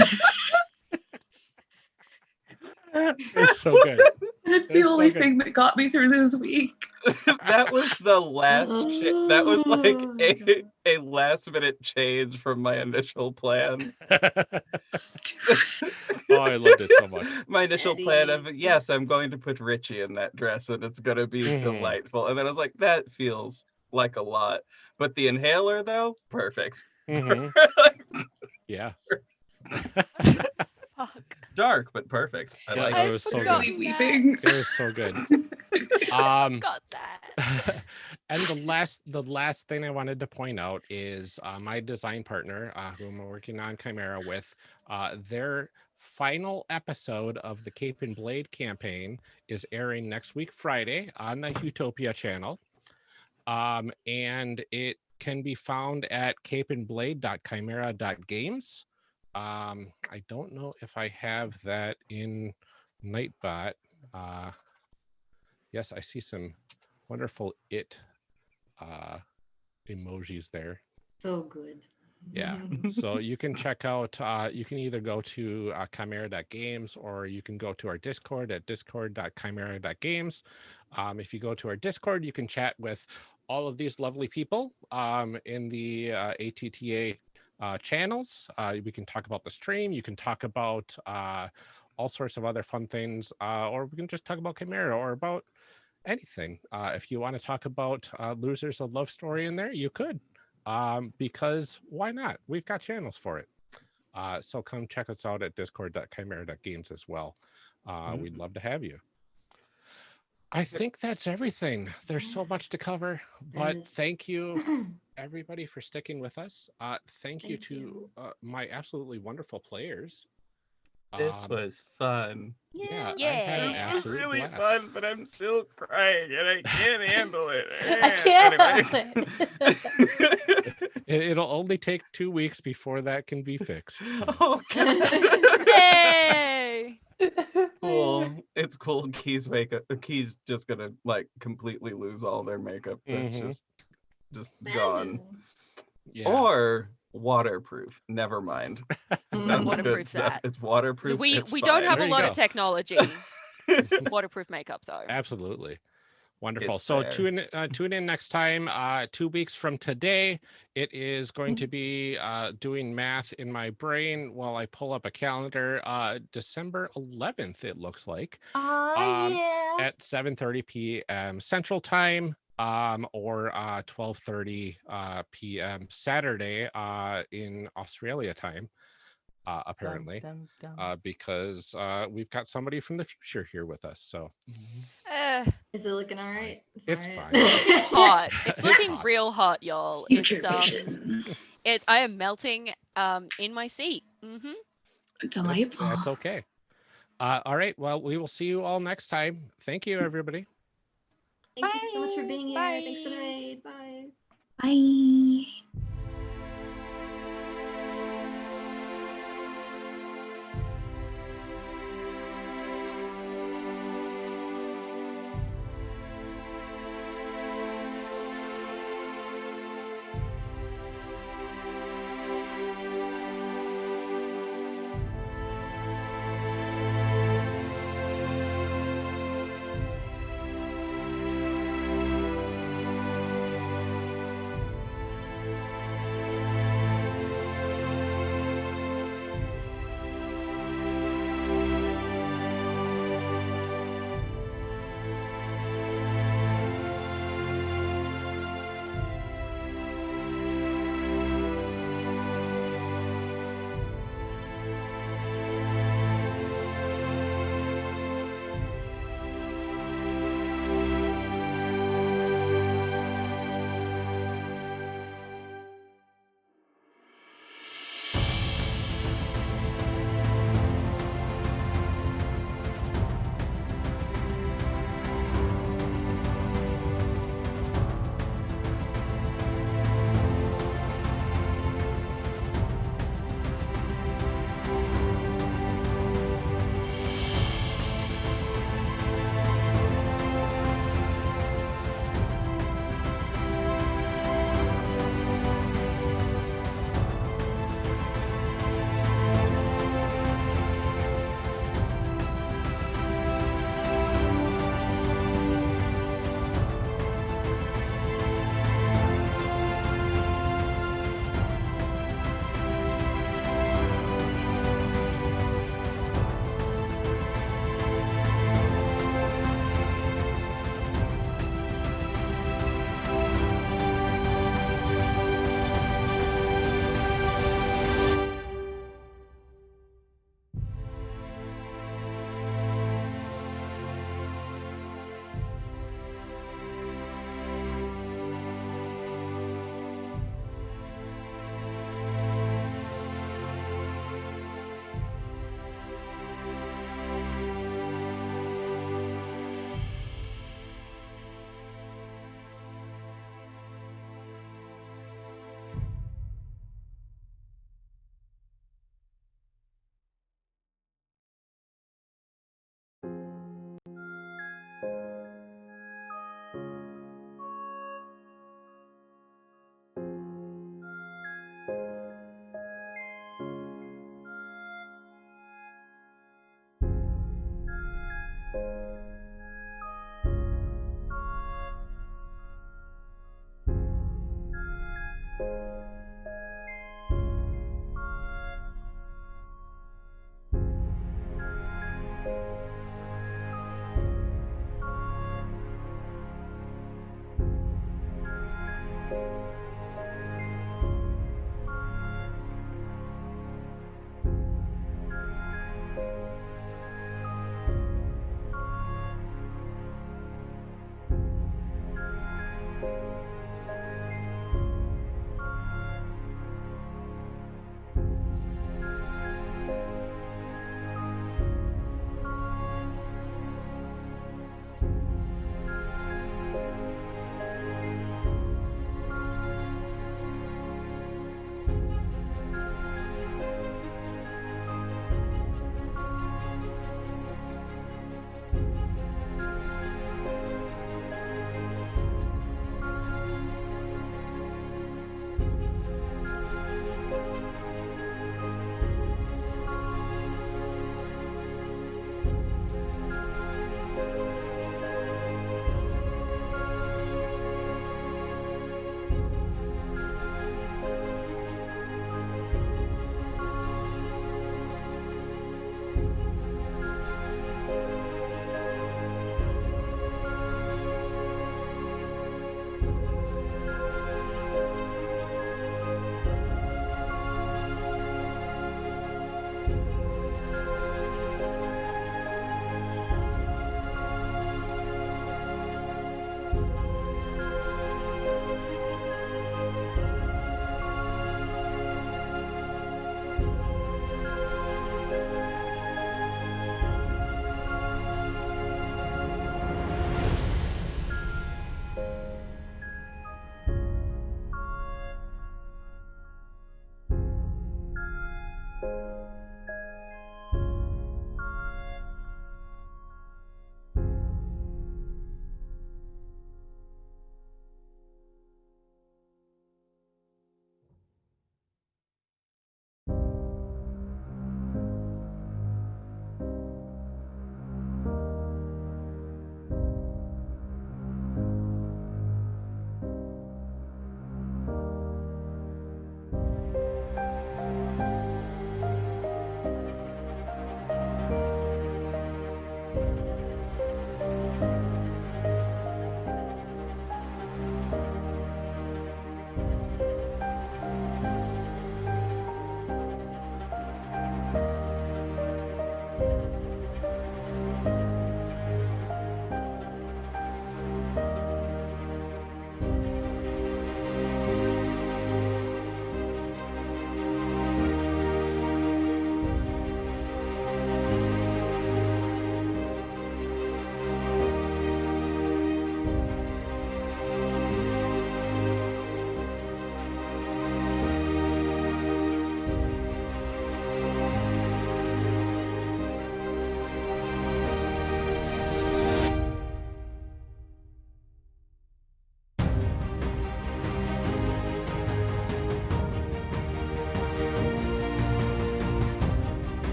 It's so good. It's the It's so only good. thing that got me through this week. That was the last that was like Oh my God. a last minute change from my initial plan. Oh, I loved it so much. My initial plan of Eddie. yes, I'm going to put Richie in that dress and it's gonna be Mhm. delightful. And then I was like, that feels like a lot. But the inhaler though, perfect. Mhm. Yeah. Fuck. Dark but perfect. I Yeah, like it it. was so forgot good. Really that. weeping. It was so good. Got that. And the last thing I wanted to point out is my design partner, who I'm working on Chimera with, their final episode of the Cape and Blade campaign is airing next week Friday on the Huetopia channel. And it can be found at capeandblade.chimera.games. I don't know if I have that in Nightbot. Yes, I see some wonderful emojis there. So good. Yeah. So you can check out, you can either go to chimera.games or you can go to our Discord at discord.chimera.games. If you go to our Discord, you can chat with all of these lovely people in the ATTA channels. We can talk about the stream. You can talk about all sorts of other fun things, or we can just talk about Chimera or about anything. If you want to talk about Losers of Love Story in there, you could. Because why not? We've got channels for it. So come check us out at discord.chimera.games as well. We'd love to have you. I think that's everything. There's so much to cover, but is- thank you everybody for sticking with us. Thank you Thank to you. my absolutely wonderful players. This was fun. Yeah, I Yay. had an This was absolute really blast. fun, but I'm still crying and I can't handle it. I can't Anyway. help it. It'll only take 2 weeks before that can be fixed. so. Oh god. Yay! Cool. It's cool. Key's makeup. Key's just gonna like completely lose all their makeup. That's Mhm. just gone. Yeah. Or waterproof. Never mind. That's good Waterproof stuff. that. It's waterproof. We it's don't have There a you lot go. of technology. Waterproof makeup though. Absolutely. Wonderful. It's So there. tune in next time. 2 weeks from today, it is going to be doing math in my brain while I pull up a calendar. December 11th, it looks like, Yeah. at 7:30 p.m. Central Time, or 12:30 p.m. Saturday in Australia time. Apparently, Dum, dum, dum. because we've got somebody from the future here with us. So Is it looking all fine. right? It's all fine. It's hot. It's It's looking hot. real hot, y'all. Future It's vision. I am melting in my seat. Delightful. That's okay. All right. Well, we will see you all next time. Thank you, everybody. Thank you so much for being here. Bye. Thanks for the raid. Bye. Bye.